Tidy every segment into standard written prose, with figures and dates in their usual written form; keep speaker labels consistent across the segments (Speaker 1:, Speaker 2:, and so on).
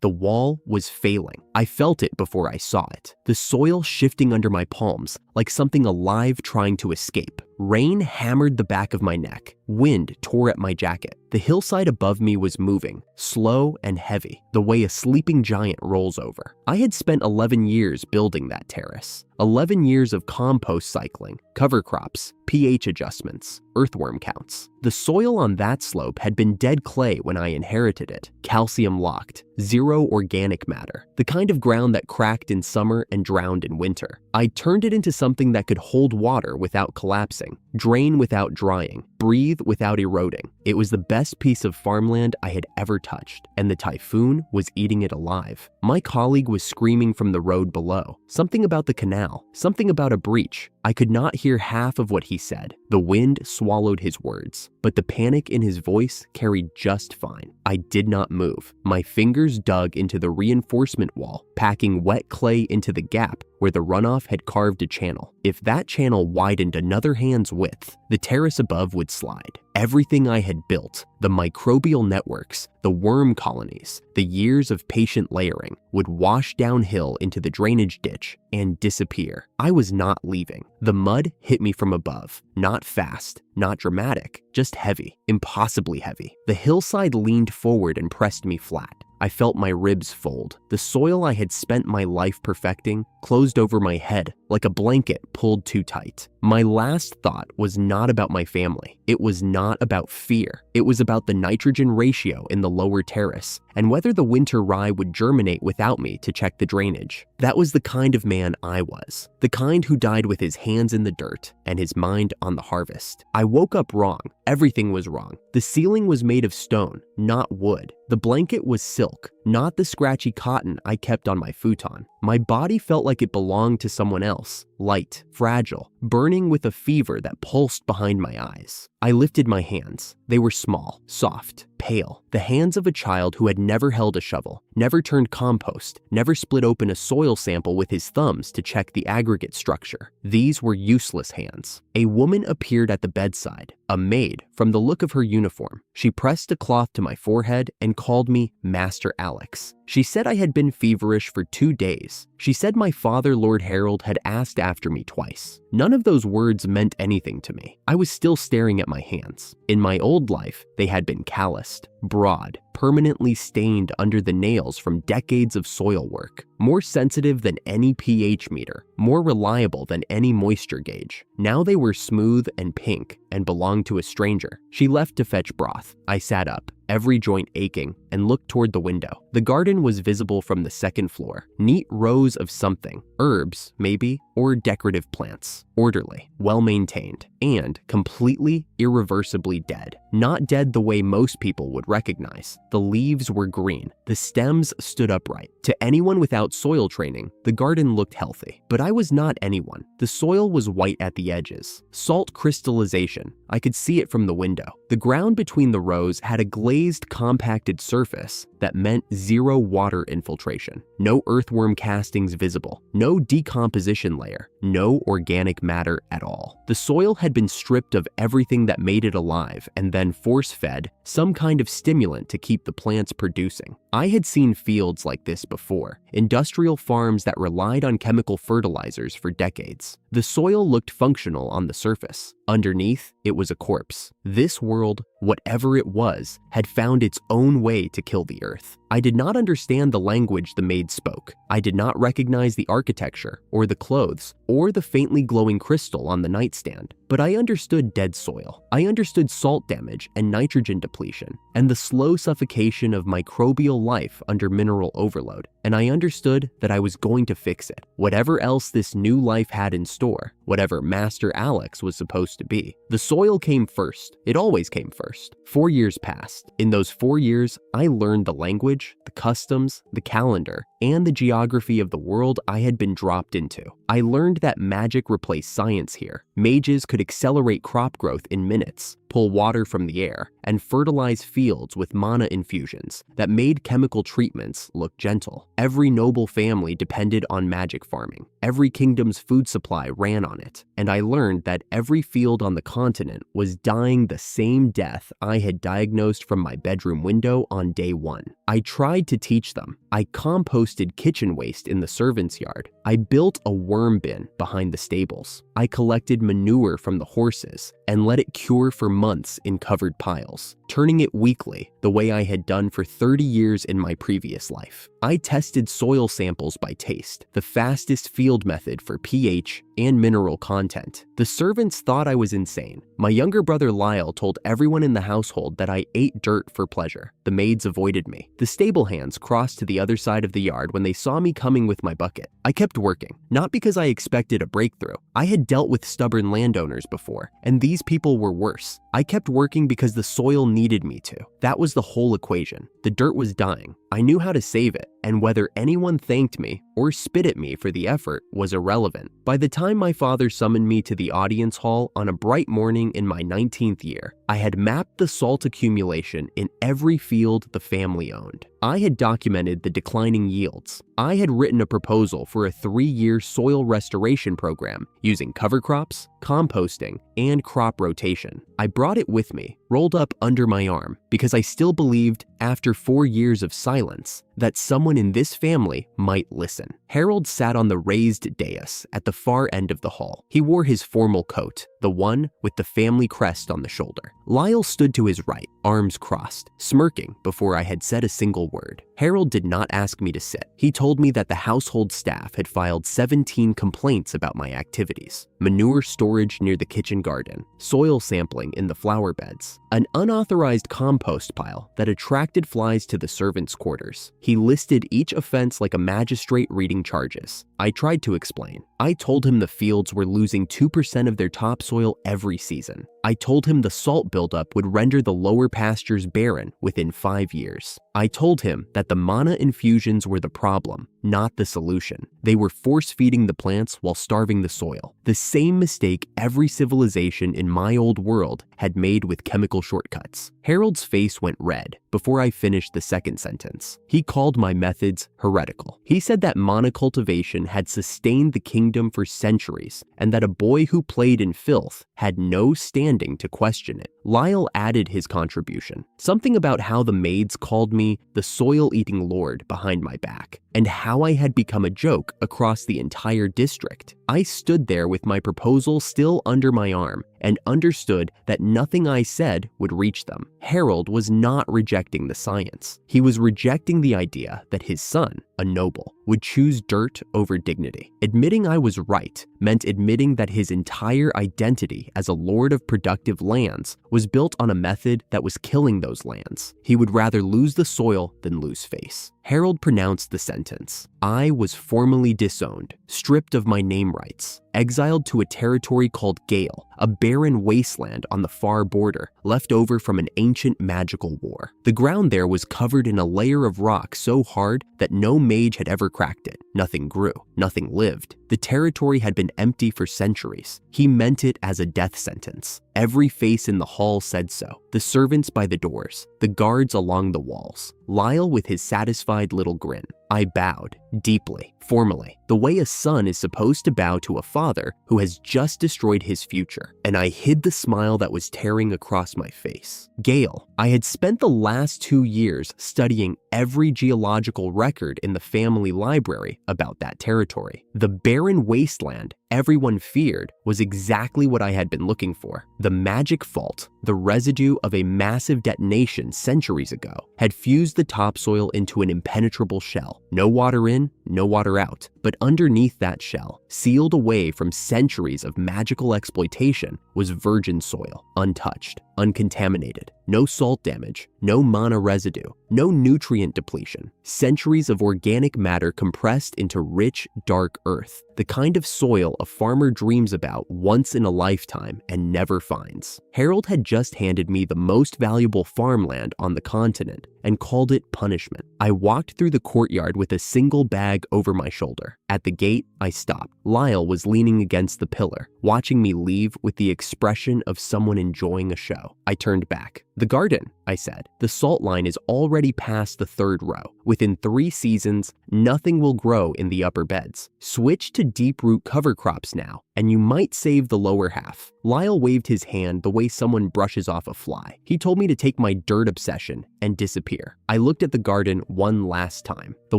Speaker 1: The wall was failing. I felt it before I saw it. The soil shifting under my palms like something alive trying to escape. Rain hammered the back of my neck. Wind tore at my jacket. The hillside above me was moving, slow and heavy, the way a sleeping giant rolls over. I had spent 11 years building that terrace. 11 years of compost cycling, cover crops, pH adjustments, earthworm counts. The soil on that slope had been dead clay when I inherited it, calcium locked, zero organic matter, the kind of ground that cracked in summer and drowned in winter. I turned it into something that could hold water without collapsing, drain without drying, breathe without eroding. It was the best piece of farmland I had ever touched, and the typhoon was eating it alive. My colleague was screaming from the road below, something about the canal, something about a breach. I could not hear half of what he said. The wind swallowed his words, but the panic in his voice carried just fine. I did not move. My fingers dug into the reinforcement wall, packing wet clay into the gap where the runoff had carved a channel. If that channel widened another hand's width, the terrace above would slide. Everything I had built, the microbial networks, the worm colonies, the years of patient layering, would wash downhill into the drainage ditch and disappear. I was not leaving. The mud hit me from above, not fast, not dramatic, just heavy, impossibly heavy. The hillside leaned forward and pressed me flat. I felt my ribs fold. The soil I had spent my life perfecting closed over my head like a blanket pulled too tight. My last thought was not about my family. It was not about fear. It was about the nitrogen ratio in the lower terrace and whether the winter rye would germinate without me to check the drainage. That was the kind of man I was, the kind who died with his hands in the dirt and his mind on the harvest. I woke up wrong. Everything was wrong. The ceiling was made of stone, not wood. The blanket was silk, not the scratchy cotton I kept on my futon. My body felt like it belonged to someone else, light, fragile, burning with a fever that pulsed behind my eyes. I lifted my hands. They were small, soft, pale, the hands of a child who had never held a shovel, never turned compost, never split open a soil sample with his thumbs to check the aggregate structure. These were useless hands. A woman appeared at the bedside, a maid from the look of her uniform. She pressed a cloth to my forehead and called me Master Alex. She said I had been feverish for 2 days. She said my father, Lord Harold, had asked after me twice. None of those words meant anything to me. I was still staring at my hands. In my old life, they had been calloused, broad, permanently stained under the nails from decades of soil work, more sensitive than any pH meter, more reliable than any moisture gauge. Now they were smooth and pink and belonged to a stranger. She left to fetch broth. I sat up, every joint aching, and looked toward the window. The garden was visible from the second floor. Neat rows of something, herbs, maybe, or decorative plants. Orderly, well-maintained, and completely, irreversibly dead. Not dead the way most people would recognize. The leaves were green. The stems stood upright. To anyone without soil training, the garden looked healthy. But I was not anyone. The soil was white at the edges. Salt crystallization. I could see it from the window. The ground between the rows had a glazed, compacted surface that meant zero water infiltration. No earthworm castings visible. No decomposition layer. No organic matter at all. The soil had been stripped of everything that made it alive and then force-fed some kind of stimulant to keep the plants producing. I had seen fields like this before, industrial farms that relied on chemical fertilizers for decades. The soil looked functional on the surface. Underneath, it was a corpse. This world, whatever it was, had found its own way to kill the earth. I did not understand the language the maid spoke. I did not recognize the architecture, or the clothes, or the faintly glowing crystal on the nightstand. But I understood dead soil. I understood salt damage and nitrogen depletion, and the slow suffocation of microbial life under mineral overload. And I understood that I was going to fix it. Whatever else this new life had in store, whatever Master Alex was supposed to be. The soil came first. It always came first. 4 years passed. In those 4 years, I learned the language, the customs, the calendar, and the geography of the world I had been dropped into. I learned that magic replaced science here. Mages could accelerate crop growth in minutes, pull water from the air, and fertilize fields with mana infusions that made chemical treatments look gentle. Every noble family depended on magic farming. Every kingdom's food supply ran on it. And I learned that every field on the continent was dying the same death I had diagnosed from my bedroom window on day 1. I tried to teach them. I composted kitchen waste in the servants' yard. I built a worm bin behind the stables. I collected manure from the horses and let it cure for months in covered piles, turning it weekly the way I had done for 30 years in my previous life. I tested soil samples by taste, the fastest field method for pH and mineral content. The servants thought I was insane. My younger brother Lyle told everyone in the household that I ate dirt for pleasure. The maids avoided me. The stable hands crossed to the other side of the yard when they saw me coming with my bucket. I kept working, not because I expected a breakthrough. I had dealt with stubborn landowners before, and these people were worse. I kept working because the soil needed me to. That was the whole equation. The dirt was dying. I knew how to save it, and whether anyone thanked me or spit at me for the effort was irrelevant. By the time my father summoned me to the audience hall on a bright morning in my 19th year, I had mapped the salt accumulation in every field the family owned. I had documented the declining yields. I had written a proposal for a 3-year soil restoration program using cover crops, composting, and crop rotation. I brought it with me, rolled up under my arm, because I still believed, after 4 years of silence, that someone in this family might listen. Harold sat on the raised dais at the far end of the hall. He wore his formal coat, the one with the family crest on the shoulder. Lyle stood to his right, arms crossed, smirking before I had said a single word. Harold did not ask me to sit. He told me that the household staff had filed 17 complaints about my activities: manure storage near the kitchen garden, soil sampling in the flower beds, an unauthorized compost pile that attracted flies to the servants' quarters. He listed each offense like a magistrate reading charges. I tried to explain. I told him the fields were losing 2% of their topsoil every season. I told him the salt buildup would render the lower pastures barren within 5 years. I told him that the mana infusions were the problem, not the solution. They were force-feeding the plants while starving the soil. The same mistake every civilization in my old world had made with chemical shortcuts. Harold's face went red before I finished the second sentence. He called my methods heretical. He said that monocultivation had sustained the kingdom for centuries and that a boy who played in filth had no standing to question it. Lyle added his contribution, something about how the maids called me the soil-eating lord behind my back, and how I had become a joke across the entire district. I stood there with my proposal still under my arm and understood that nothing I said would reach them. Harold was not rejecting the science. He was rejecting the idea that his son, a noble, would choose dirt over dignity. Admitting I was right meant admitting that his entire identity as a lord of productive lands was built on a method that was killing those lands. He would rather lose the soil than lose face. Harold pronounced the sentence. I was formally disowned, stripped of my name rights, exiled to a territory called Gale, a barren wasteland on the far border, left over from an ancient magical war. The ground there was covered in a layer of rock so hard that no mage had ever cracked it. Nothing grew, nothing lived. The territory had been empty for centuries. He meant it as a death sentence. Every face in the hall said so. The servants by the doors, the guards along the walls, Lyle with his satisfied little grin. I bowed, deeply, formally, the way a son is supposed to bow to a father who has just destroyed his future, and I hid the smile that was tearing across my face. Gale. I had spent the last 2 years studying every geological record in the family library about that territory. The barren wasteland everyone feared was exactly what I had been looking for. The magic fault, the residue of a massive detonation centuries ago, had fused the topsoil into an impenetrable shell. No water in, no water out. But underneath that shell, sealed away from centuries of magical exploitation, was virgin soil, untouched, uncontaminated. No salt damage, no mana residue, no nutrient depletion. Centuries of organic matter compressed into rich, dark earth. The kind of soil a farmer dreams about once in a lifetime and never finds. Harold had just handed me the most valuable farmland on the continent and called it punishment. I walked through the courtyard with a single bag over my shoulder. anywhere. At the gate, I stopped. Lyle was leaning against the pillar, watching me leave with the expression of someone enjoying a show. I turned back. "The garden," I said. "The salt line is already past the 3rd row. Within 3 seasons, nothing will grow in the upper beds. Switch to deep root cover crops now, and you might save the lower half." Lyle waved his hand the way someone brushes off a fly. He told me to take my dirt obsession and disappear. I looked at the garden one last time. The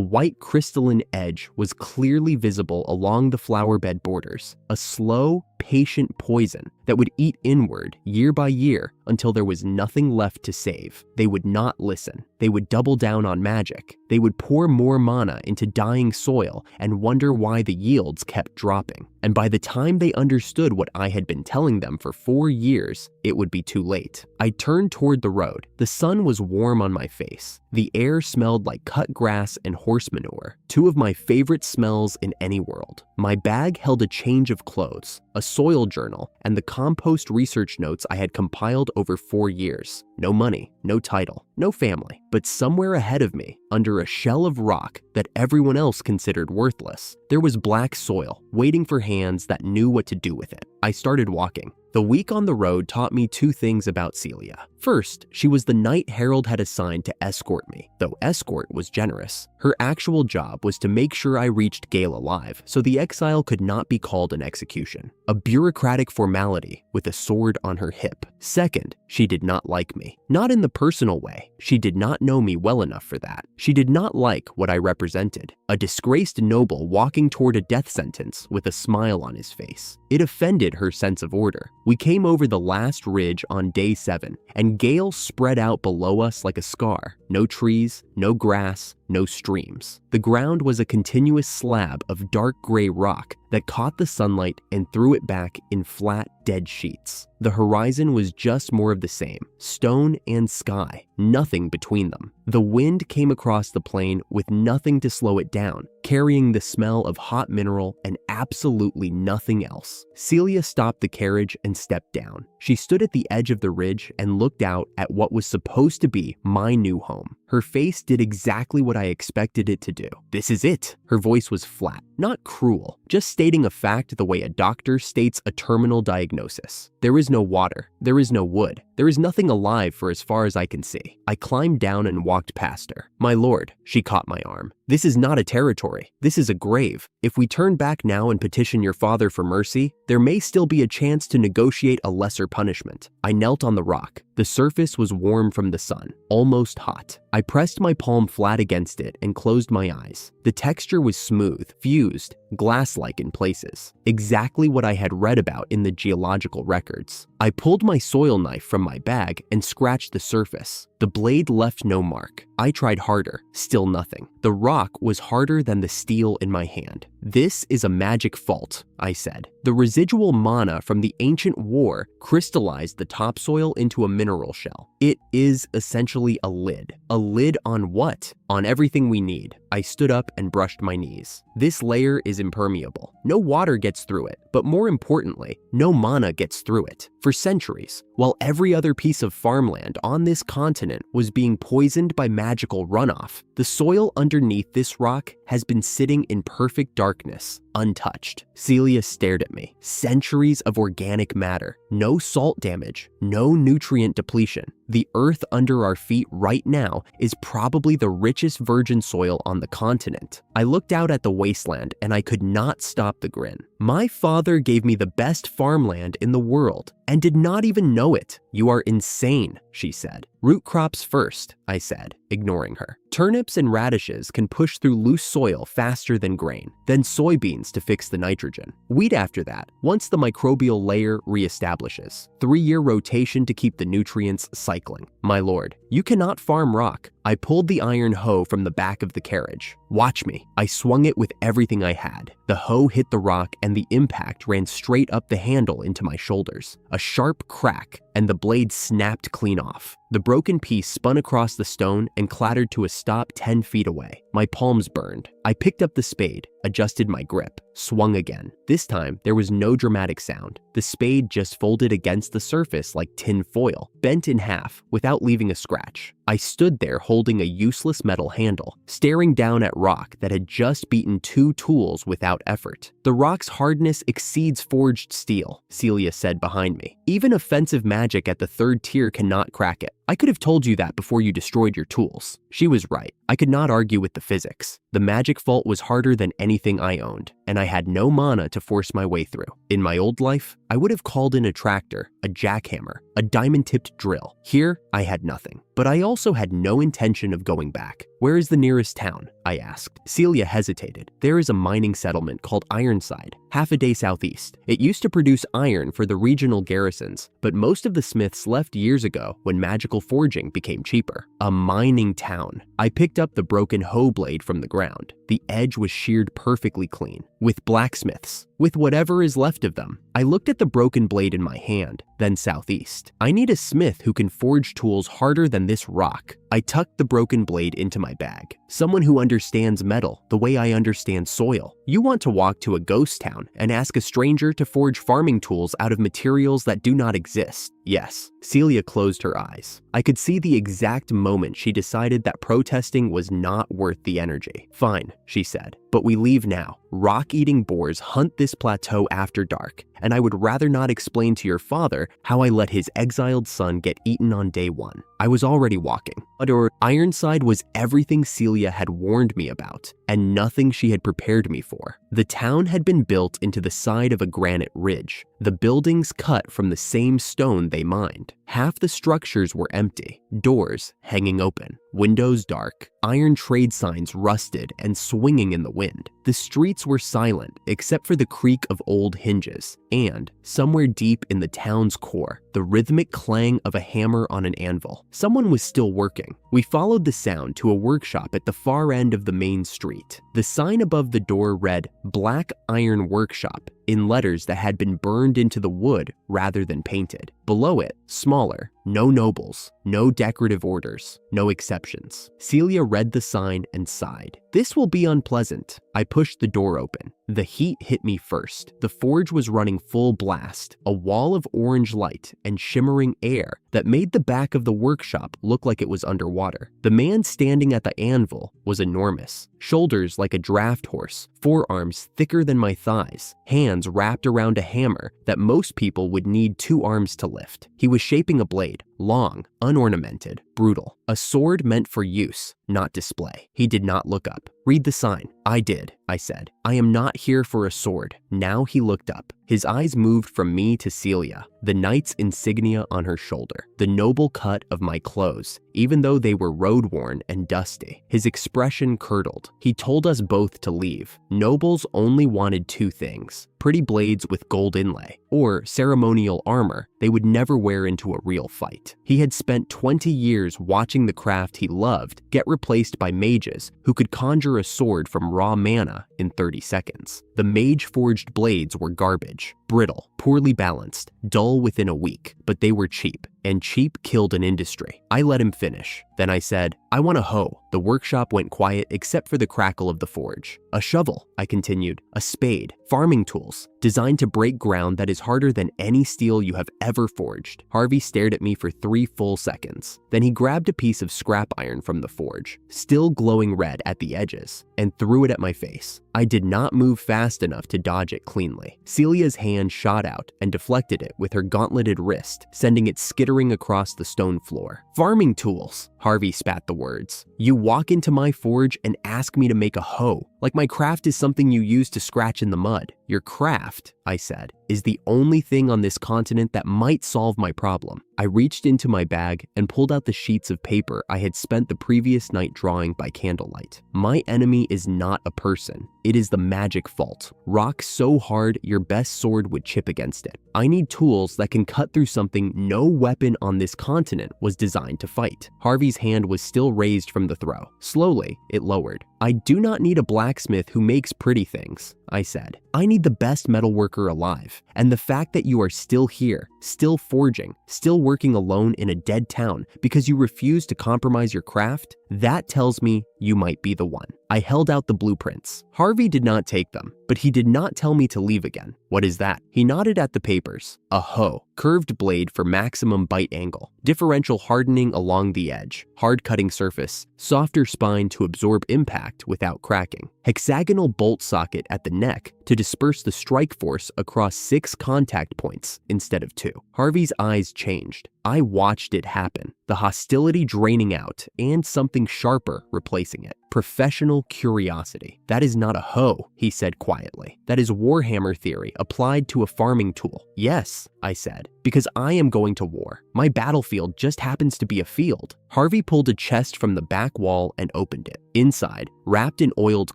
Speaker 1: white crystalline edge was clearly visible along the flower bed borders, a slow, patient poison that would eat inward year by year until there was nothing left to save. They would not listen. They would double down on magic. They would pour more mana into dying soil and wonder why the yields kept dropping. And by the time they understood what I had been telling them for 4 years, it would be too late. I turned toward the road. The sun was warm on my face. The air smelled like cut grass and horse manure, 2 of my favorite smells in any world. My bag held a change of clothes, a soil journal, and the compost research notes I had compiled over 4 years. No money, no title, no family. But somewhere ahead of me, under a shell of rock that everyone else considered worthless, there was black soil waiting for hands that knew what to do with it. I started walking. The week on the road taught me 2 things about Celia. First, she was the knight Harold had assigned to escort me, though escort was generous. Her actual job was to make sure I reached Gale alive, so the exile could not be called an execution. A bureaucratic formality with a sword on her hip. Second, she did not like me. Not in the personal way. She did not know me well enough for that. She did not like what I represented. A disgraced noble walking toward a death sentence with a smile on his face. It offended her sense of order. We came over the last ridge on day 7, and Gale spread out below us like a scar. No trees, no grass, no streams. The ground was a continuous slab of dark gray rock that caught the sunlight and threw it back in flat, dead sheets. The horizon was just more of the same, stone and sky, nothing between them. The wind came across the plain with nothing to slow it down, carrying the smell of hot mineral and absolutely nothing else. Celia stopped the carriage and stepped down. She stood at the edge of the ridge and looked out at what was supposed to be my new home. Her face did exactly what I expected it to do. "This is it." Her voice was flat, not cruel, just stating a fact the way a doctor states a terminal diagnosis. "There is no water. There is no wood. There is nothing alive for as far as I can see." I climbed down and walked past her. "My lord," she caught my arm. "This is not a territory. This is a grave. If we turn back now and petition your father for mercy, there may still be a chance to negotiate a lesser punishment." I knelt on the rock. The surface was warm from the sun, almost hot. I pressed my palm flat against it and closed my eyes. The texture was smooth, fused, glass-like in places. Exactly what I had read about in the geological records. I pulled my soil knife from my bag and scratched the surface. The blade left no mark. I tried harder, still nothing. The rock was harder than the steel in my hand. "This is a magic fault," I said. "The residual mana from the ancient war crystallized the topsoil into a mineral shell. It is essentially a lid. A lid on what? On everything we need." I stood up and brushed my knees. "This layer is impermeable. No water gets through it, but more importantly, no mana gets through it. For centuries, while every other piece of farmland on this continent was being poisoned by magical runoff, the soil underneath this rock has been sitting in perfect darkness, untouched." Celia stared at me. Centuries of organic matter, no salt damage, no nutrient depletion. The earth under our feet right now is probably the richest virgin soil on the continent. I looked out at the wasteland and I could not stop the grin. "My father gave me the best farmland in the world and did not even know it." "You are insane," she said. "Root crops first," I said, ignoring her. "Turnips and radishes can push through loose soil faster than grain, then soybeans to fix the nitrogen. Wheat after that, once the microbial layer reestablishes. 3-year rotation to keep the nutrients cycling." "My lord, you cannot farm rock." I pulled the iron hoe from the back of the carriage. "Watch me." I swung it with everything I had. The hoe hit the rock and the impact ran straight up the handle into my shoulders. A sharp crack, and the blade snapped clean off. The broken piece spun across the stone and clattered to a stop 10 feet away. My palms burned. I picked up the spade, adjusted my grip. swung again. This time, there was no dramatic sound. The spade just folded against the surface like tin foil, bent in half without leaving a scratch. I stood there holding a useless metal handle, staring down at rock that had just beaten 2 tools without effort. "The rock's hardness exceeds forged steel," Celia said behind me. "Even offensive magic at the 3rd tier cannot crack it. I could have told you that before you destroyed your tools." She was right. I could not argue with the physics. The magic vault was harder than anything I owned, and I had no mana to force my way through. In my old life, I would have called in a tractor, a jackhammer, a diamond-tipped drill. Here, I had nothing. But I also had no intention of going back. "Where is the nearest town?" I asked. Celia hesitated. "There is a mining settlement called Ironside, half a day southeast. It used to produce iron for the regional garrisons, but most of the smiths left years ago when magical forging became cheaper." A mining town. I picked up the broken hoe blade from the ground. The edge was sheared perfectly clean. "With blacksmiths. With whatever is left of them." I looked at the broken blade in my hand, then southeast. "I need a smith who can forge tools harder than this rock." I tucked the broken blade into my bag. "Someone who understands metal the way I understand soil. You want to walk to a ghost town and ask a stranger to forge farming tools out of materials that do not exist." "Yes." Celia closed her eyes. I could see the exact moment she decided that protesting was not worth the energy. "Fine," she said, "but we leave now. Rock-eating boars hunt this plateau after dark, and I would rather not explain to your father how I let his exiled son get eaten on day 1. I was already walking. But Ironside was everything Celia had warned me about, and nothing she had prepared me for. The town had been built into the side of a granite ridge, the buildings cut from the same stone they mined. Half the structures were empty, doors hanging open, windows dark, iron trade signs rusted and swinging in the wind. The streets were silent except for the creak of old hinges, and, somewhere deep in the town's core, the rhythmic clang of a hammer on an anvil. Someone was still working. We followed the sound to a workshop at the far end of the main street. The sign above the door read, "Black Iron Workshop," in letters that had been burned into the wood rather than painted. Below it, smaller, "No nobles, no decorative orders, no exceptions." Celia read the sign and sighed. "This will be unpleasant." I pushed the door open. The heat hit me first. The forge was running full blast, a wall of orange light and shimmering air that made the back of the workshop look like it was underwater. The man standing at the anvil was enormous. Shoulders like a draft horse, forearms thicker than my thighs, hands wrapped around a hammer that most people would need 2 arms to lift. He was shaping a blade, long, unornamented, brutal. A sword meant for use, not display. He did not look up. "Read the sign." "I did," I said. "I am not here for a sword." Now he looked up. His eyes moved from me to Celia, the knight's insignia on her shoulder, the noble cut of my clothes, even though they were road-worn and dusty. His expression curdled. He told us both to leave. Nobles only wanted 2 things: pretty blades with gold inlay, or ceremonial armor they would never wear into a real fight. He had spent 20 years watching the craft he loved get replaced by mages who could conjure a sword from raw mana in 30 seconds. The mage-forged blades were garbage, brittle, poorly balanced, dull within a week, but they were cheap, and cheap killed an industry. I let him finish. Then I said, "I want a hoe." The workshop went quiet except for the crackle of the forge. "A shovel," I continued, "a spade, farming tools, designed to break ground that is harder than any steel you have ever forged." Harvey stared at me for 3 full seconds. Then he grabbed a piece of scrap iron from the forge, still glowing red at the edges, and threw it at my face. I did not move fast enough to dodge it cleanly. Celia's hand shot out and deflected it with her gauntleted wrist, sending it skittering across the stone floor. "Farming tools," Harvey spat the words. "You walk into my forge and ask me to make a hoe, like my craft is something you use to scratch in the mud." "Your craft," I said, "is the only thing on this continent that might solve my problem." I reached into my bag and pulled out the sheets of paper I had spent the previous night drawing by candlelight. "My enemy is not a person. It is the magic fault. Rock so hard your best sword would chip against it. I need tools that can cut through something no weapon on this continent was designed to fight." Harvey's hand was still raised from the throw. Slowly, it lowered. "I do not need a blacksmith who makes pretty things," I said. I need the best metalworker alive, and the fact that you are still here, still forging, still working alone in a dead town because you refuse to compromise your craft, that tells me you might be the one. I held out the blueprints. Harvey did not take them, but he did not tell me to leave again. What is that? He nodded at the papers. A hoe, curved blade for maximum bite angle, differential hardening along the edge, hard cutting surface, softer spine to absorb impact without cracking, hexagonal bolt socket at the neck to disperse the strike force across 6 contact points instead of 2. Harvey's eyes changed. I watched it happen, the hostility draining out and something sharper replacing it. Professional curiosity. That is not a hoe, he said quietly. That is Warhammer theory applied to a farming tool. Yes, I said, because I am going to war. My battlefield just happens to be a field. Harvey pulled a chest from the back wall and opened it. Inside, wrapped in oiled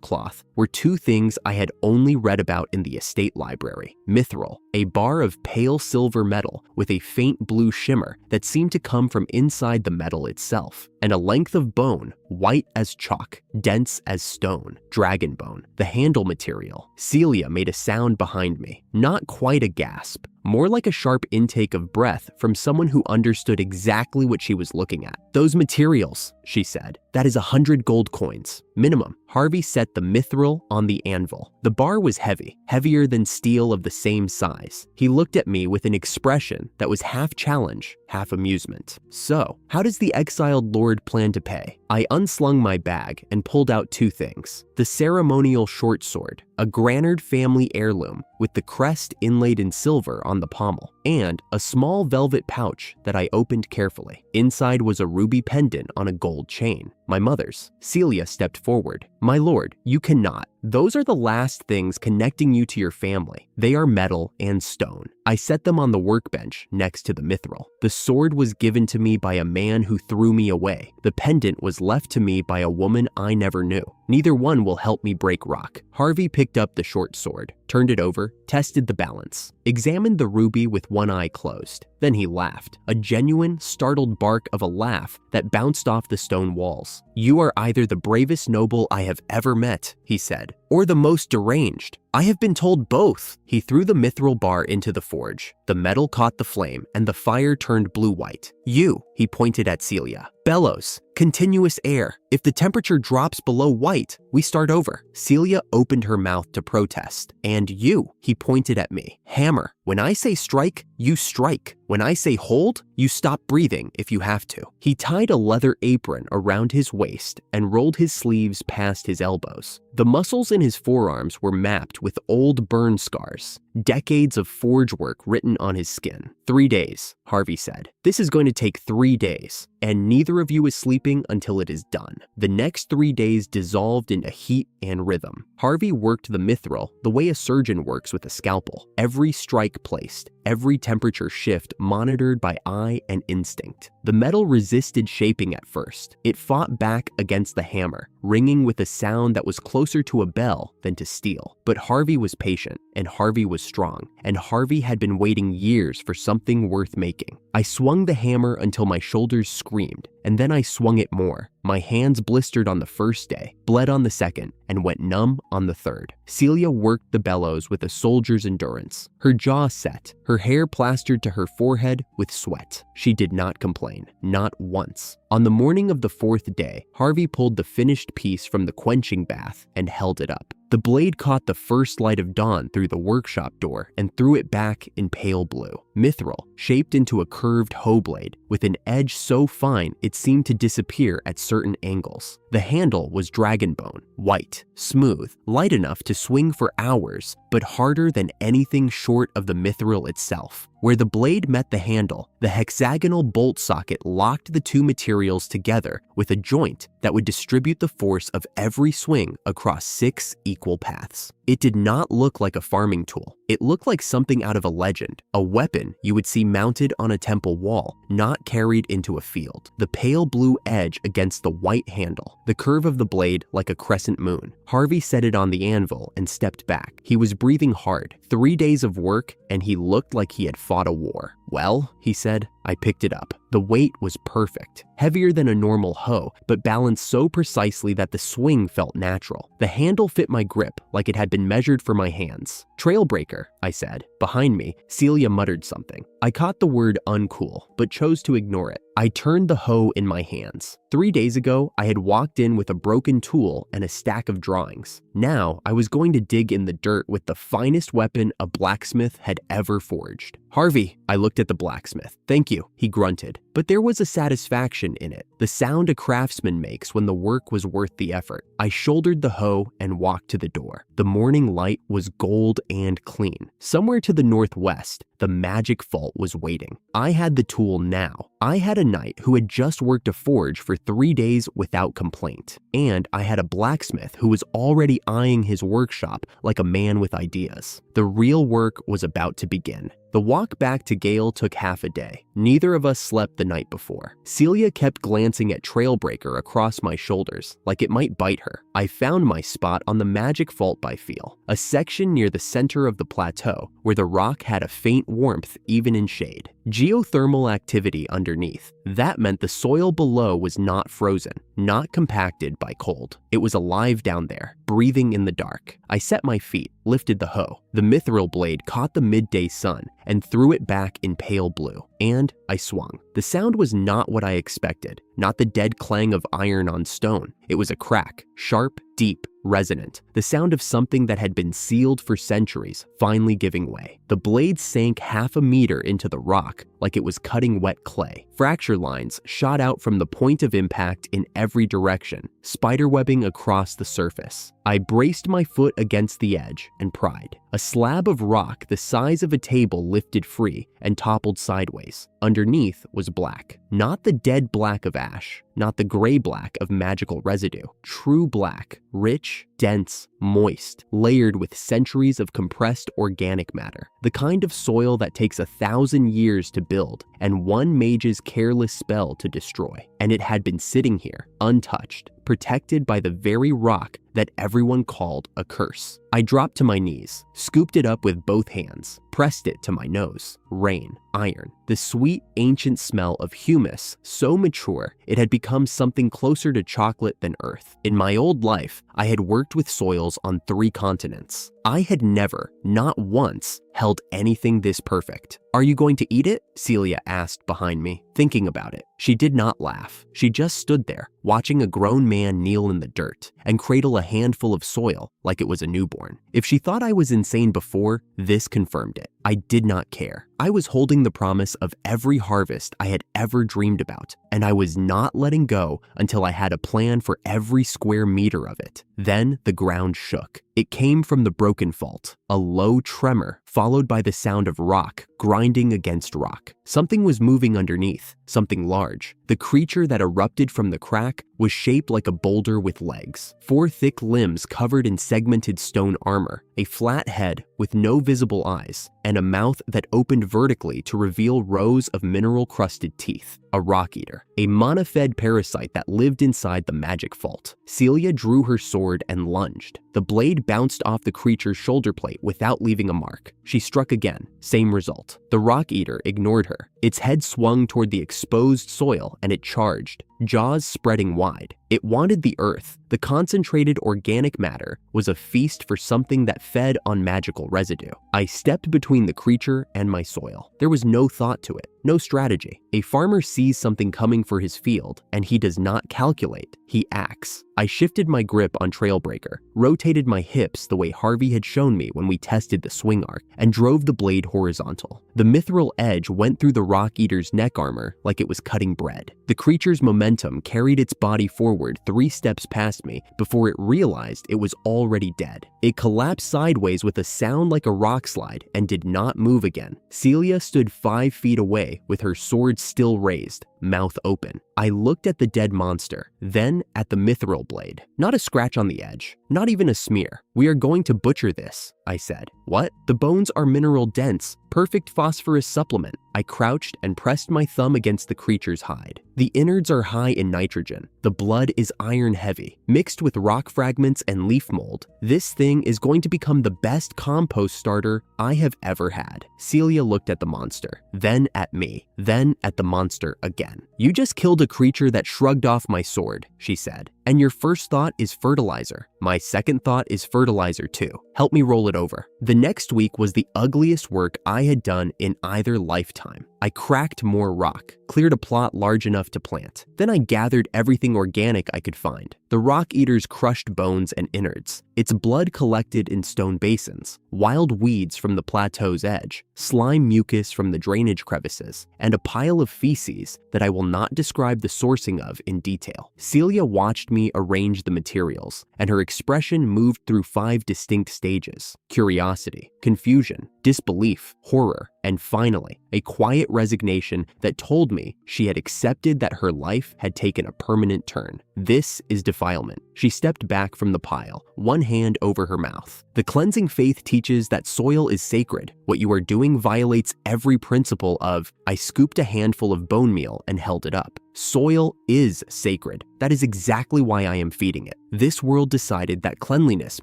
Speaker 1: cloth, were 2 things I had only read about in the estate library. Mithril, a bar of pale silver metal with a faint blue shimmer that seemed to come from inside the metal itself, and a length of bone, white as chalk, dense as stone, dragon bone, the handle material. Celia made a sound behind me, not quite a gasp, more like a sharp intake of breath from someone who understood exactly what she was looking at. Those materials, she said, that is 100 gold coins, minimum. Harvey set the mithril on the anvil. The bar was heavy, heavier than steel of the same size. He looked at me with an expression that was half challenge, half amusement. So, how does the exiled lord plan to pay? I unslung my bag and pulled out 2 things. The ceremonial short sword, a Granard family heirloom with the crest inlaid in silver on the pommel, and a small velvet pouch that I opened carefully. Inside was a ruby pendant on a gold chain, my mother's. Celia stepped forward. My lord, you cannot. Those are the last things connecting you to your family. They are metal and stone. I set them on the workbench next to the mithril. The sword was given to me by a man who threw me away. The pendant was left to me by a woman I never knew. Neither one will help me break rock. Harvey picked up the short sword, turned it over, tested the balance, examined the ruby with one eye closed. Then he laughed, a genuine, startled bark of a laugh that bounced off the stone walls. You are either the bravest noble I have ever met, he said, or the most deranged. I have been told both. He threw the mithril bar into the forge. The metal caught the flame and the fire turned blue-white. You, he pointed at Celia. Bellows, continuous air. If the temperature drops below white, we start over. Celia opened her mouth to protest. And you, he pointed at me. Hammer. When I say strike, you strike. When I say hold, you stop breathing if you have to. He tied a leather apron around his waist and rolled his sleeves past his elbows. The muscles in his forearms were mapped with old burn scars, decades of forge work written on his skin. 3 days, Harvey said. This is going to take 3 days, and neither of you is sleeping until it is done. The next 3 days dissolved into heat and rhythm. Harvey worked the mithril the way a surgeon works with a scalpel. Every strike placed, every temperature shift monitored by eye and instinct. The metal resisted shaping at first. It fought back against the hammer, ringing with a sound that was closer to a bell than to steel. But Harvey was patient, and Harvey was strong, and Harvey had been waiting years for something worth making. I swung the hammer until my shoulders screamed, and then I swung it more. My hands blistered on the first day, bled on the second, and went numb on the third. Celia worked the bellows with a soldier's endurance. Her jaw set, her hair plastered to her forehead with sweat. She did not complain, not once. On the morning of the 4th day, Harvey pulled the finished piece from the quenching bath and held it up. The blade caught the first light of dawn through the workshop door and threw it back in pale blue. Mithril, shaped into a curved hoe blade, with an edge so fine it seemed to disappear at certain angles. The handle was dragon bone, white, smooth, light enough to swing for hours, but harder than anything short of the mithril itself. Where the blade met the handle, the hexagonal bolt socket locked the 2 materials together with a joint that would distribute the force of every swing across 6 equal paths. It did not look like a farming tool. It looked like something out of a legend, a weapon you would see mounted on a temple wall, not carried into a field. The pale blue edge against the white handle, the curve of the blade like a crescent moon. Harvey set it on the anvil and stepped back. He was breathing hard. 3 days of work, and he looked like he had fought a war. Well, he said. I picked it up. The weight was perfect, heavier than a normal hoe, but balanced so precisely that the swing felt natural. The handle fit my grip like it had been measured for my hands. "Trailbreaker," I said. Behind me, Celia muttered something. I caught the word uncool, but chose to ignore it. I turned the hoe in my hands. 3 days ago, I had walked in with a broken tool and a stack of drawings. Now, I was going to dig in the dirt with the finest weapon a blacksmith had ever forged. "Harvey," I looked at the blacksmith. "Thank you," he grunted. But there was a satisfaction in it, the sound a craftsman makes when the work was worth the effort. I shouldered the hoe and walked to the door. The morning light was gold and clean. Somewhere to the northwest, the magic vault was waiting. I had the tool now. I had a knight who had just worked a forge for 3 days without complaint. And I had a blacksmith who was already eyeing his workshop like a man with ideas. The real work was about to begin. The walk back to Gale took half a day. Neither of us slept the night before. Celia kept glancing at Trailbreaker across my shoulders, like it might bite her. I found my spot on the magic vault by feel, a section near the center of the plateau where the rock had a faint warmth even in shade. Geothermal activity underneath. That meant the soil below was not frozen, not compacted by cold. It was alive down there, breathing in the dark. I set my feet, lifted the hoe. The mithril blade caught the midday sun and threw it back in pale blue. And I swung. The sound was not what I expected, not the dead clang of iron on stone. It was a crack, sharp, deep, resonant, the sound of something that had been sealed for centuries, finally giving way. The blade sank half a meter into the rock like it was cutting wet clay. Fracture lines shot out from the point of impact in every direction, spiderwebbing across the surface. I braced my foot against the edge and pried. A slab of rock the size of a table lifted free and toppled sideways. Underneath was black. Not the dead black of ash, not the gray black of magical residue. True black, rich, dense, moist, layered with centuries of compressed organic matter. The kind of soil that takes 1,000 years to build and one mage's careless spell to destroy. And it had been sitting here, untouched, protected by the very rock that everyone called a curse. I dropped to my knees, scooped it up with both hands, pressed it to my nose. Rain, iron, the sweet, ancient smell of humus, so mature it had become something closer to chocolate than earth. In my old life, I had worked with soils on 3 continents. I had never, not once, held anything this perfect. "Are you going to eat it?" Celia asked behind me, thinking about it. She did not laugh. She just stood there, watching a grown man kneel in the dirt and cradle a handful of soil like it was a newborn. If she thought I was insane before, this confirmed it. I did not care. I was holding the promise of every harvest I had ever dreamed about, and I was not letting go until I had a plan for every square meter of it. Then the ground shook. It came from the broken fault, a low tremor followed by the sound of rock grinding against rock. Something was moving underneath, something large. The creature that erupted from the crack was shaped like a boulder with legs, 4 thick limbs covered in segmented stone armor, a flat head with no visible eyes, and a mouth that opened vertically to reveal rows of mineral-crusted teeth. A rock eater, a mana-fed parasite that lived inside the magic vault. Celia drew her sword and lunged. The blade bounced off the creature's shoulder plate without leaving a mark. She struck again, same result. The rock eater ignored her. Its head swung toward the exposed soil and it charged, jaws spreading wide. It wanted the earth. The concentrated organic matter was a feast for something that fed on magical residue. I stepped between the creature and my soil. There was no thought to it, no strategy. A farmer sees something coming for his field, and he does not calculate, he acts. I shifted my grip on Trailbreaker, rotated my hips the way Harvey had shown me when we tested the swing arc, and drove the blade horizontal. The mithril edge went through the rock eater's neck armor like it was cutting bread. The creature's momentum carried its body forward 3 steps past me before it realized it was already dead. It collapsed sideways with a sound like a rock slide and did not move again. Celia stood 5 feet away with her sword still raised, mouth open. I looked at the dead monster, then at the mithril blade. Not a scratch on the edge, not even a smear. "We are going to butcher this," I said. "What?" "The bones are mineral dense, perfect phosphorus supplement." I crouched and pressed my thumb against the creature's hide. "The innards are high in nitrogen. The blood is iron heavy. Mixed with rock fragments and leaf mold, this thing is going to become the best compost starter I have ever had." Celia looked at the monster, then at me, then at the monster again. "You just killed a creature that shrugged off my sword," she said. "And your first thought is fertilizer. My second thought is fertilizer too. Help me roll it over." The next week was the ugliest work I had done in either lifetime. I cracked more rock, cleared a plot large enough to plant. Then I gathered everything organic I could find. The rock eater's crushed bones and innards, its blood collected in stone basins, wild weeds from the plateau's edge, slime mucus from the drainage crevices, and a pile of feces that I will not describe the sourcing of in detail. Celia watched me arrange the materials, and her expression moved through 5 distinct stages: curiosity, confusion, disbelief, horror, and finally, a quiet resignation that told me she had accepted that her life had taken a permanent turn. This is defilement. She stepped back from the pile, one hand over her mouth. "The cleansing faith teaches that soil is sacred. What you are doing violates every principle of..." I scooped a handful of bone meal and held it up. "Soil is sacred. That is exactly why I am feeding it. This world decided that cleanliness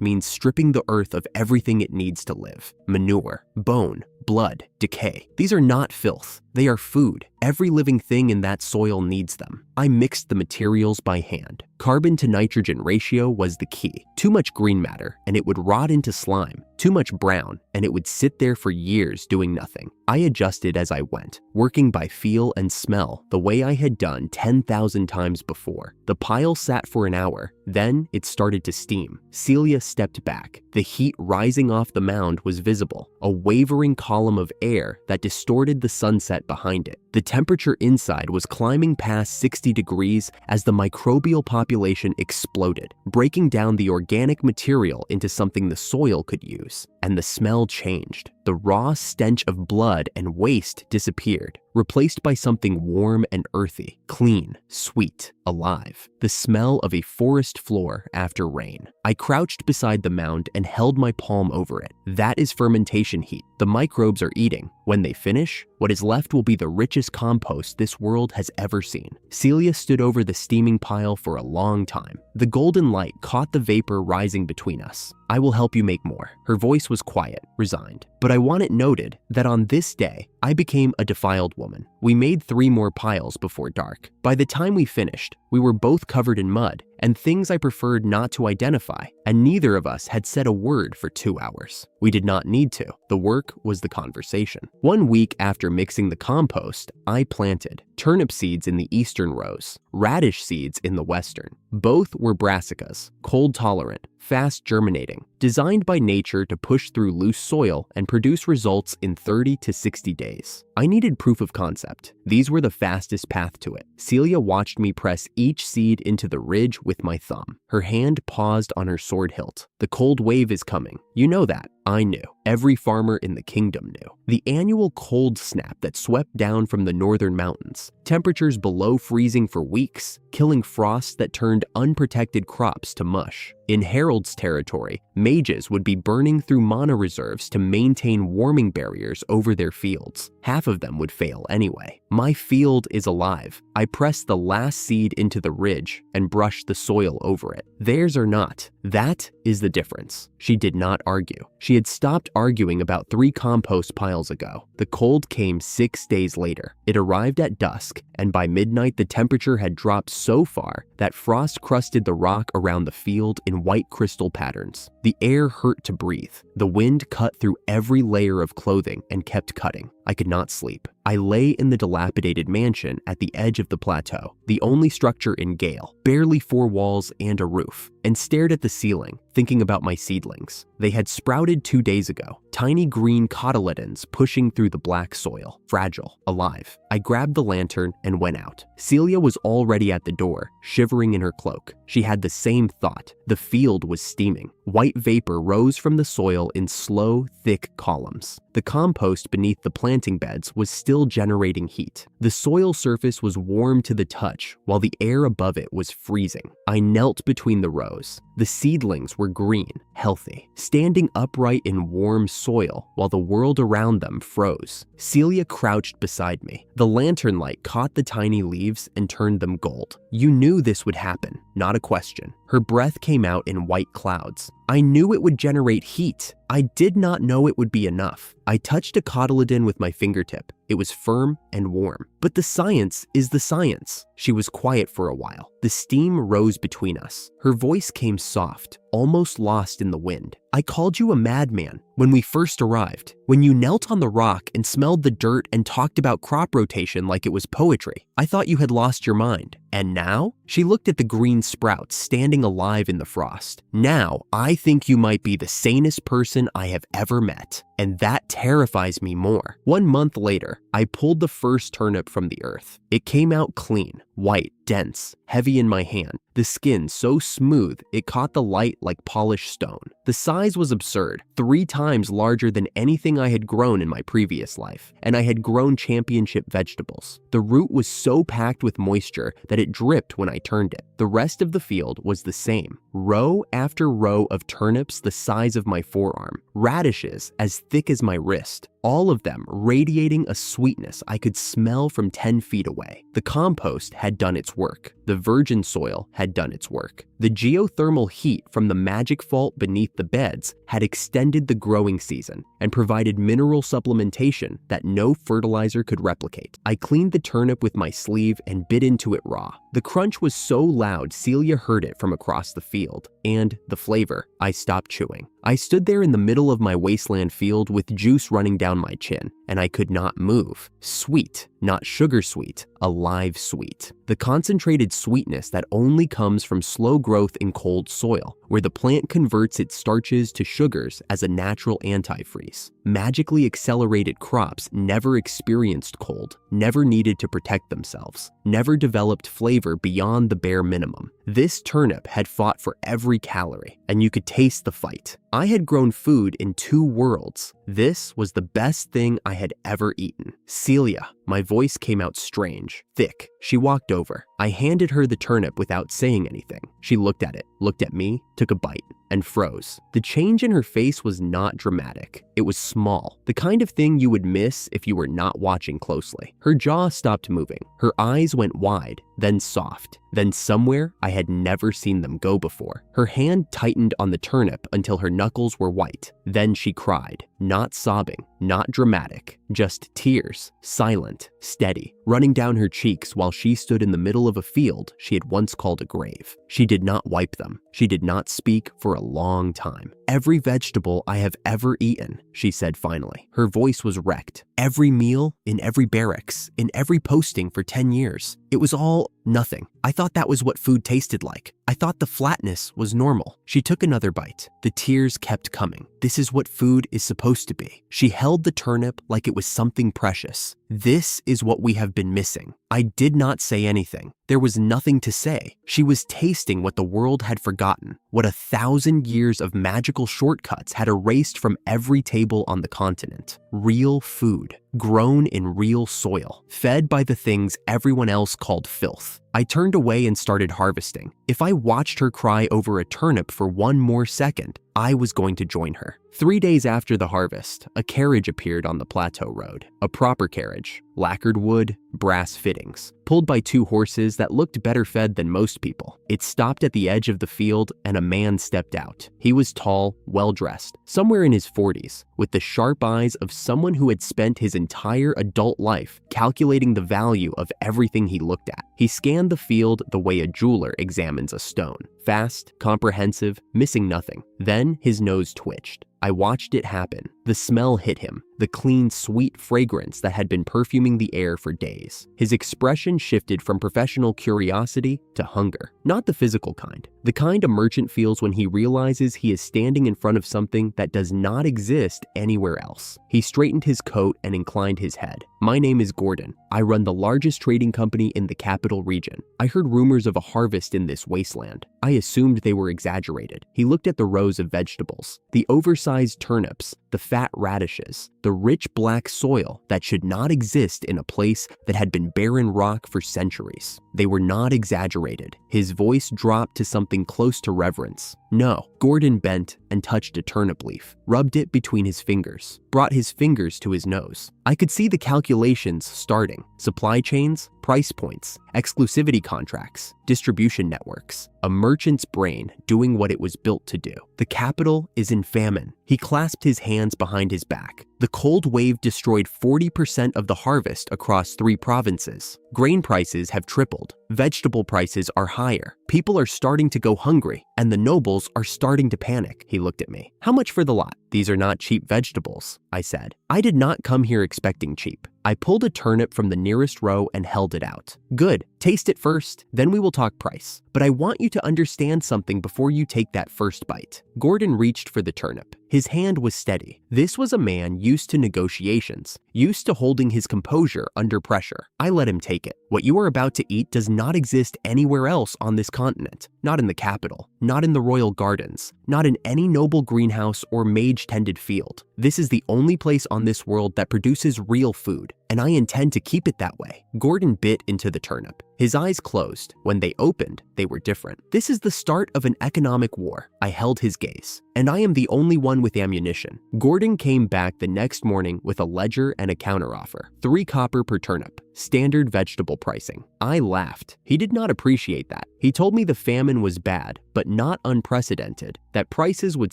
Speaker 1: means stripping the earth of everything it needs to live. Manure, bone, blood, decay. These are not filth. They are food. Every living thing in that soil needs them." I mixed the materials by hand. Carbon to nitrogen ratio was the key. Too much green matter, and it would rot into slime. Too much brown, and it would sit there for years doing nothing. I adjusted as I went, working by feel and smell the way I had done 10,000 times before. The pile sat for an hour, then it started to steam. Celia stepped back. The heat rising off the mound was visible, a wavering column of air that distorted the sunset behind it. The temperature inside was climbing past 60 degrees as the microbial population exploded, breaking down the organic material into something the soil could use. And the smell changed. The raw stench of blood and waste disappeared, replaced by something warm and earthy, clean, sweet, alive. The smell of a forest floor after rain. I crouched beside the mound and held my palm over it. That is fermentation heat. The microbes are eating. When they finish, what is left will be the richest compost this world has ever seen. Celia stood over the steaming pile for a long time. The golden light caught the vapor rising between us. "I will help you make more." Her voice was quiet, resigned. But I want it noted that on this day, I became a defiled woman. We made 3 more piles before dark. By the time we finished, we were both covered in mud and things I preferred not to identify, and neither of us had said a word for 2 hours. We did not need to. The work was the conversation. 1 week after mixing the compost, I planted turnip seeds in the eastern rows, radish seeds in the western. Both were brassicas, cold tolerant, fast germinating, designed by nature to push through loose soil and produce results in 30 to 60 days. I needed proof of concept. These were the fastest path to it. Celia watched me press each seed into the ridge with my thumb. Her hand paused on her sword hilt. "The cold wave is coming. You know that." I knew. Every farmer in the kingdom knew. The annual cold snap that swept down from the northern mountains. Temperatures below freezing for weeks, killing frosts that turned unprotected crops to mush. In Harold's territory, mages would be burning through mana reserves to maintain warming barriers over their fields. Half of them would fail anyway. My field is alive. I pressed the last seed into the ridge and brushed the soil over it. Theirs are not. That is the difference. She did not argue. She had stopped arguing about 3 compost piles ago. The cold came 6 days later. It arrived at dusk, and by midnight the temperature had dropped so far that frost crusted the rock around the field in white crystal patterns. The air hurt to breathe. The wind cut through every layer of clothing and kept cutting. I could not sleep. I lay in the dilapidated mansion at the edge of the plateau, the only structure in Gale, barely 4 walls and a roof, and stared at the ceiling, thinking about my seedlings. They had sprouted 2 days ago, tiny green cotyledons pushing through the black soil, fragile, alive. I grabbed the lantern and went out. Celia was already at the door, shivering in her cloak. She had the same thought. The field was steaming. White vapor rose from the soil in slow, thick columns. The compost beneath the planting beds was still generating heat. The soil surface was warm to the touch, while the air above it was freezing. I knelt between the rows. The seedlings were green, healthy, standing upright in warm soil while the world around them froze. Celia crouched beside me. The lantern light caught the tiny leaves and turned them gold. You knew this would happen, not a question. Her breath came out in white clouds. I knew it would generate heat. I did not know it would be enough. I touched a cotyledon with my fingertip. It was firm and warm. But the science is the science. She was quiet for a while. The steam rose between us. Her voice came soft, almost lost in the wind. I called you a madman when we first arrived, when you knelt on the rock and smelled the dirt and talked about crop rotation like it was poetry. I thought you had lost your mind. And now? She looked at the green sprouts standing alive in the frost. Now, I think you might be the sanest person I have ever met. And that terrifies me more. 1 month later, I pulled the first turnip from the earth. It came out clean, white, dense, heavy in my hand. The skin so smooth, it caught the light like polished stone. The size was absurd, 3 times larger than anything I had grown in my previous life, and I had grown championship vegetables. The root was so packed with moisture that it dripped when I turned it. The rest of the field was the same. Row after row of turnips the size of my forearm, radishes as thick as my wrist, all of them radiating a sweetness I could smell from 10 feet away. The compost had done its work. The virgin soil had done its work. The geothermal heat from the magic fault beneath the beds had extended the growing season and provided mineral supplementation that no fertilizer could replicate. I cleaned the turnip with my sleeve and bit into it raw. The crunch was so loud Celia heard it from across the field, and the flavor. I stopped chewing. I stood there in the middle of my wasteland field with juice running down my chin, and I could not move. Sweet, not sugar sweet, alive sweet. The concentrated sweetness that only comes from slow growth in cold soil, where the plant converts its starches to sugars as a natural antifreeze. Magically accelerated crops never experienced cold, never needed to protect themselves, never developed flavor beyond the bare minimum. This turnip had fought for every calorie, and you could taste the fight. I had grown food in 2 worlds. This was the best thing I had ever eaten. Celia, my voice came out strange, thick. She walked over. I handed her the turnip without saying anything. She looked at it, looked at me, took a bite, and froze. The change in her face was not dramatic. It was small, the kind of thing you would miss if you were not watching closely. Her jaw stopped moving. Her eyes went wide, then soft, then somewhere I had never seen them go before. Her hand tightened on the turnip until her knuckles were white. Then she cried, not sobbing, not dramatic, just tears, silent, steady, running down her cheeks while she stood in the middle of a field she had once called a grave. She did not wipe them. She did not speak for a long time. Every vegetable I have ever eaten, she said finally. Her voice was wrecked. Every meal, in every barracks, in every posting for 10 years. It was all nothing. I thought that was what food tasted like. I thought the flatness was normal. She took another bite. The tears kept coming. This is what food is supposed to be. She held the turnip like it was something precious. This is what we have been missing. I did not say anything. There was nothing to say. She was tasting what the world had forgotten, what 1,000 years of magical shortcuts had erased from every table on the continent. Real food, grown in real soil, fed by the things everyone else called filth. I turned away and started harvesting. If I watched her cry over a turnip for 1 more second, I was going to join her. 3 days after the harvest, a carriage appeared on the plateau road. A proper carriage, lacquered wood, brass fittings, pulled by 2 horses that looked better fed than most people. It stopped at the edge of the field and a man stepped out. He was tall, well-dressed, somewhere in his 40s, with the sharp eyes of someone who had spent his entire adult life calculating the value of everything he looked at. He scanned the field the way a jeweler examines a stone. Fast, comprehensive, missing nothing. Then his nose twitched. I watched it happen. The smell hit him, the clean, sweet fragrance that had been perfuming the air for days. His expression shifted from professional curiosity to hunger. Not the physical kind. The kind a merchant feels when he realizes he is standing in front of something that does not exist anywhere else. He straightened his coat and inclined his head. "My name is Gordon. I run the largest trading company in the capital region. I heard rumors of a harvest in this wasteland. I assumed they were exaggerated." He looked at the rows of vegetables, the oversized turnips, the fat radishes, the rich black soil that should not exist in a place that had been barren rock for centuries. They were not exaggerated. His voice dropped to something close to reverence. "No." Gordon bent and touched a turnip leaf, rubbed it between his fingers, brought his fingers to his nose. I could see the calculations starting. Supply chains, price points, exclusivity contracts, distribution networks. A merchant's brain doing what it was built to do. The capital is in famine. He clasped his hands behind his back. The cold wave destroyed 40% of the harvest across 3 provinces. Grain prices have tripled. Vegetable prices are higher. People are starting to go hungry, and the nobles are starting to panic. He looked at me. "How much for the lot?" "These are not cheap vegetables," I said. I did not come here expecting cheap. I pulled a turnip from the nearest row and held it out. "Good. Taste it first, then we will talk price. But I want you to understand something before you take that first bite." Gordon reached for the turnip. His hand was steady. This was a man used to negotiations, used to holding his composure under pressure. I let him take it. "What you are about to eat does not exist anywhere else on this continent. Not in the capital, not in the royal gardens, not in any noble greenhouse or mage-tended field. This is the only place on this world that produces real food, and I intend to keep it that way." Gordon bit into the turnip. His eyes closed. When they opened, they were different. "This is the start of an economic war." I held his gaze. "And I am the only one with ammunition." Gordon came back the next morning with a ledger and a counteroffer. 3 copper per turnip. Standard vegetable pricing. I laughed. He did not appreciate that. He told me the famine was bad, but not unprecedented, that prices would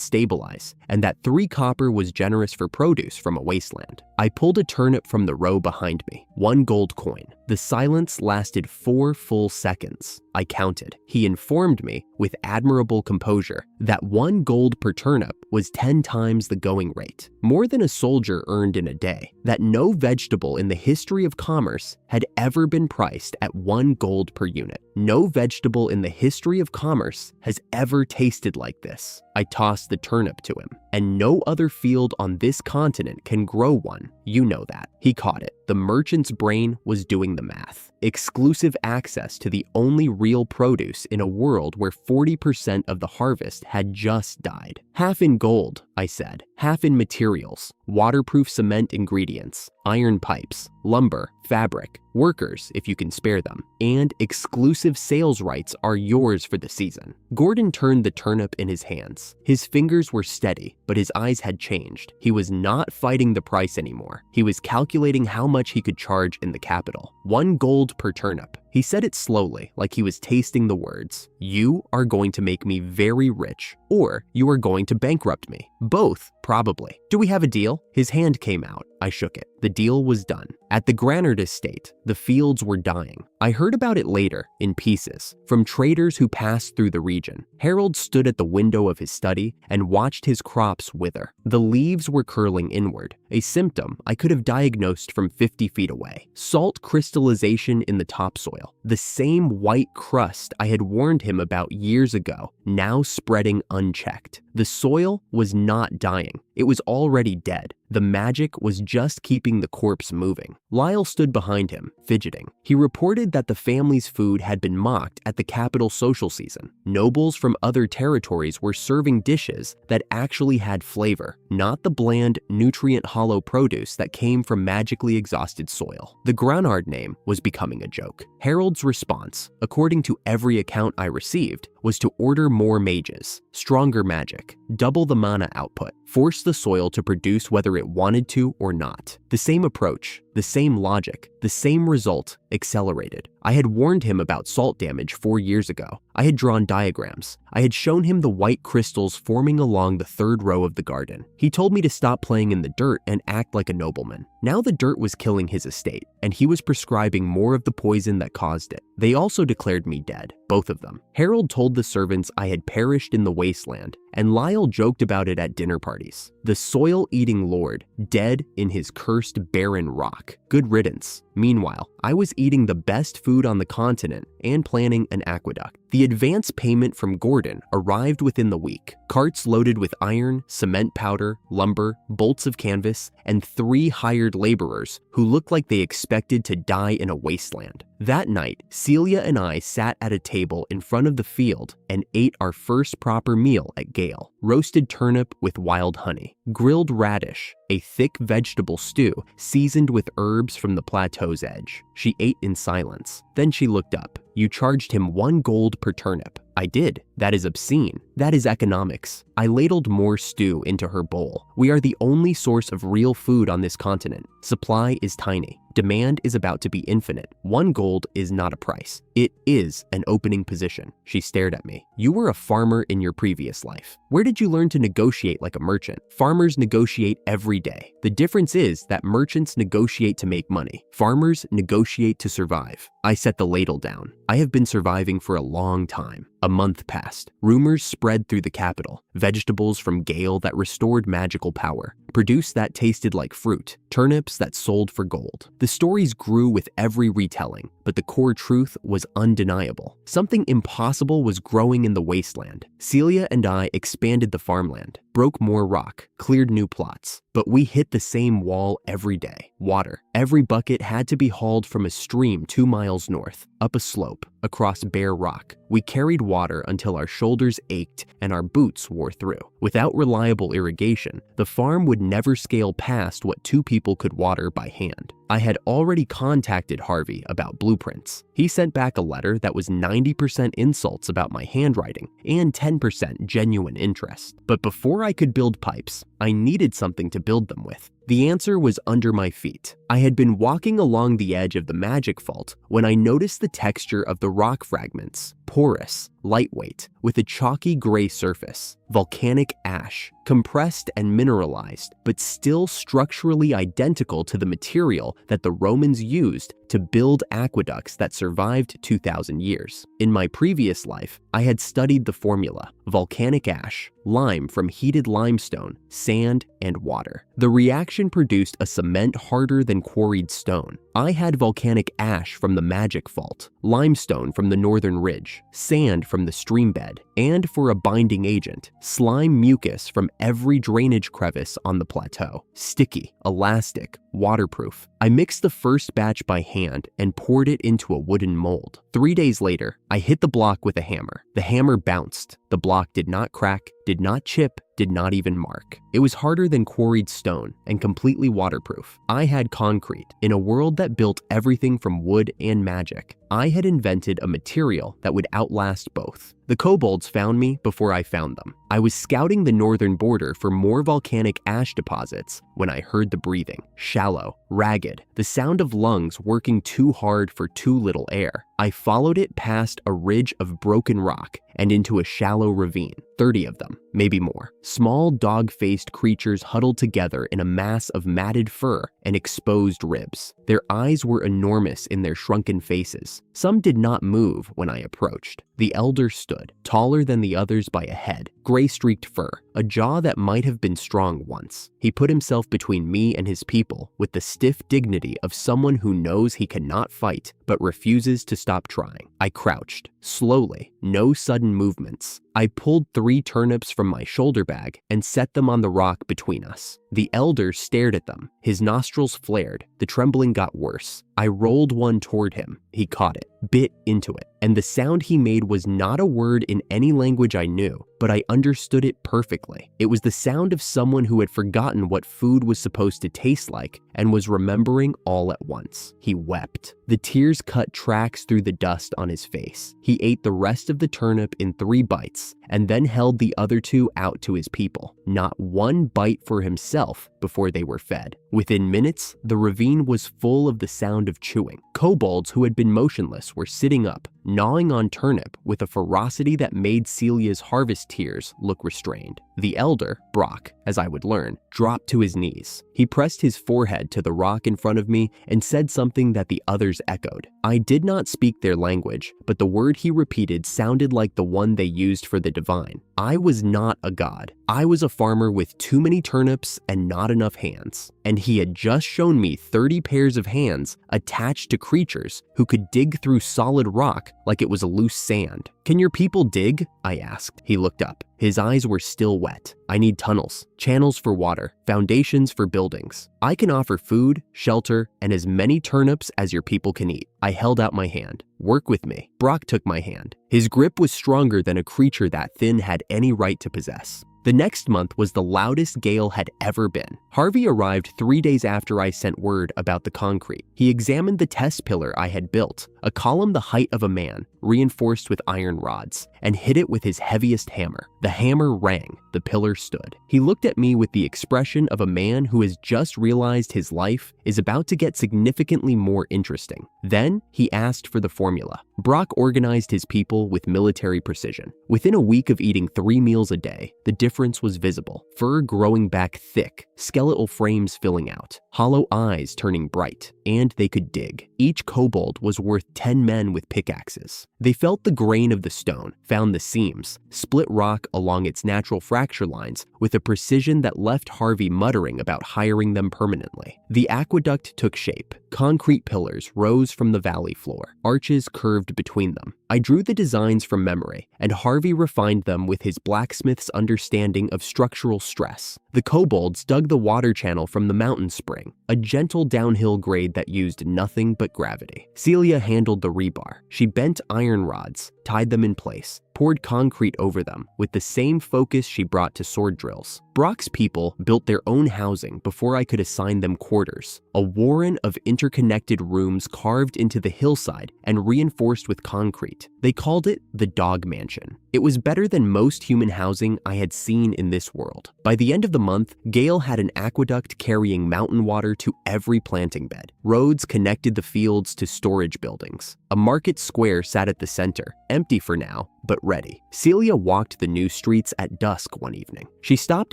Speaker 1: stabilize, and that 3 copper was generous for produce from a wasteland. I pulled a turnip from the row behind me. 1 gold coin. The silence lasted 4 full seconds. I counted. He informed me, with admirable composure, that 1 gold per turnip was 10 times the going rate, more than a soldier earned in a day, that no vegetable in the history of commerce had ever been priced at 1 gold per unit. No vegetable in the history of commerce has ever tasted like this. I tossed the turnip to him. "And no other field on this continent can grow one. You know that." He caught it. The merchant's brain was doing the math. Exclusive access to the only real produce in a world where 40% of the harvest had just died. "Half in gold," I said. "Half in materials, waterproof cement ingredients, iron pipes, lumber, fabric, workers if you can spare them, and exclusive sales rights are yours for the season." Gordon turned the turnip in his hands. His fingers were steady, but his eyes had changed. He was not fighting the price anymore. He was calculating how much he could charge in the capital. 1 gold per turnip. He said it slowly, like he was tasting the words. "You are going to make me very rich, or you are going to bankrupt me. Both, probably. Do we have a deal?" His hand came out. I shook it. The deal was done. At the Granard estate, the fields were dying. I heard about it later, in pieces, from traders who passed through the region. Harold stood at the window of his study and watched his crops wither. The leaves were curling inward, a symptom I could have diagnosed from 50 feet away. Salt crystallization in the topsoil. The same white crust I had warned him about years ago, now spreading unchecked. The soil was not dying. It was already dead. The magic was just keeping the corpse moving. Lyle stood behind him, fidgeting. He reported that the family's food had been mocked at the capital social season. Nobles from other territories were serving dishes that actually had flavor, not the bland, nutrient-hollow produce that came from magically exhausted soil. The Granard name was becoming a joke. Harold's response, according to every account I received, was to order more mages, stronger magic, double the mana output, force the soil to produce whether it wanted to or not. The same approach, the same logic, the same result, accelerated. I had warned him about salt damage 4 years ago. I had drawn diagrams. I had shown him the white crystals forming along the third row of the garden. He told me to stop playing in the dirt and act like a nobleman. Now the dirt was killing his estate, and he was prescribing more of the poison that caused it. They also declared me dead, both of them. Harold told the servants I had perished in the wasteland, and Lyle joked about it at dinner parties. The soil-eating lord, dead in his cursed barren rock. Good riddance. Meanwhile, I was eating the best food on the continent and planning an aqueduct. The advance payment from Gordon arrived within the week. Carts loaded with iron, cement powder, lumber, bolts of canvas, and 3 hired laborers who looked like they expected to die in a wasteland. That night, Celia and I sat at a table in front of the field and ate our first proper meal at Gale. Roasted turnip with wild honey, grilled radish, a thick vegetable stew seasoned with herbs from the plateau's edge. She ate in silence. Then she looked up. You charged him 1 gold per turnip. I did. That is obscene. That is economics. I ladled more stew into her bowl. We are the only source of real food on this continent. Supply is tiny. Demand is about to be infinite. 1 gold is not a price. It is an opening position. She stared at me. You were a farmer in your previous life. Where did you learn to negotiate like a merchant? Farmers negotiate every day. The difference is that merchants negotiate to make money. Farmers negotiate to survive. I set the ladle down. I have been surviving for a long time. A month passed. Rumors spread through the capital. Vegetables from Gale that restored magical power. Produce that tasted like fruit. Turnips that sold for gold. The stories grew with every retelling, but the core truth was undeniable. Something impossible was growing in the wasteland. Celia and I expanded the farmland, broke more rock, cleared new plots. But we hit the same wall every day. Water. Every bucket had to be hauled from a stream 2 miles north, up a slope, across bare rock. We carried water until our shoulders ached and our boots wore through. Without reliable irrigation, the farm would never scale past what 2 people could water by hand. I had already contacted Harvey about blueprints. He sent back a letter that was 90% insults about my handwriting and 10% genuine interest. But before I could build pipes, I needed something to build them with. The answer was under my feet. I had been walking along the edge of the magic vault when I noticed the texture of the rock fragments. Porous, lightweight, with a chalky gray surface. Volcanic ash, compressed and mineralized, but still structurally identical to the material that the Romans used to build aqueducts that survived 2,000 years. In my previous life, I had studied the formula: volcanic ash, lime from heated limestone, sand, and water. The reaction produced a cement harder than quarried stone. I had volcanic ash from the magic vault, limestone from the northern ridge, sand from the stream bed, and for a binding agent, slime mucus from every drainage crevice on the plateau. Sticky, elastic, waterproof. I mixed the first batch by hand and poured it into a wooden mold. 3 days later, I hit the block with a hammer. The hammer bounced. The block did not crack, did not chip, did not even mark. It was harder than quarried stone and completely waterproof. I had concrete. In a world that built everything from wood and magic, I had invented a material that would outlast both. The kobolds found me before I found them. I was scouting the northern border for more volcanic ash deposits when I heard the breathing. Shallow, ragged, the sound of lungs working too hard for too little air. I followed it past a ridge of broken rock and into a shallow ravine. 30 of them, maybe more. Small dog-faced creatures huddled together in a mass of matted fur and exposed ribs. Their eyes were enormous in their shrunken faces. Some did not move when I approached. The elder stood, taller than the others by a head, gray-streaked fur, a jaw that might have been strong once. He put himself between me and his people with the stiff dignity of someone who knows he cannot fight but refuses to stop trying. I crouched, slowly, no sudden movements. I pulled 3 turnips from my shoulder bag and set them on the rock between us. The elder stared at them. His nostrils flared. The trembling got worse. I rolled one toward him. He caught it, bit into it, and the sound he made was not a word in any language I knew, but I understood it perfectly. It was the sound of someone who had forgotten what food was supposed to taste like and was remembering all at once. He wept. The tears cut tracks through the dust on his face. He ate the rest of the turnip in 3 bites and then held the other 2 out to his people. Not one bite for himself before they were fed. Within minutes, the ravine was full of the sound of chewing. Kobolds who had been motionless were sitting up, gnawing on turnip with a ferocity that made Celia's harvest tears look restrained. The elder, Brock, as I would learn, dropped to his knees. He pressed his forehead to the rock in front of me and said something that the others echoed. I did not speak their language, but the word he repeated sounded like the one they used for the divine. I was not a god. I was a farmer with too many turnips and not enough hands. And he had just shown me 30 pairs of hands attached to creatures who could dig through solid rock like it was a loose sand. "Can your people dig?" I asked. He looked up. His eyes were still wet. "I need tunnels, channels for water, foundations for buildings. I can offer food, shelter, and as many turnips as your people can eat." I held out my hand. "Work with me." Brock took my hand. His grip was stronger than a creature that thin had any right to possess. The next month was the loudest Gale had ever been. Harvey arrived 3 days after I sent word about the concrete. He examined the test pillar I had built, a column the height of a man, reinforced with iron rods, and hit it with his heaviest hammer. The hammer rang. The pillar stood. He looked at me with the expression of a man who has just realized his life is about to get significantly more interesting. Then he asked for the formula. Brock organized his people with military precision. Within a week of eating 3 meals a day, the difference was visible. Fur growing back thick, skeletal frames filling out, hollow eyes turning bright, and they could dig. Each kobold was worth 10 men with pickaxes. They felt the grain of the stone, found the seams, split rock along its natural fracture lines with a precision that left Harvey muttering about hiring them permanently. The aqueduct took shape. Concrete pillars rose from the valley floor. Arches curved between them. I drew the designs from memory, and Harvey refined them with his blacksmith's understanding of structural stress. The kobolds dug the water channel from the mountain spring, a gentle downhill grade that used nothing but gravity. Celia handled the rebar. She bent iron rods, tied them in place, poured concrete over them with the same focus she brought to sword drills. Brock's people built their own housing before I could assign them quarters, a warren of interconnected rooms carved into the hillside and reinforced with concrete. They called it the Dog Mansion. It was better than most human housing I had seen in this world. By the end of the month, Gale had an aqueduct carrying mountain water to every planting bed. Roads connected the fields to storage buildings. A market square sat at the center, empty for now, but ready. Celia walked the new streets at dusk one evening. She stopped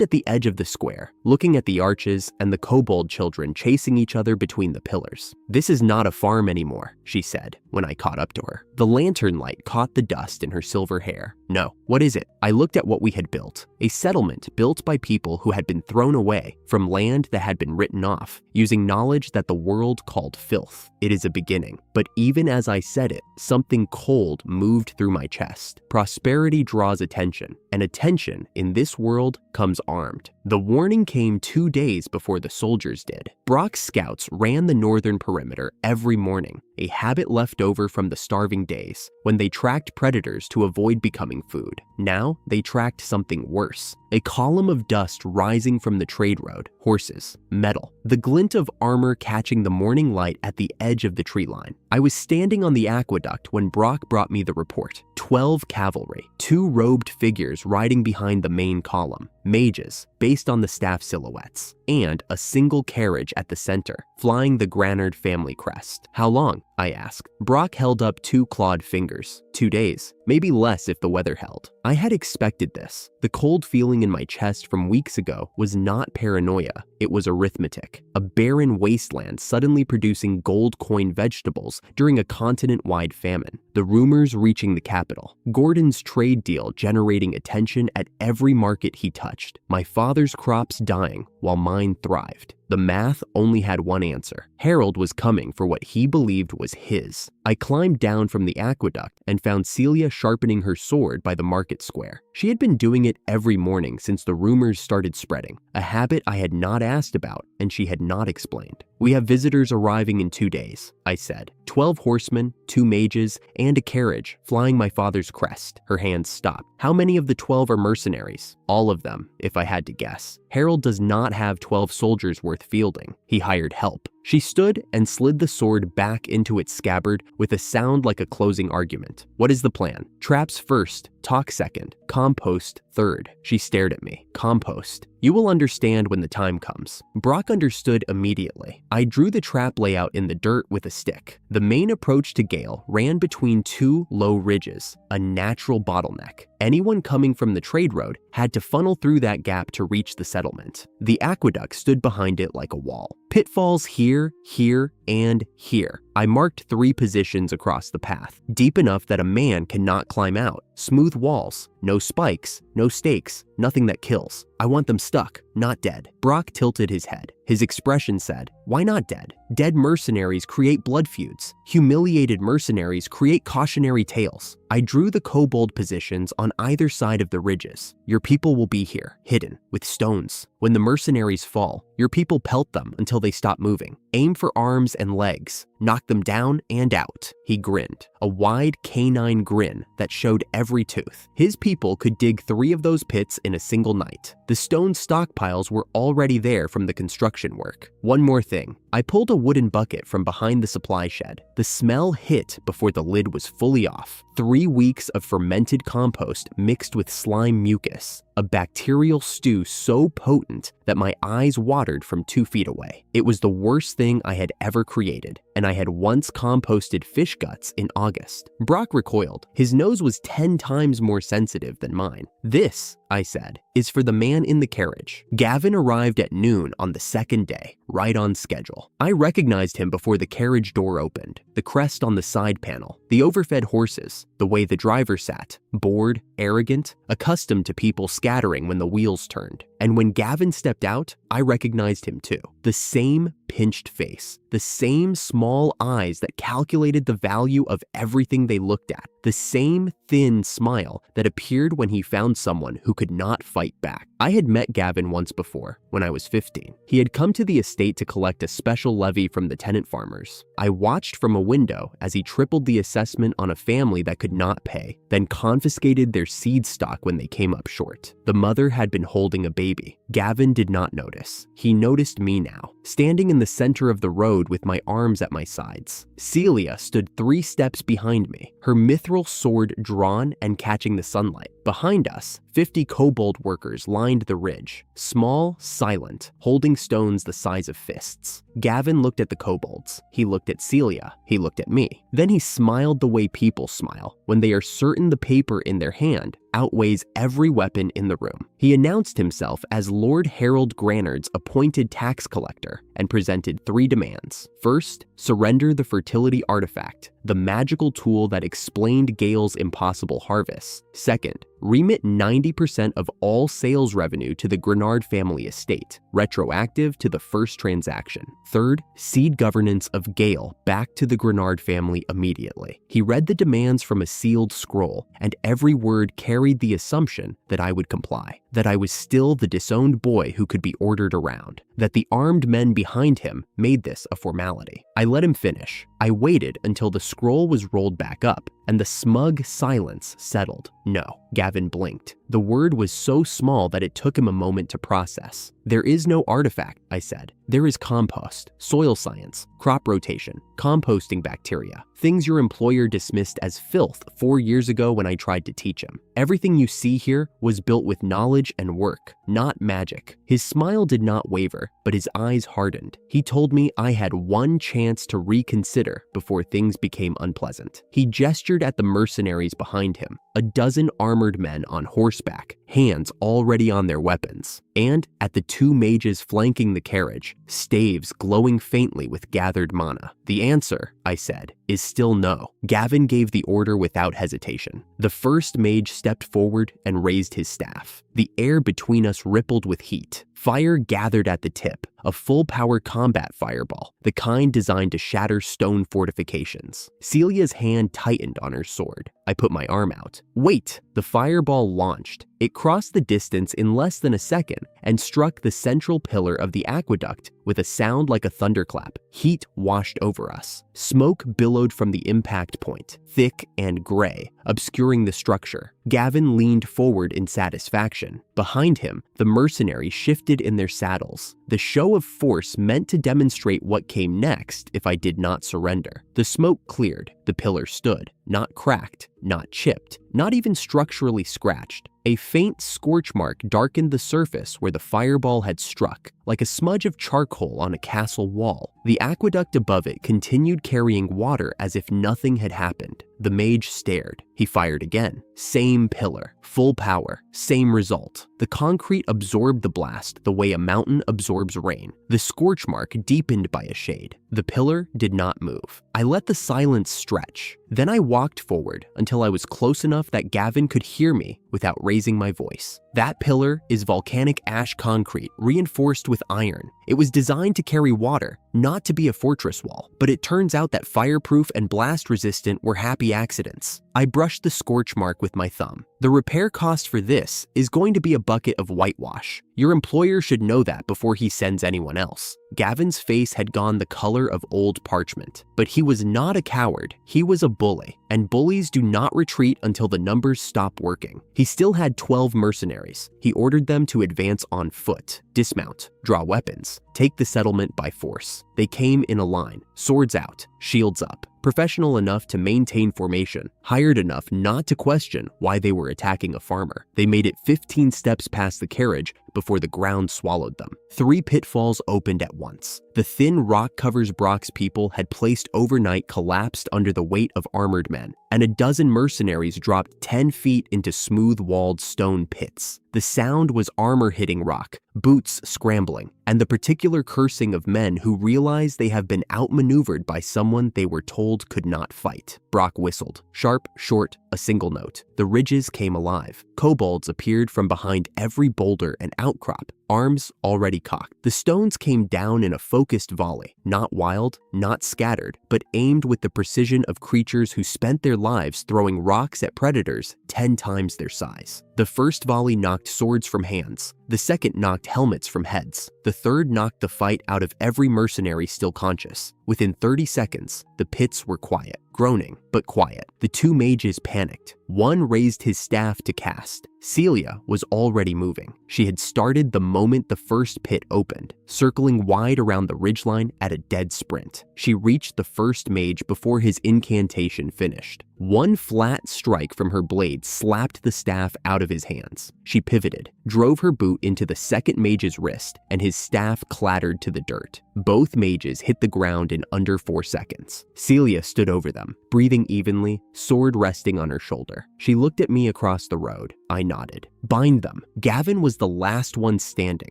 Speaker 1: at the edge of the square, looking at the arches and the kobold children chasing each other between the pillars. "This is not a farm anymore," she said when I caught up to her. The lantern light caught the dust in her silver hair. "No, what is it?" I looked at what we had built. A settlement built by people who had been thrown away from land that had been written off, using knowledge that the world called filth. It is a beginning. But even as I said it, something cold moved through my chest. Prosperity draws attention, and attention in this world comes armed. The warning came 2 days before the soldiers did. Brock's scouts ran the northern perimeter every morning, a habit left over from the starving days when they tracked predators to avoid becoming food. Now they tracked something worse, a column of dust rising from the trade road, horses, metal, the glint of armor catching the morning light at the edge of the tree line. I was standing on the aqueduct when Brock brought me the report. 12 cavalry, 2 robed figures riding behind the main column, mages based on the staff silhouettes, and a single carriage at the center, flying the Granard family crest. "How long?" I asked. Brock held up 2 clawed fingers. 2 days, maybe less if the weather held. I had expected this. The cold feeling in my chest from weeks ago was not paranoia, it was arithmetic. A barren wasteland suddenly producing gold coin vegetables during a continent-wide famine. The rumors reaching the capital. Gordon's trade deal generating attention at every market he touched. My father's crops dying while mine thrived. The math only had one answer. Harold was coming for what he believed was his. I climbed down from the aqueduct and found Celia sharpening her sword by the market square. She had been doing it every morning since the rumors started spreading, a habit I had not asked about and she had not explained. "We have visitors arriving in 2 days, I said. 12 horsemen, 2 mages, and a carriage flying my father's crest. Her hands stopped. "How many of the 12 are mercenaries?" "All of them, if I had to guess. Harold does not have 12 soldiers worth fielding. He hired help. She stood and slid the sword back into its scabbard with a sound like a closing argument. What is the plan? Traps first, talk second, compost third. She stared at me. Compost. You will understand when the time comes. Brock understood immediately. I drew the trap layout in the dirt with a stick. The main approach to Gale ran between two low ridges, a natural bottleneck. Anyone coming from the trade road had to funnel through that gap to reach the settlement. The aqueduct stood behind it like a wall. Pitfalls here, here, and here. I marked 3 positions across the path, deep enough that a man cannot climb out. Smooth walls, no spikes, no stakes, nothing that kills. I want them stuck, not dead. Brock tilted his head. His expression said, why not dead? Dead mercenaries create blood feuds. Humiliated mercenaries create cautionary tales. I drew the kobold positions on either side of the ridges. Your people will be here, hidden, with stones. When the mercenaries fall, your people pelt them until they stop moving. Aim for arms and legs. Knock them down and out. He grinned, a wide canine grin that showed every tooth. His people could dig 3 of those pits in a single night. The stone stockpiles were already there from the construction work. One more thing. I pulled a wooden bucket from behind the supply shed. The smell hit before the lid was fully off. 3 weeks of fermented compost mixed with slime mucus. A bacterial stew so potent that my eyes watered from 2 feet away. It was the worst thing I had ever created, and I had once composted fish guts in August. Brock recoiled. His nose was 10 times more sensitive than mine. This, I said, is for the man in the carriage. Gavin arrived at noon on the 2nd day, right on schedule. I recognized him before the carriage door opened. The crest on the side panel, the overfed horses, the way the driver sat, bored, arrogant, accustomed to people scattering when the wheels turned. And when Gavin stepped out, I recognized him too. The same pinched face, the same small eyes that calculated the value of everything they looked at, the same thin smile that appeared when he found someone who could not fight back. I had met Gavin once before, when I was 15. He had come to the estate to collect a special levy from the tenant farmers. I watched from a window as he tripled the assessment on a family that could not pay, then confiscated their seed stock when they came up short. The mother had been holding a baby. Gavin did not notice. He noticed me now, standing in the center of the road with my arms at my sides. Celia stood 3 steps behind me, her mithril sword drawn and catching the sunlight. Behind us, 50 kobold workers lined the ridge, small, silent, holding stones the size of fists. Gavin looked at the kobolds. He looked at Celia. He looked at me. Then he smiled the way people smile when they are certain the paper in their hand outweighs every weapon in the room. He announced himself as Lord Harold Granard's appointed tax collector and presented 3 demands. First, surrender the fertility artifact, the magical tool that explained Gale's impossible harvests. Second, remit 90% of all sales revenue to the Granard family estate, retroactive to the first transaction. Third, cede governance of Gale back to the Granard family immediately. He read the demands from a sealed scroll, and every word carried the assumption that I would comply, that I was still the disowned boy who could be ordered around, that the armed men behind him made this a formality. I let him finish. I waited until the scroll was rolled back up and the smug silence settled. No, Gavin blinked. The word was so small that it took him a moment to process. There is no artifact, I said. There is compost, soil science, crop rotation, composting bacteria, things your employer dismissed as filth 4 years ago when I tried to teach him. Everything you see here was built with knowledge and work, not magic. His smile did not waver, but his eyes hardened. He told me I had one chance to reconsider before things became unpleasant. He gestured at the mercenaries behind him, a dozen armored men on horseback, hands already on their weapons, and at the 2 mages flanking the carriage, staves glowing faintly with gathered mana. The answer, I said, is still no. Gavin gave the order without hesitation. The first mage stepped forward and raised his staff. The air between us rippled with heat. Fire gathered at the tip, a full-power combat fireball, the kind designed to shatter stone fortifications. Celia's hand tightened on her sword. I put my arm out. Wait! The fireball launched. It crossed the distance in less than a second and struck the central pillar of the aqueduct with a sound like a thunderclap. Heat washed over us. Smoke billowed from the impact point, thick and gray, obscuring the structure. Gavin leaned forward in satisfaction. Behind him, the mercenaries shifted in their saddles. The show of force meant to demonstrate what came next if I did not surrender. The smoke cleared. The pillar stood, not cracked, not chipped, not even structurally scratched. A faint scorch mark darkened the surface where the fireball had struck, like a smudge of charcoal on a castle wall. The aqueduct above it continued carrying water as if nothing had happened. The mage stared. He fired again. Same pillar, full power, same result. The concrete absorbed the blast the way a mountain absorbs rain. The scorch mark deepened by a shade. The pillar did not move. I let the silence stretch. Then I walked forward until I was close enough that Gavin could hear me without raising my voice. That pillar is volcanic ash concrete reinforced with iron. It was designed to carry water, not to be a fortress wall, but it turns out that fireproof and blast resistant were happy accidents. I brushed the scorch mark with my thumb. The repair cost for this is going to be a bucket of whitewash. Your employer should know that before he sends anyone else. Gavin's face had gone the color of old parchment, but he was not a coward. He was a bully, and bullies do not retreat until the numbers stop working. He still had 12 mercenaries. He ordered them to advance on foot, dismount, draw weapons, take the settlement by force. They came in a line, swords out, shields up, professional enough to maintain formation, hired enough not to question why they were attacking a farmer. They made it 15 steps past the carriage before the ground swallowed them. 3 pitfalls opened at once. The thin rock covers Brock's people had placed overnight collapsed under the weight of armored men, and a dozen mercenaries dropped 10 feet into smooth-walled stone pits. The sound was armor hitting rock, boots scrambling, and the particular cursing of men who realize they have been outmaneuvered by someone they were told could not fight. Brock whistled. Sharp, short, a single note. The ridges came alive. Kobolds appeared from behind every boulder and outcrop, arms already cocked. The stones came down in a focused volley, not wild, not scattered, but aimed with the precision of creatures who spent their lives throwing rocks at predators 10 times their size. The first volley knocked swords from hands. The second knocked helmets from heads. The third knocked the fight out of every mercenary still conscious. Within 30 seconds, the pits were quiet, groaning, but quiet. The 2 mages panicked. One raised his staff to cast. Celia was already moving. She had started the moment the first pit opened, circling wide around the ridgeline at a dead sprint. She reached the first mage before his incantation finished. One flat strike from her blade slapped the staff out of his hands. She pivoted, drove her boot into the second mage's wrist, and his staff clattered to the dirt. Both mages hit the ground in under 4 seconds. Celia stood over them, breathing evenly, sword resting on her shoulder. She looked at me across the road. I nodded. Bind them. Gavin was the last one standing.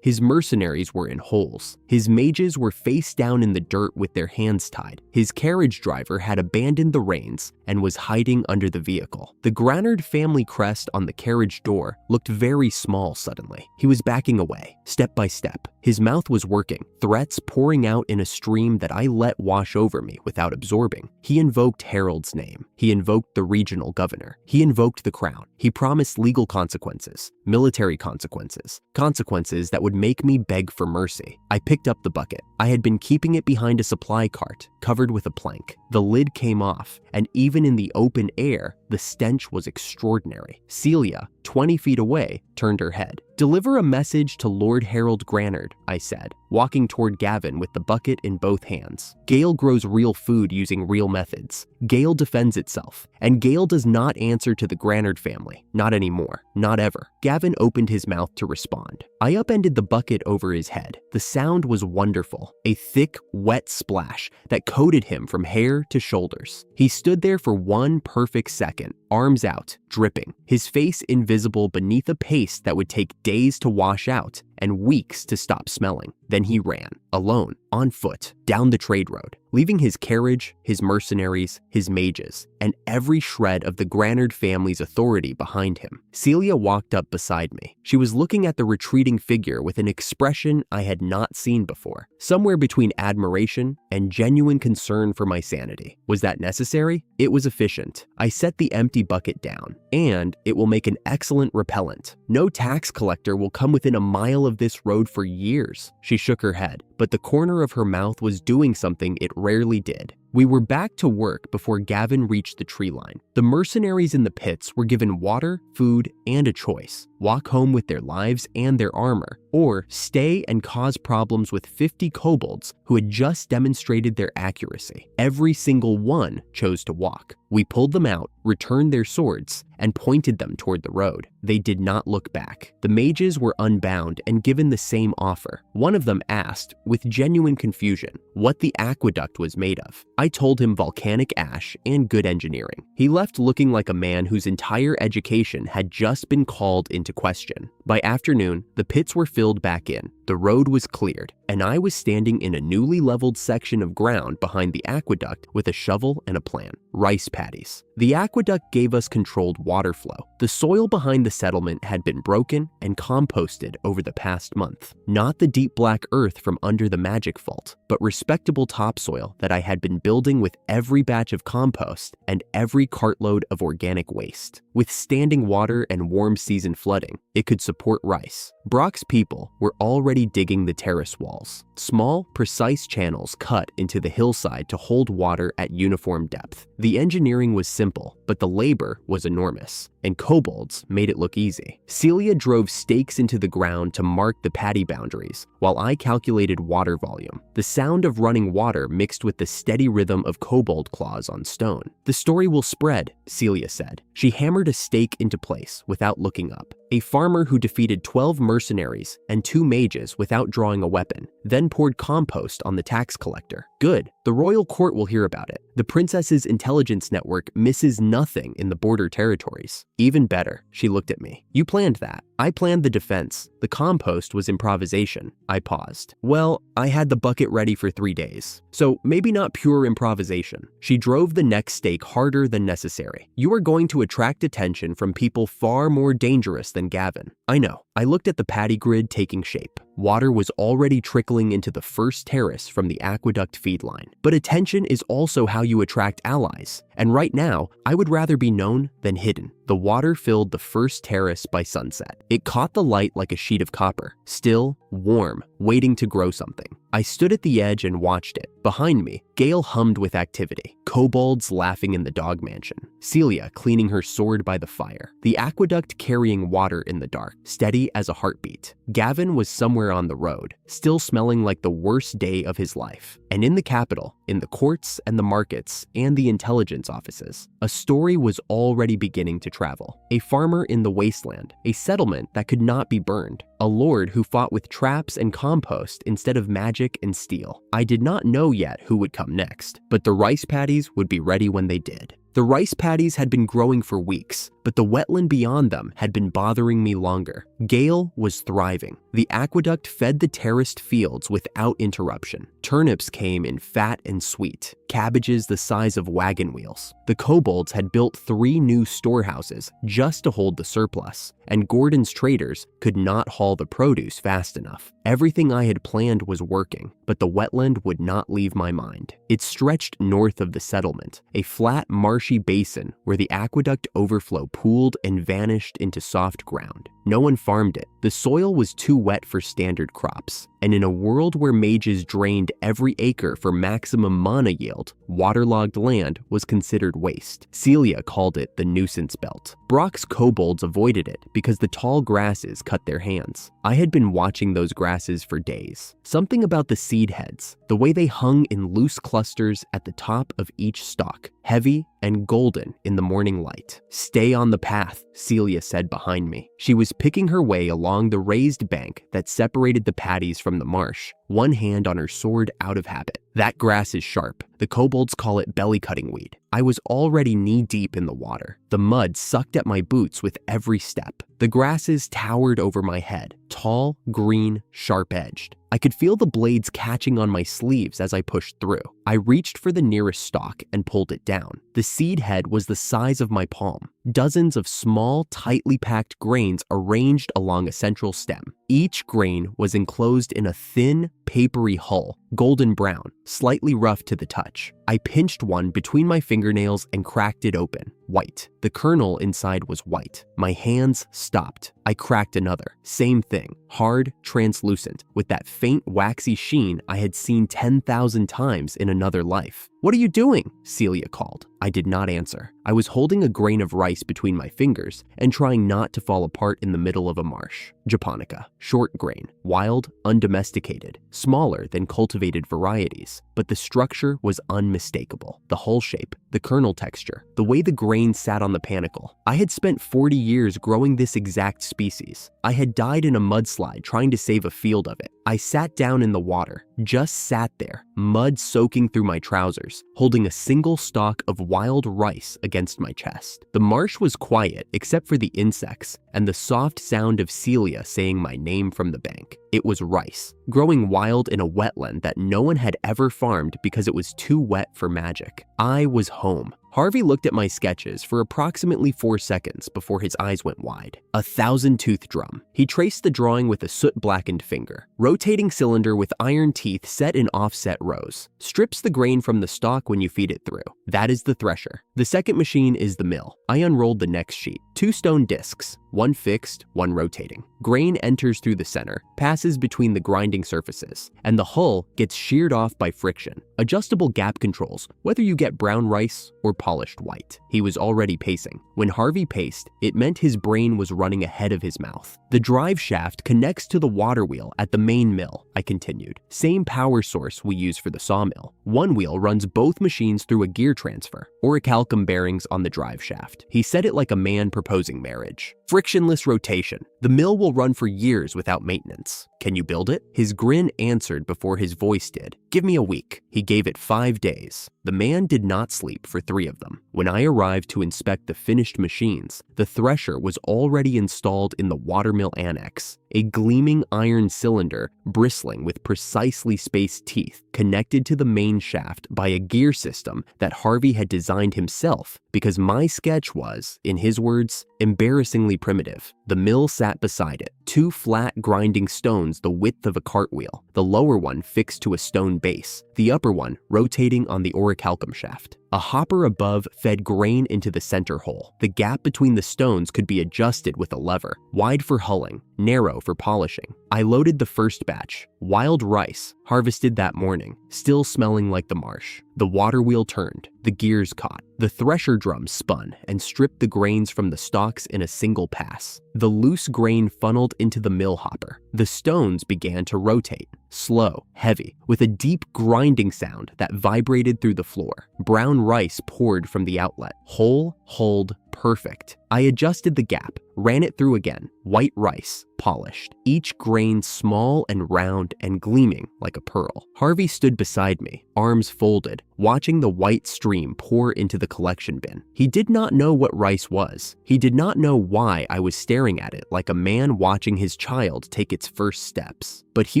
Speaker 1: His mercenaries were in holes. His mages were face down in the dirt with their hands tied. His carriage driver had abandoned the reins and was hiding under the vehicle. The Granard family crest on the carriage door looked very small suddenly. He was backing away, step by step. His mouth was working, threats pouring out in a stream that I let wash over me without absorbing. He invoked Harold's name. He invoked the regional governor. He invoked the crown. He promised legal consequences, military consequences, consequences that would make me beg for mercy. I picked up the bucket. I had been keeping it behind a supply cart, covered with a plank. The lid came off, and even in the open air, the stench was extraordinary. Celia, 20 feet away, turned her head. "Deliver a message to Lord Harold Granard," I said, walking toward Gavin with the bucket in both hands. Gale grows real food using real methods. Gale defends itself, and Gale does not answer to the Granard family. Not anymore. Not ever. Gavin opened his mouth to respond. I upended the bucket over his head. The sound was wonderful, a thick, wet splash that coated him from hair to shoulders. He stood there for 1 perfect second, arms out, dripping, his face invisible beneath a paste that would take days to wash out and weeks to stop smelling. Then he ran, alone, on foot, down the trade road. leaving his carriage, his mercenaries, his mages, and every shred of the Granard family's authority behind him. Celia walked up beside me. She was looking at the retreating figure with an expression I had not seen before, somewhere between admiration and genuine concern for my sanity. Was that necessary? It was efficient. I set the empty bucket down, and it will make an excellent repellent. No tax collector will come within a mile of this road for years. She shook her head, but the corner of her mouth was doing something it rarely did. We were back to work before Gavin reached the tree line. The mercenaries in the pits were given water, food, and a choice: walk home with their lives and their armor, or stay and cause problems with 50 kobolds who had just demonstrated their accuracy. Every single one chose to walk. We pulled them out, returned their swords, and pointed them toward the road. They did not look back. The mages were unbound and given the same offer. One of them asked, with genuine confusion, what the aqueduct was made of. I told him volcanic ash and good engineering. He left looking like a man whose entire education had just been called into question. By afternoon, the pits were filled back in, the road was cleared, and I was standing in a newly leveled section of ground behind the aqueduct with a shovel and a plan: rice paddies. The aqueduct gave us controlled water flow. The soil behind the settlement had been broken and composted over the past month. Not the deep black earth from under the magic vault, but respectable topsoil that I had been building with every batch of compost and every cartload of organic waste. With standing water and warm season flooding, it could support rice. Brock's people were already digging the terrace walls, small, precise channels cut into the hillside to hold water at uniform depth. The engineering was simple, but the labor was enormous, and kobolds made it look easy. Celia drove stakes into the ground to mark the paddy boundaries, while I calculated water volume. The sound of running water mixed with the steady rhythm of kobold claws on stone. The story will spread, Celia said. She hammered a stake into place without looking up. A farmer who defeated 12 mercenaries and 2 mages without drawing a weapon, then poured compost on the tax collector. Good, the royal court will hear about it. The princess's intelligence network misses nothing in the border territories. Even better, she looked at me. You planned that. I planned the defense. The compost was improvisation. I paused. Well, I had the bucket ready for 3 days, so maybe not pure improvisation. She drove the next stake harder than necessary. You are going to attract attention from people far more dangerous than Gavin. I know. I looked at the paddy grid taking shape. Water was already trickling into the first terrace from the aqueduct feed line. But attention is also how you attract allies. And right now, I would rather be known than hidden. The water filled the first terrace by sunset. It caught the light like a sheet of copper, still, warm, waiting to grow something. I stood at the edge and watched it. Behind me, Gale hummed with activity. Kobolds laughing in the dog mansion. Celia cleaning her sword by the fire. The aqueduct carrying water in the dark, steady as a heartbeat. Gavin was somewhere on the road, still smelling like the worst day of his life. And in the capital, in the courts and the markets and the intelligence offices, a story was already beginning to travel. A farmer in the Wasteland, a settlement that could not be burned, a lord who fought with traps and compost instead of magic and steel. I did not know yet who would come next, but the rice paddies would be ready when they did. The rice paddies had been growing for weeks, but the wetland beyond them had been bothering me longer. Gale was thriving. The aqueduct fed the terraced fields without interruption. Turnips came in fat and sweet, cabbages the size of wagon wheels. The kobolds had built 3 new storehouses just to hold the surplus, and Gordon's traders could not haul the produce fast enough. Everything I had planned was working, but the wetland would not leave my mind. It stretched north of the settlement, a flat, marshy basin where the aqueduct overflow pooled and vanished into soft ground. No one farmed it. The soil was too wet for standard crops, and in a world where mages drained every acre for maximum mana yield, waterlogged land was considered waste. Celia called it the nuisance belt. Brock's kobolds avoided it because the tall grasses cut their hands. I had been watching those grasses for days. Something about the seed heads, the way they hung in loose clusters at the top of each stalk, heavy and golden in the morning light. Stay on the path, Celia said behind me. She was picking her way along the raised bank that separated the paddies from the marsh. one hand on her sword out of habit. That grass is sharp. The kobolds call it belly-cutting weed. I was already knee-deep in the water. The mud sucked at my boots with every step. The grasses towered over my head, tall, green, sharp-edged. I could feel the blades catching on my sleeves as I pushed through. I reached for the nearest stalk and pulled it down. The seed head was the size of my palm. Dozens of small, tightly packed grains arranged along a central stem. Each grain was enclosed in a thin, papery hull, golden brown, slightly rough to the touch. I pinched one between my fingernails and cracked it open. White. The kernel inside was white. My hands stopped. I cracked another. Same thing. Hard, translucent, with that faint waxy sheen I had seen 10,000 times in another life. "What are you doing?" Celia called. I did not answer. I was holding a grain of rice between my fingers and trying not to fall apart in the middle of a marsh. Japonica. Short grain. Wild, undomesticated. Smaller than cultivated varieties. But the structure was unmistakable. The hull shape, the kernel texture, the way the grain sat on the panicle. I had spent 40 years growing this exact species. I had died in a mudslide trying to save a field of it. I sat down in the water, just sat there, mud soaking through my trousers, holding a single stalk of wild rice against my chest. The marsh was quiet except for the insects and the soft sound of Celia saying my name from the bank. It was rice, growing wild in a wetland that no one had ever farmed because it was too wet for magic. I was home. Harvey looked at my sketches for approximately 4 seconds before his eyes went wide. A 1,000-tooth drum. He traced the drawing with a soot-blackened finger. Rotating cylinder with iron teeth set in offset rows. Strips the grain from the stalk when you feed it through. That is the thresher. The second machine is the mill. I unrolled the next sheet. 2 stone discs, one fixed, one rotating. Grain enters through the center, passes between the grinding surfaces, and the hull gets sheared off by friction. Adjustable gap controls, whether you get brown rice or polished white. He was already pacing. When Harvey paced, it meant his brain was running ahead of his mouth. The drive shaft connects to the water wheel at the main mill, I continued. Same power source we use for the sawmill. One wheel runs both machines through a gear transfer, orichalcum bearings on the drive shaft. He said it like a man proposing marriage. Frictionless rotation. The mill will run for years without maintenance. Can you build it? His grin answered before his voice did. Give me a week. He gave it 5 days. The man did not sleep for 3 of them. When I arrived to inspect the finished machines, the thresher was already installed in the watermill annex, a gleaming iron cylinder bristling with precisely spaced teeth connected to the main shaft by a gear system that Harvey had designed himself because my sketch was, in his words, embarrassingly primitive. The mill sat beside it, 2 flat grinding stones the width of a cartwheel, the lower one fixed to a stone base, the upper one rotating on the orichalcum shaft. A hopper above fed grain into the center hole. The gap between the stones could be adjusted with a lever, wide for hulling, narrow for polishing. I loaded the first batch, wild rice, harvested that morning, still smelling like the marsh. The water wheel turned, the gears caught. The thresher drum spun and stripped the grains from the stalks in a single pass. The loose grain funneled into the mill hopper. The stones began to rotate, slow, heavy, with a deep grinding sound that vibrated through the floor. Brown rice poured from the outlet, whole, hulled, perfect. I adjusted the gap, ran it through again. White rice, polished, each grain small and round and gleaming like a pearl. Harvey stood beside me, arms folded, watching the white stream pour into the collection bin. He did not know what rice was. He did not know why I was staring at it like a man watching his child take its first steps. But he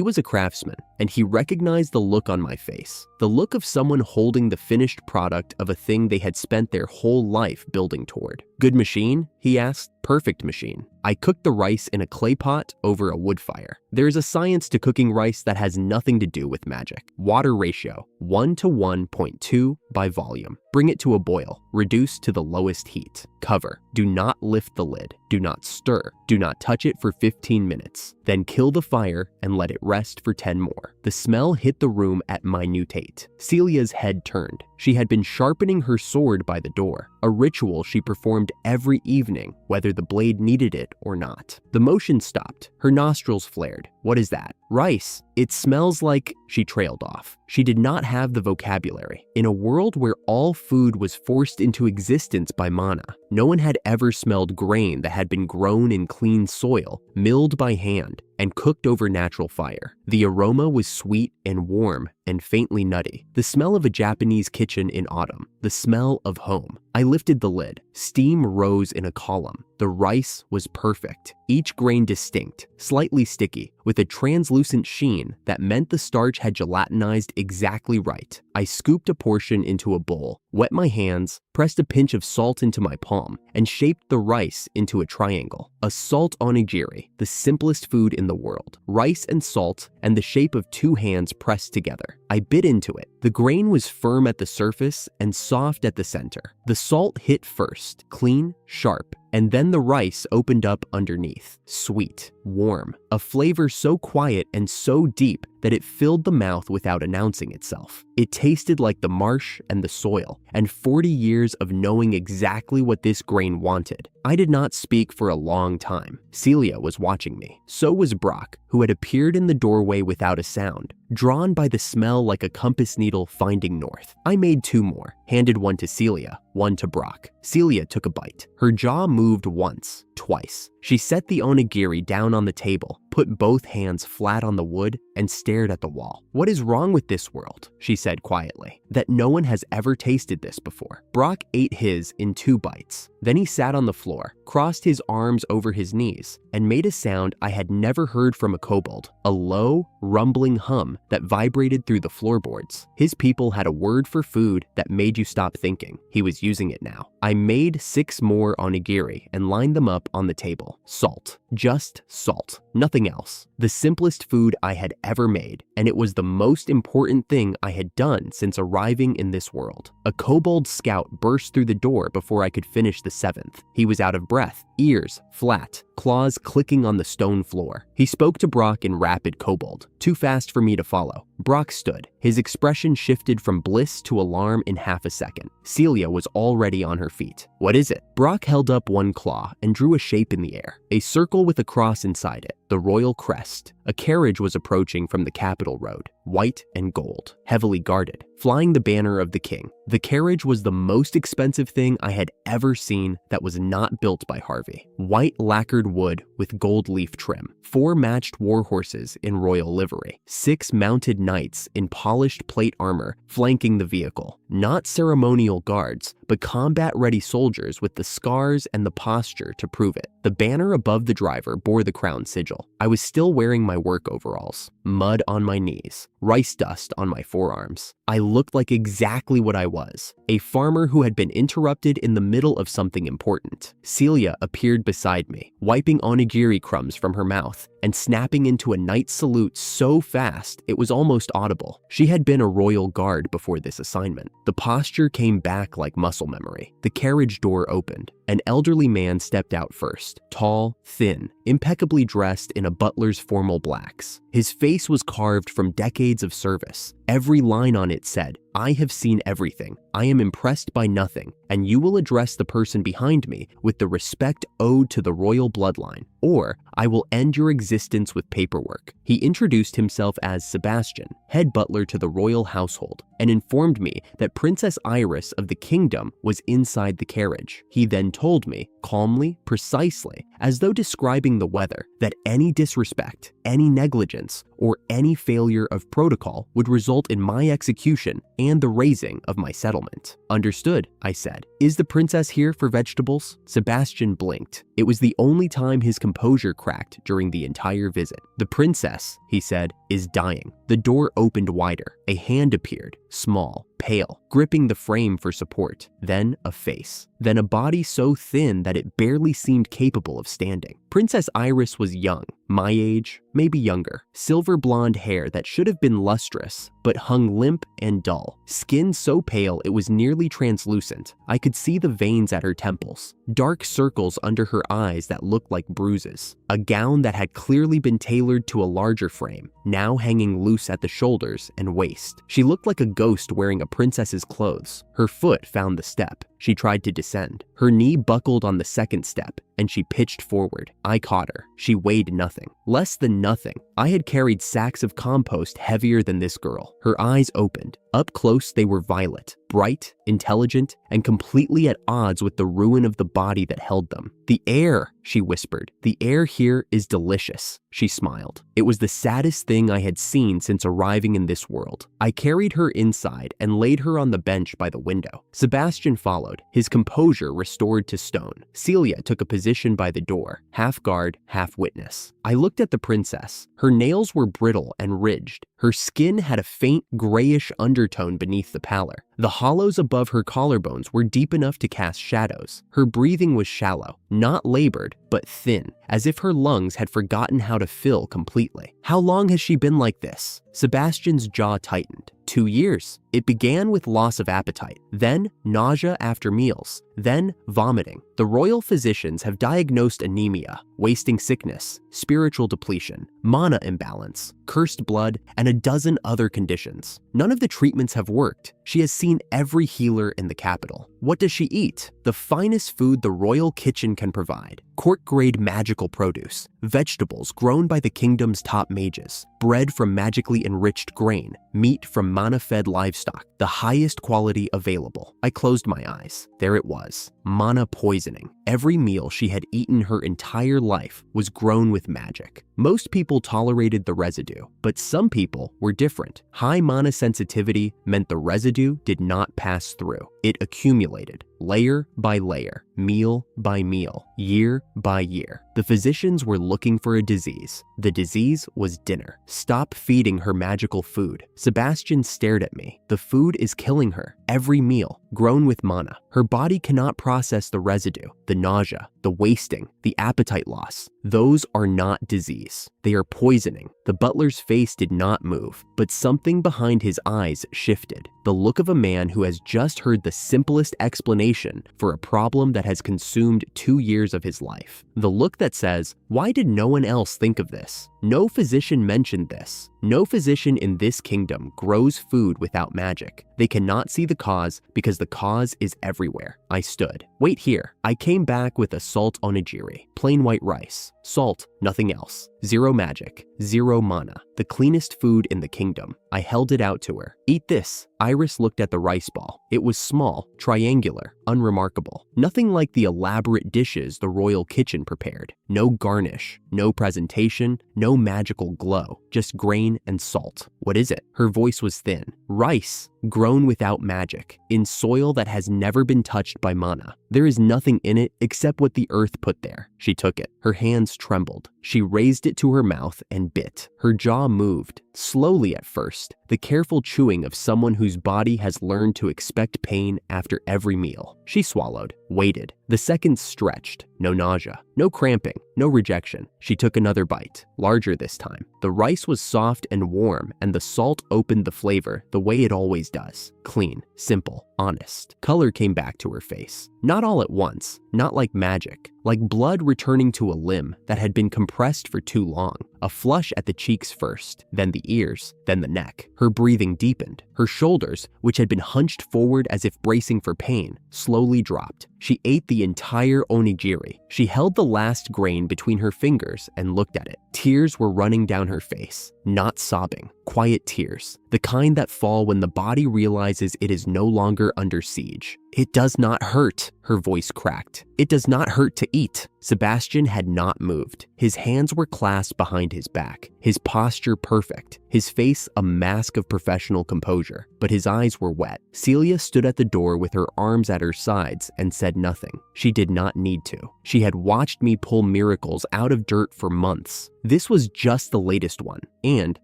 Speaker 1: was a craftsman, and he recognized the look on my face, the look of someone holding the finished product of a thing they had spent their whole life building toward. Good machine? He asked. Perfect machine. I cooked the rice in a clay pot over a wood fire. There is a science to cooking rice that has nothing to do with magic. Water ratio, 1 to 1.2 by volume. Bring it to a boil. Reduce to the lowest heat. Cover. Do not lift the lid. Do not stir. Do not touch it for 15 minutes. Then kill the fire and let it rest for 10 more. The smell hit the room at minutate. Celia's head turned. She had been sharpening her sword by the door, a ritual she performed every evening, whether the blade needed it or not. The motion stopped. Her nostrils flared. What is that? Rice. It smells like... She trailed off. She did not have the vocabulary. In a world where all food was forced into existence by mana, no one had ever smelled grain that had been grown in clean soil, milled by hand, and cooked over natural fire. The aroma was sweet and warm and faintly nutty. The smell of a Japanese kitchen in autumn. The smell of home. I lifted the lid. Steam rose in a column. The rice was perfect, each grain distinct, slightly sticky, with a translucent sheen that meant the starch had gelatinized exactly right. I scooped a portion into a bowl, wet my hands, pressed a pinch of salt into my palm, and shaped the rice into a triangle. A salt onigiri, the simplest food in the world. Rice and salt, and the shape of two hands pressed together. I bit into it. The grain was firm at the surface and soft at the center. The salt hit first, clean, sharp, and then the rice opened up underneath. Sweet, warm, a flavor so quiet and so deep that it filled the mouth without announcing itself. It tasted like the marsh and the soil, and 40 years of knowing exactly what this grain wanted. I did not speak for a long time. Celia was watching me. So was Brock, who had appeared in the doorway without a sound, drawn by the smell like a compass needle finding north. I made 2 more, handed one to Celia, one to Brock. Celia took a bite. Her jaw moved once, twice. She set the onigiri down on the table, put both hands flat on the wood, and stared at the wall. "What is wrong with this world?" she said quietly. "That no one has ever tasted this before." Brock ate his in 2 bites. Then he sat on the floor, crossed his arms over his knees, and made a sound I had never heard from a kobold, a low, rumbling hum that vibrated through the floorboards. His people had a word for food that made you stop thinking. He was using it now. I made 6 more onigiri and lined them up on the table. Salt. Just salt. Nothing else. The simplest food I had ever made, and it was the most important thing I had done since arriving in this world. A kobold scout burst through the door before I could finish the 7th. He was out of breath, ears flat, claws clicking on the stone floor. He spoke to Brock in rapid kobold, too fast for me to follow. Brock stood. His expression shifted from bliss to alarm in half a second. Celia was already on her feet. "What is it?" Brock held up one claw and drew a shape in the air, a circle with a cross inside it, the royal crest. A carriage was approaching from the Capitol Road, white and gold, heavily guarded, flying the banner of the king. The carriage was the most expensive thing I had ever seen that was not built by Harvey. White lacquered wood with gold leaf trim, 4 matched war horses in royal livery, 6 mounted knights in polished plate armor flanking the vehicle. Not ceremonial guards, but combat-ready soldiers with the scars and the posture to prove it. The banner above the driver bore the crown sigil. I was still wearing my work overalls, mud on my knees, rice dust on my forearms. I looked like exactly what I was, a farmer who had been interrupted in the middle of something important. Celia appeared beside me, wiping onigiri crumbs from her mouth and snapping into a knight's salute so fast it was almost audible. She had been a royal guard before this assignment. The posture came back like muscle memory. The carriage door opened. An elderly man stepped out first, tall, thin, impeccably dressed in a butler's formal blacks. His face was carved from decades of service. Every line on it said, "I have seen everything. I am impressed by nothing, and you will address the person behind me with the respect owed to the royal bloodline, or I will end your existence with paperwork." He introduced himself as Sebastian, head butler to the royal household, and informed me that Princess Iris of the kingdom was inside the carriage. He then told me, calmly, precisely, as though describing the weather, that any disrespect, any negligence, or any failure of protocol would result in my execution and the razing of my settlement. "Understood," I said. "Is the princess here for vegetables?" Sebastian blinked. It was the only time his composure cracked during the entire visit. "The princess," he said, "is dying." The door opened wider. A hand appeared, small, pale, gripping the frame for support. Then a face. Then a body so thin that it barely seemed capable of standing. Princess Iris was young, my age, maybe younger. Silver blonde hair that should have been lustrous, but hung limp and dull. Skin so pale it was nearly translucent. I could see the veins at her temples. Dark circles under her eyes that looked like bruises. A gown that had clearly been tailored to a larger frame, now hanging loose at the shoulders and waist. She looked like a ghost wearing a princess's clothes. Her foot found the step. She tried to descend. Her knee buckled on the second step, and she pitched forward. I caught her. She weighed nothing. Less than nothing. I had carried sacks of compost heavier than this girl. Her eyes opened. Up close, they were violet, bright, intelligent, and completely at odds with the ruin of the body that held them. "The air," she whispered. "The air here is delicious." She smiled. It was the saddest thing I had seen since arriving in this world. I carried her inside and laid her on the bench by the window. Sebastian followed, his composure restored to stone. Celia took a position by the door, half guard, half witness. I looked at the princess. Her nails were brittle and ridged. Her skin had a faint grayish undertone beneath the pallor. The hollows above her collarbones were deep enough to cast shadows. Her breathing was shallow, not labored, but thin, as if her lungs had forgotten how to fill completely. "How long has she been like this?" Sebastian's jaw tightened. 2 years. It began with loss of appetite, then nausea after meals, then vomiting. The royal physicians have diagnosed anemia, wasting sickness, spiritual depletion, mana imbalance, cursed blood, and a dozen other conditions. None of the treatments have worked. She has seen every healer in the capital. What does she eat? The finest food the royal kitchen can provide. Court-grade magical produce, vegetables grown by the kingdom's top mages, bread from magically enriched grain, meat from mana-fed livestock, the highest quality available. I closed my eyes. There it was, mana poisoning. Every meal she had eaten her entire life was grown with magic. Most people tolerated the residue, but some people were different. High mana sensitivity meant the residue did not pass through. It accumulated, layer by layer, meal by meal, year by year. The physicians were looking for a disease. The disease was dinner. "Stop feeding her magical food." Sebastian stared at me. "The food is killing her. Every meal, grown with mana. Her body cannot process the residue, the nausea, the wasting, the appetite loss. Those are not disease. They are poisoning." The butler's face did not move, but something behind his eyes shifted. The look of a man who has just heard the simplest explanation for a problem that has consumed 2 years of his life. The look that says, "Why did no one else think of this? No physician mentioned this. No physician in this kingdom grows food without magic. They cannot see the cause because the cause is everywhere." I stood. "Wait here." I came back with a salt onigiri, plain white rice. Salt, nothing else. Zero magic, zero mana. The cleanest food in the kingdom. I held it out to her. "Eat this." Iris looked at the rice ball. It was small, triangular, unremarkable. Nothing like the elaborate dishes the royal kitchen prepared. No garnish, no presentation, no magical glow, just grain and salt. "What is it?" Her voice was thin. "Rice, grown without magic, in soil that has never been touched by mana. There is nothing in it except what the earth put there." She took it. Her hands trembled. She raised it to her mouth and bit. Her jaw moved, slowly at first, the careful chewing of someone whose body has learned to expect pain after every meal. She swallowed, waited. The seconds stretched. No nausea, no cramping, no rejection. She took another bite, larger this time. The rice was soft and warm, and the salt opened the flavor the way it always does. Clean, simple, honest. Color came back to her face. Not all at once, not like magic, like blood returning to a limb that had been compressed for too long. A flush at the cheeks first, then the ears, then the neck. Her breathing deepened. Her shoulders, which had been hunched forward as if bracing for pain, slowly dropped. She ate the entire onigiri. She held the last grain between her fingers and looked at it. Tears were running down her face, not sobbing, quiet tears, the kind that fall when the body realizes it is no longer under siege. "It does not hurt," her voice cracked. "It does not hurt to eat." Sebastian had not moved. His hands were clasped behind his back, his posture perfect, his face a mask of professional composure, but his eyes were wet. Celia stood at the door with her arms at her sides and said nothing. She did not need to. She had watched me pull miracles out of dirt for months. This was just the latest one, and,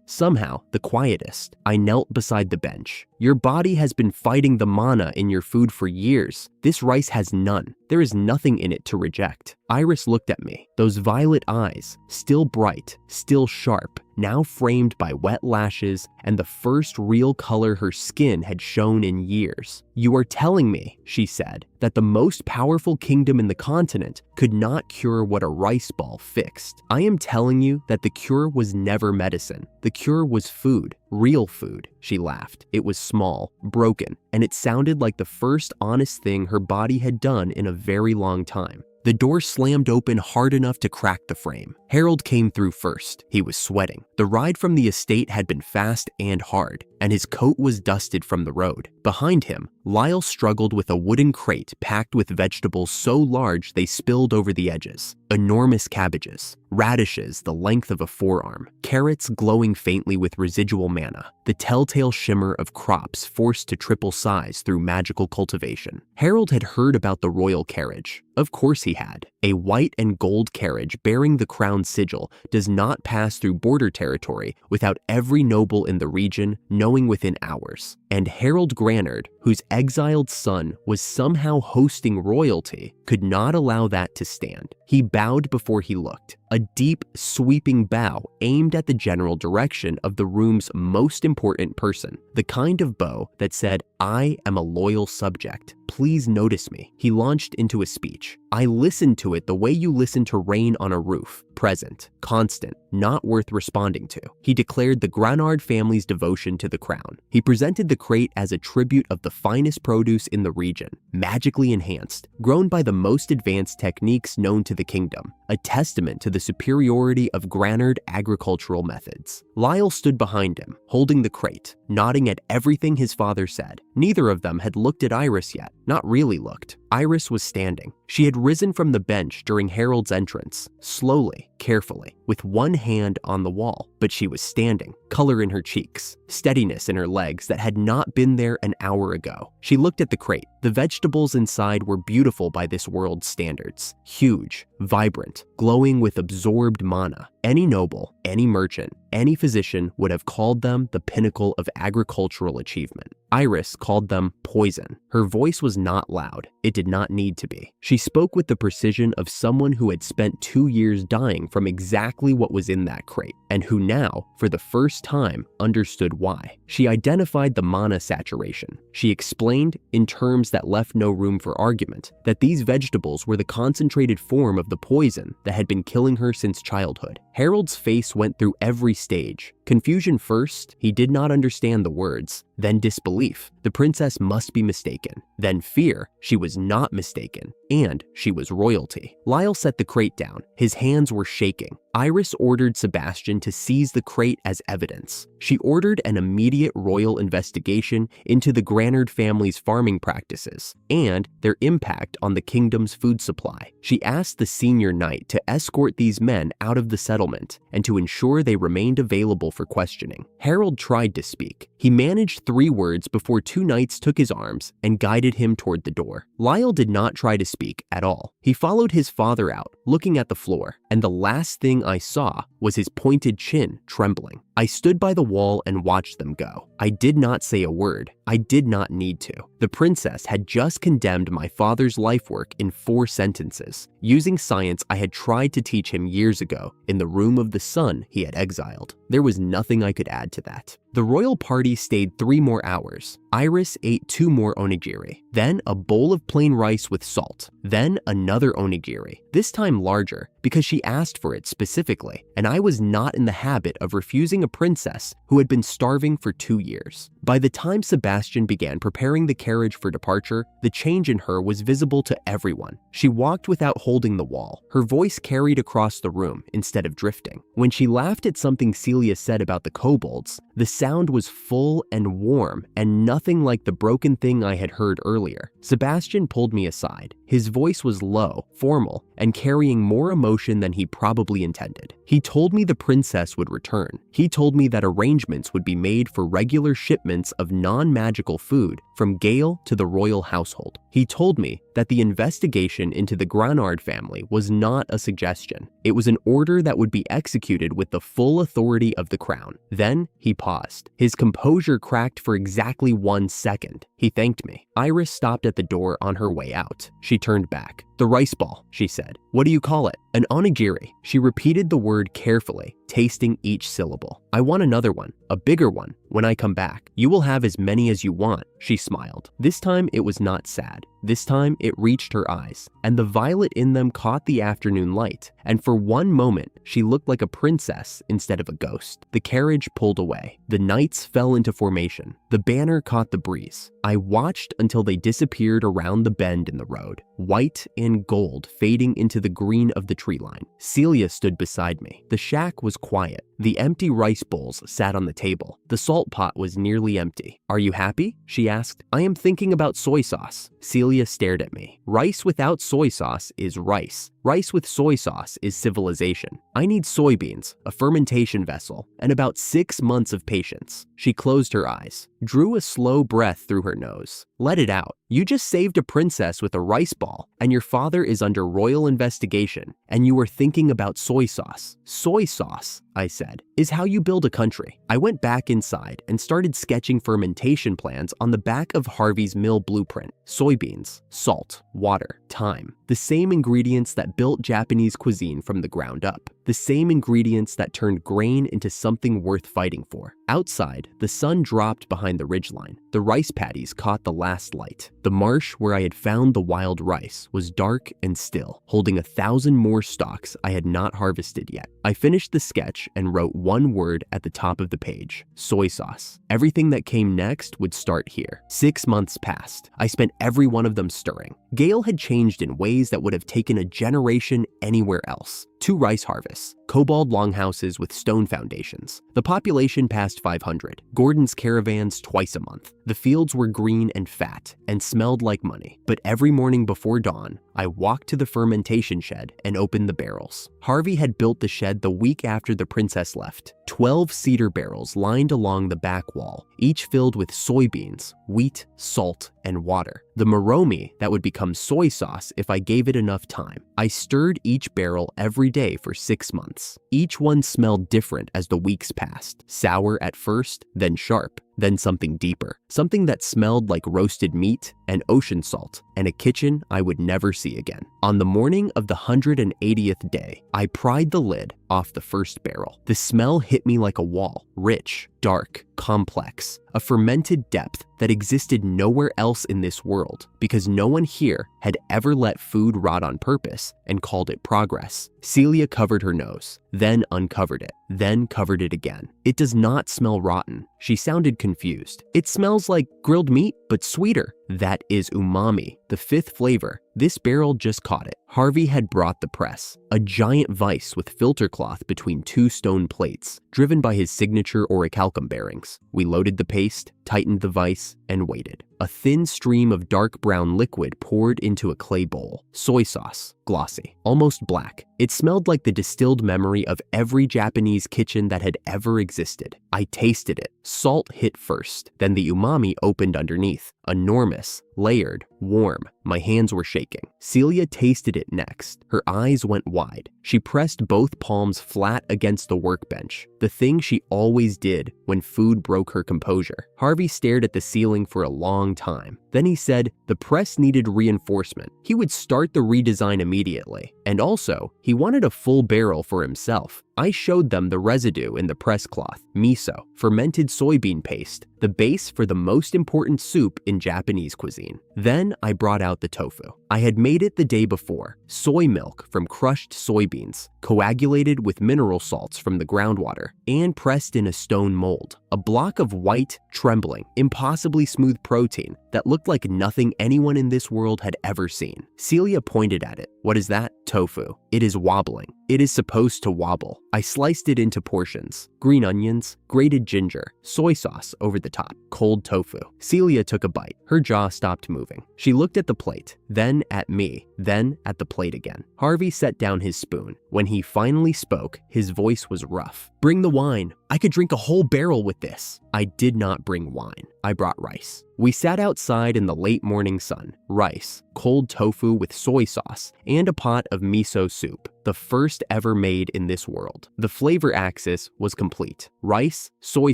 Speaker 1: somehow, the quietest. I knelt beside the bench. "Your body has been fighting the mana in your food for years. This rice has none. There is nothing in it to reject." Iris looked at me, those violet eyes, still bright, still sharp, now framed by wet lashes and the first real color her skin had shown in years. "You are telling me," she said, "that the most powerful kingdom in the continent could not cure what a rice ball fixed. I am telling you that the cure was never medicine. The cure was food, real food." She laughed. It was small, broken, and it sounded like the first honest thing her body had done in a very long time. The door slammed open hard enough to crack the frame. Harold came through first. He was sweating. The ride from the estate had been fast and hard, and his coat was dusted from the road. Behind him, Lyle struggled with a wooden crate packed with vegetables so large they spilled over the edges. Enormous cabbages, radishes the length of a forearm, carrots glowing faintly with residual mana, the telltale shimmer of crops forced to triple size through magical cultivation. Harold had heard about the royal carriage. Of course he had. A white and gold carriage bearing the crown sigil does not pass through border territory without every noble in the region knowing within hours. And Harold Granard, whose exiled son was somehow hosting royalty, could not allow that to stand. He bowed before he looked. A deep, sweeping bow aimed at the general direction of the room's most important person, the kind of bow that said, "I am a loyal subject. Please notice me." He launched into a speech. I listened to it the way you listen to rain on a roof, present, constant, not worth responding to. He declared the Granard family's devotion to the crown. He presented the crate as a tribute of the finest produce in the region, magically enhanced, grown by the most advanced techniques known to the kingdom, a testament to the superiority of Granard agricultural methods. Lyle stood behind him, holding the crate, nodding at everything his father said. Neither of them had looked at Iris yet, not really looked. Iris was standing. She had risen from the bench during Harold's entrance, slowly, carefully, with one hand on the wall, but she was standing, color in her cheeks, steadiness in her legs that had not been there an hour ago. She looked at the crate. The vegetables inside were beautiful by this world's standards, huge, vibrant, glowing with absorbed mana. Any noble, any merchant, any physician would have called them the pinnacle of agricultural achievement. Iris called them poison. Her voice was not loud. It did not need to be. She spoke with the precision of someone who had spent 2 years dying from exactly what was in that crate, and who now, for the first time, understood why. She identified the mana saturation. She explained, in terms that left no room for argument, that these vegetables were the concentrated form of the poison that had been killing her since childhood. Harold's face went through every stage. Confusion first, he did not understand the words. Then disbelief, the princess must be mistaken. Then fear, she was not mistaken. And she was royalty. Lyle set the crate down. His hands were shaking. Iris ordered Sebastian to seize the crate as evidence. She ordered an immediate royal investigation into the Granard family's farming practices and their impact on the kingdom's food supply. She asked the senior knight to escort these men out of the settlement and to ensure they remained available for questioning. Harold tried to speak. He managed 3 words before 2 knights took his arms and guided him toward the door. Lyle did not try to speak at all. He followed his father out, looking at the floor, and the last thing I saw was his pointed chin trembling. I stood by the wall and watched them go. I did not say a word. I did not need to. The princess had just condemned my father's life work in 4 sentences, using science I had tried to teach him years ago in the room of the son he had exiled. There was nothing I could add to that. The royal party stayed 3 more hours. Iris ate 2 more onigiri, then a bowl of plain rice with salt, then another onigiri, this time larger because she asked for it specifically, and I was not in the habit of refusing a princess who had been starving for 2 years. By the time Sebastian began preparing the carriage for departure, the change in her was visible to everyone. She walked without holding the wall. Her voice carried across the room instead of drifting. When she laughed at something Celia said about the kobolds, the sound was full and warm and nothing like the broken thing I had heard earlier. Sebastian pulled me aside. His voice was low, formal, and carrying more emotion than he probably intended. He told me the princess would return. He told me that arrangements would be made for regular shipments of non-magical food from Gale to the royal household. He told me that the investigation into the Granard family was not a suggestion. It was an order that would be executed with the full authority of the crown. Then he paused. His composure cracked for exactly 1 second. He thanked me. Iris stopped at the door on her way out. She turned back. "The rice ball," she said. "What do you call it?" "An onigiri." She repeated the word carefully, tasting each syllable. "I want another one, a bigger one, when I come back. You will have as many as you want," she smiled. This time it was not sad. This time it reached her eyes, and the violet in them caught the afternoon light, and for one moment she looked like a princess instead of a ghost. The carriage pulled away. The knights fell into formation. The banner caught the breeze. I watched until they disappeared around the bend in the road, white and gold fading into the green of the tree line. Celia stood beside me. The shack was quiet. The empty rice bowls sat on the table. The salt pot was nearly empty. "Are you happy?" she asked. "I am thinking about soy sauce." Celia stared at me. Rice without soy sauce is rice. Rice with soy sauce is civilization. I need soybeans, a fermentation vessel, and about 6 months of patience. She closed her eyes, drew a slow breath through her nose. "Let it out. You just saved a princess with a rice ball, and your father is under royal investigation, and you are thinking about soy sauce." "Soy sauce," I said, "is how you build a country." I went back inside and started sketching fermentation plans on the back of Harvey's mill blueprint. Soybeans, salt, water, thyme. The same ingredients that built Japanese cuisine from the ground up. The same ingredients that turned grain into something worth fighting for. Outside, the sun dropped behind the ridgeline. The rice paddies caught the last light. The marsh where I had found the wild rice was dark and still, holding 1,000 more stalks I had not harvested yet. I finished the sketch and wrote one word at the top of the page: soy sauce. Everything that came next would start here. 6 months passed. I spent every one of them stirring. Gale had changed in ways that would have taken a generation anywhere else. 2 rice harvests, cobalt longhouses with stone foundations. The population passed 500. Gordon's caravans twice a month. The fields were green and fat and smelled like money. But every morning before dawn, I walked to the fermentation shed and opened the barrels. Harvey had built the shed the week after the princess left. 12 cedar barrels lined along the back wall, each filled with soybeans, wheat, salt, and water. The moromi that would become soy sauce if I gave it enough time. I stirred each barrel every day for 6 months. Each one smelled different as the weeks passed. Sour at first, then sharp, then something deeper. Something that smelled like roasted meat and ocean salt, and a kitchen I would never see again. On the morning of the 180th day, I pried the lid off the first barrel. The smell hit me like a wall, rich, dark, complex, a fermented depth that existed nowhere else in this world because no one here had ever let food rot on purpose and called it progress. Celia covered her nose, then uncovered it, then covered it again. "It does not smell rotten." She sounded confused. "It smells like grilled meat, but sweeter." "That is umami, the 5th flavor. This barrel just caught it." Harvey had brought the press, a giant vise with filter cloth between 2 stone plates, driven by his signature orichalcum bearings. We loaded the paste, tightened the vise, and waited. A thin stream of dark brown liquid poured into a clay bowl. Soy sauce, glossy, almost black. It smelled like the distilled memory of every Japanese kitchen that had ever existed. I tasted it. Salt hit first, then the umami opened underneath. Enormous, layered, warm. My hands were shaking. Celia tasted it next. Her eyes went wide. She pressed both palms flat against the workbench, the thing she always did when food broke her composure. Harvey stared at the ceiling for a long time. Then he said the press needed reinforcement. He would start the redesign immediately. And also, he wanted a full barrel for himself. I showed them the residue in the press cloth: miso, fermented soybean paste, the base for the most important soup in Japanese cuisine. Then I brought out the tofu. I had made it the day before: soy milk from crushed soybeans, coagulated with mineral salts from the groundwater, and pressed in a stone mold. A block of white, trembling, impossibly smooth protein that looked like nothing anyone in this world had ever seen. Celia pointed at it. "What is that?" "Tofu. It is wobbling. It is supposed to wobble." I sliced it into portions: green onions, grated ginger, soy sauce over the top, cold tofu. Celia took a bite. Her jaw stopped moving. She looked at the plate, then at me, then at the plate again. Harvey set down his spoon. When he finally spoke, his voice was rough. "Bring the wine. I could drink a whole barrel with this." I did not bring wine. I brought rice. We sat outside in the late morning sun. Rice, cold tofu with soy sauce, and a pot of miso soup, the first ever made in this world. The flavor axis was complete. Rice, soy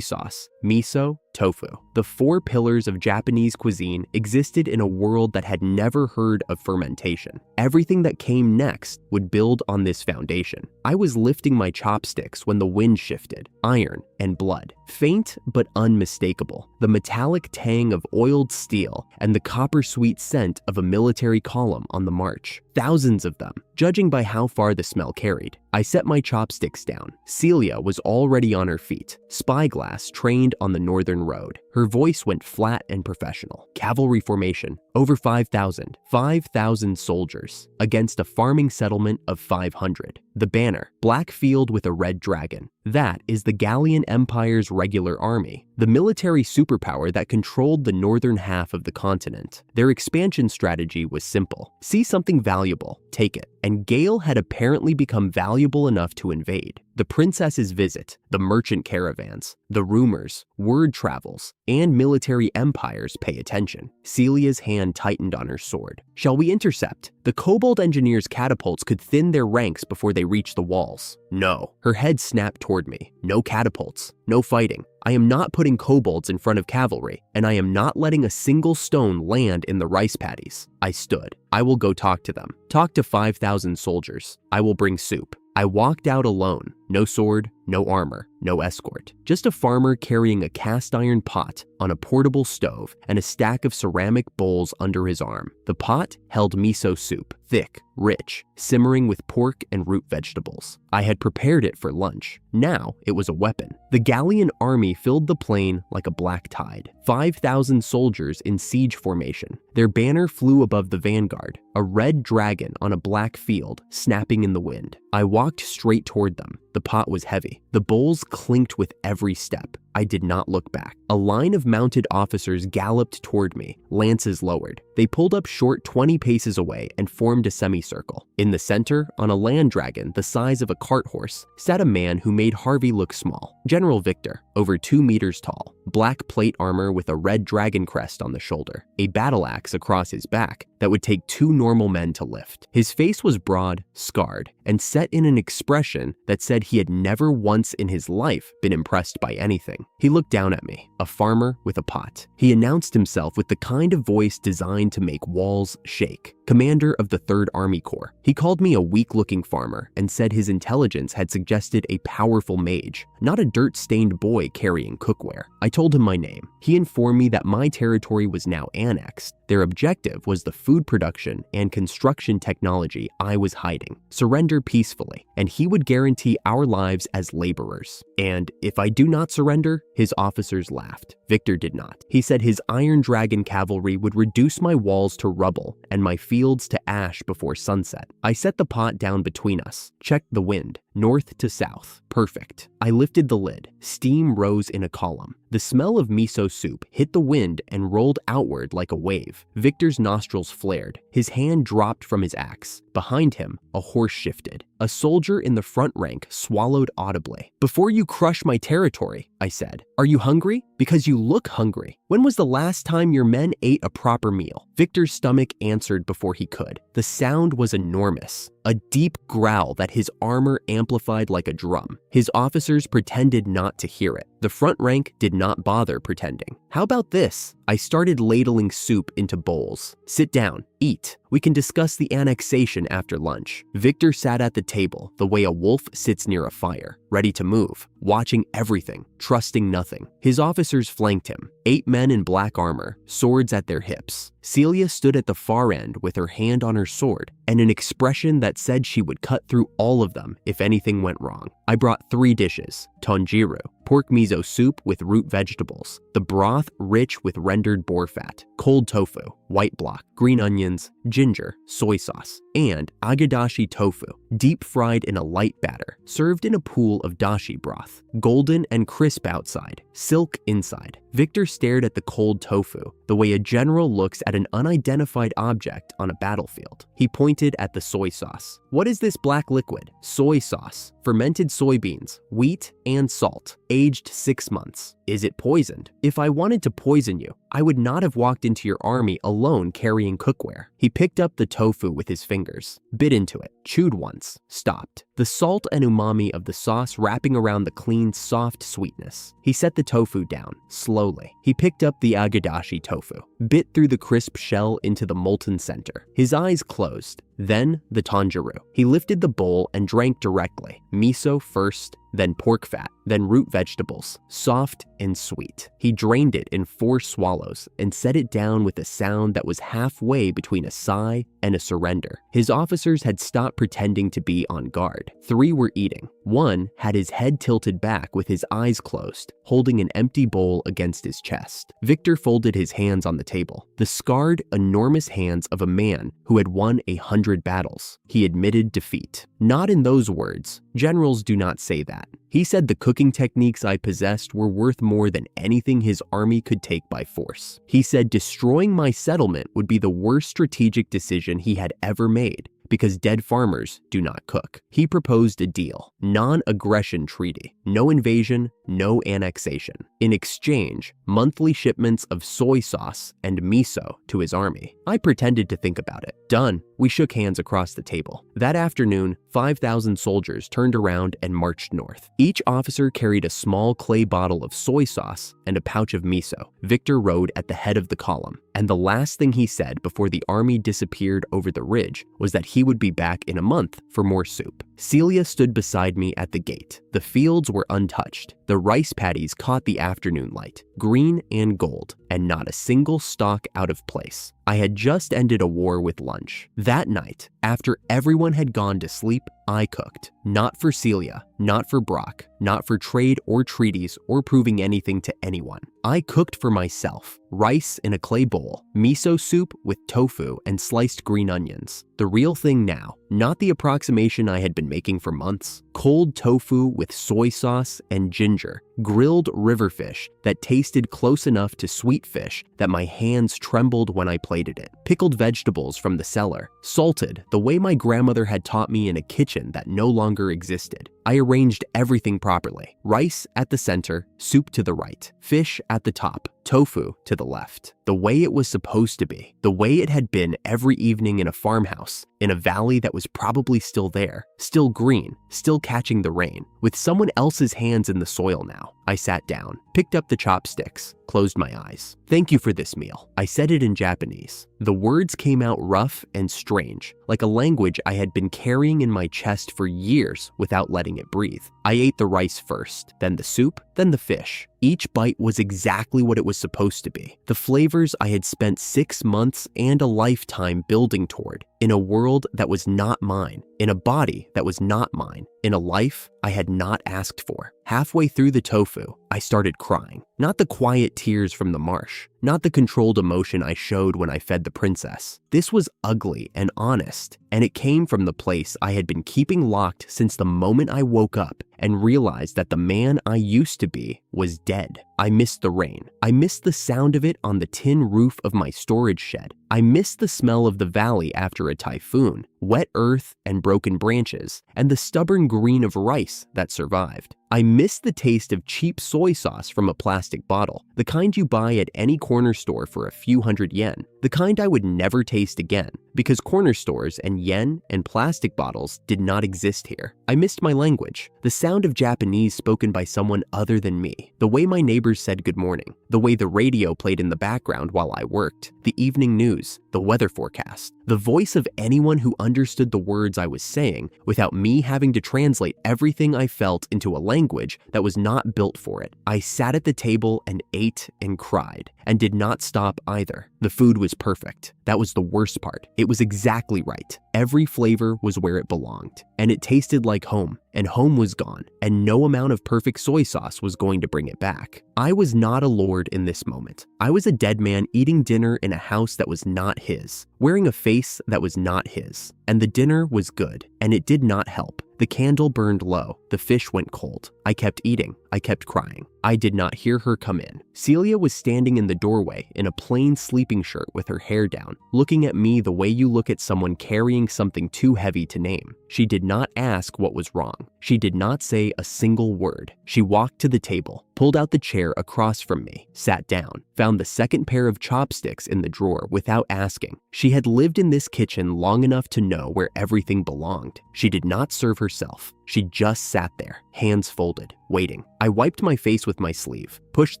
Speaker 1: sauce, miso, tofu. The 4 pillars of Japanese cuisine existed in a world that had never heard of fermentation. Everything that came next would build on this foundation. I was lifting my chopsticks when the wind shifted. Iron and blood. Faint but unmistakable. The metallic tang of oiled steel and the copper-sweet scent of a military column on the march. Thousands of them, judging by how far the smell carried. I set my chopsticks down. Celia was already on her feet, spyglass trained on the northern road. Her voice went flat and professional. Cavalry formation, over 5,000 soldiers, against a farming settlement of 500. The banner, black field with a red dragon. That is the Gallian Empire's regular army, the military superpower that controlled the northern half of the continent. Their expansion strategy was simple. See something valuable, take it. And Gale had apparently become valuable enough to invade. The princess's visit, the merchant caravans, the rumors, word travels, and military empires pay attention. Celia's hand tightened on her sword. Shall we intercept? The kobold engineers' catapults could thin their ranks before they reached the walls. No. Her head snapped toward me. No catapults. No fighting. I am not putting kobolds in front of cavalry, and I am not letting a single stone land in the rice paddies. I stood. I will go talk to them. Talk to 5,000 soldiers. I will bring soup. I walked out alone. No sword, no armor, no escort. Just a farmer carrying a cast iron pot on a portable stove and a stack of ceramic bowls under his arm. The pot held miso soup, thick, rich, simmering with pork and root vegetables. I had prepared it for lunch. Now it was a weapon. The Gallian army filled the plain like a black tide. 5,000 soldiers in siege formation. Their banner flew above the vanguard, a red dragon on a black field, snapping in the wind. I walked straight toward them. The pot was heavy. The bowls clinked with every step. I did not look back. A line of mounted officers galloped toward me, lances lowered. They pulled up short 20 paces away and formed a semicircle. In the center, on a land dragon the size of a cart horse, sat a man who made Harvey look small. General Victor, over 2 meters tall, black plate armor with a red dragon crest on the shoulder, a battle axe across his back that would take 2 normal men to lift. His face was broad, scarred, and set in an expression that said he had never once in his life been impressed by anything. He looked down at me, a farmer with a pot. He announced himself with the kind of voice designed to make walls shake. Commander of the 3rd Army Corps. He called me a weak-looking farmer and said his intelligence had suggested a powerful mage, not a dirt-stained boy carrying cookware. I told him my name. He informed me that my territory was now annexed. Their objective was the food production and construction technology I was hiding. Surrender peacefully, and he would guarantee our lives as laborers. And if I do not surrender, his officers laughed. Victor did not. He said his Iron Dragon cavalry would reduce my walls to rubble and my fields to ash before sunset. I set the pot down between us, checked the wind, north to south. Perfect. I lifted the lid. Steam rose in a column. The smell of miso soup hit the wind and rolled outward like a wave. Victor's nostrils flared. His hand dropped from his axe. Behind him, a horse shifted. A soldier in the front rank swallowed audibly. "Before you crush my territory," I said. "Are you hungry? Because you look hungry. When was the last time your men ate a proper meal?" Victor's stomach answered before he could. The sound was enormous. A deep growl that his armor amplified like a drum. His officers pretended not to hear it. The front rank did not bother pretending. "How about this?" I started ladling soup into bowls. "Sit down, eat. We can discuss the annexation after lunch." Victor sat at the table the way a wolf sits near a fire, ready to move, watching everything, trusting nothing. His officers flanked him, 8 men in black armor, swords at their hips. Celia stood at the far end with her hand on her sword and an expression that said she would cut through all of them if anything went wrong. I brought 3 dishes: tonjiru, pork miso soup with root vegetables, the broth rich with rendered boar fat, cold tofu, white block, green onions, ginger, soy sauce, and agadashi tofu, deep fried in a light batter, served in a pool of dashi broth, golden and crisp outside, silk inside. Victor stared at the cold tofu, the way a general looks at an unidentified object on a battlefield. He pointed at the soy sauce. "What is this black liquid?" "Soy sauce. Fermented soybeans, wheat, and salt. Aged 6 months. Is it poisoned? If I wanted to poison you, I would not have walked into your army alone carrying cookware." He picked up the tofu with his fingers, bit into it, chewed once, stopped. The salt and umami of the sauce wrapping around the clean, soft sweetness. He set the tofu down, slowly. He picked up the agadashi tofu, bit through the crisp shell into the molten center. His eyes closed. Then the tonjiru. He lifted the bowl and drank directly. Miso first, then pork fat, then root vegetables, soft and sweet. He drained it in 4 swallows and set it down with a sound that was halfway between a sigh and a surrender. His officers had stopped pretending to be on guard. scared. 3 were eating. 1 had his head tilted back with his eyes closed, holding an empty bowl against his chest. Victor folded his hands on the table, the scarred, enormous hands of a man who had won 100 battles. He admitted defeat. Not in those words. Generals do not say that. He said the cooking techniques I possessed were worth more than anything his army could take by force. He said destroying my settlement would be the worst strategic decision he had ever made, because dead farmers do not cook. He proposed a deal, non-aggression treaty, no invasion, no annexation. In exchange, monthly shipments of soy sauce and miso to his army. I pretended to think about it. Done. We shook hands across the table. That afternoon, 5,000 soldiers turned around and marched north. Each officer carried a small clay bottle of soy sauce and a pouch of miso. Victor rode at the head of the column, and the last thing he said before the army disappeared over the ridge was that he would be back in a month for more soup. Celia stood beside me at the gate. The fields were untouched. The rice paddies caught the afternoon light, green and gold, and not a single stalk out of place. I had just ended a war with lunch. That night, after everyone had gone to sleep, I cooked. Not for Celia, not for Brock, not for trade or treaties or proving anything to anyone. I cooked for myself. Rice in a clay bowl, miso soup with tofu and sliced green onions. The real thing now, not the approximation I had been making for months. Cold tofu with soy sauce and ginger, grilled river fish that tasted close enough to sweet fish that my hands trembled when I plated it. Pickled vegetables from the cellar, salted the way my grandmother had taught me in a kitchen that no longer existed. I arranged everything properly. Rice at the center, soup to the right, fish at the top, tofu to the left. The way it was supposed to be. The way it had been every evening in a farmhouse, in a valley that was probably still there, still green, still catching the rain, with someone else's hands in the soil now. I sat down, picked up the chopsticks, closed my eyes. Thank you for this meal. I said it in Japanese. The words came out rough and strange, like a language I had been carrying in my chest for years without letting it breathe. I ate the rice first, then the soup, then the fish. Each bite was exactly what it was supposed to be. The flavors I had spent 6 months and a lifetime building toward, in a world that was not mine, in a body that was not mine, in a life I had not asked for. Halfway through the tofu, I started crying. Not the quiet tears from the marsh, not the controlled emotion I showed when I fed the princess. This was ugly and honest, and it came from the place I had been keeping locked since the moment I woke up and realized that the man I used to be was dead. I missed the rain. I missed the sound of it on the tin roof of my storage shed. I missed the smell of the valley after a typhoon, wet earth and broken branches, and the stubborn green of rice that survived. I missed the taste of cheap soy sauce from a plastic bottle, the kind you buy at any corner store for a few hundred yen, the kind I would never taste again, because corner stores and yen and plastic bottles did not exist here. I missed my language, the sound of Japanese spoken by someone other than me, the way my neighbors said good morning, the way the radio played in the background while I worked, the evening news, the weather forecast, the voice of anyone who understood the words I was saying without me having to translate everything I felt into a language that was not built for it. I sat at the table and ate and cried, and did not stop either. The food was perfect. That was the worst part. It was exactly right. Every flavor was where it belonged, and it tasted like home, and home was gone, and no amount of perfect soy sauce was going to bring it back. I was not a lord in this moment. I was a dead man eating dinner in a house that was not his, wearing a face that was not his, and the dinner was good, and it did not help. The candle burned low. The fish went cold. I kept eating. I kept crying. I did not hear her come in. Celia was standing in the doorway in a plain sleeping shirt with her hair down, looking at me the way you look at someone carrying something too heavy to name. She did not ask what was wrong. She did not say a single word. She walked to the table, pulled out the chair across from me, sat down, found the second pair of chopsticks in the drawer without asking. She had lived in this kitchen long enough to know where everything belonged. She did not serve herself. She just sat there, hands folded, waiting. I wiped my face with my sleeve, pushed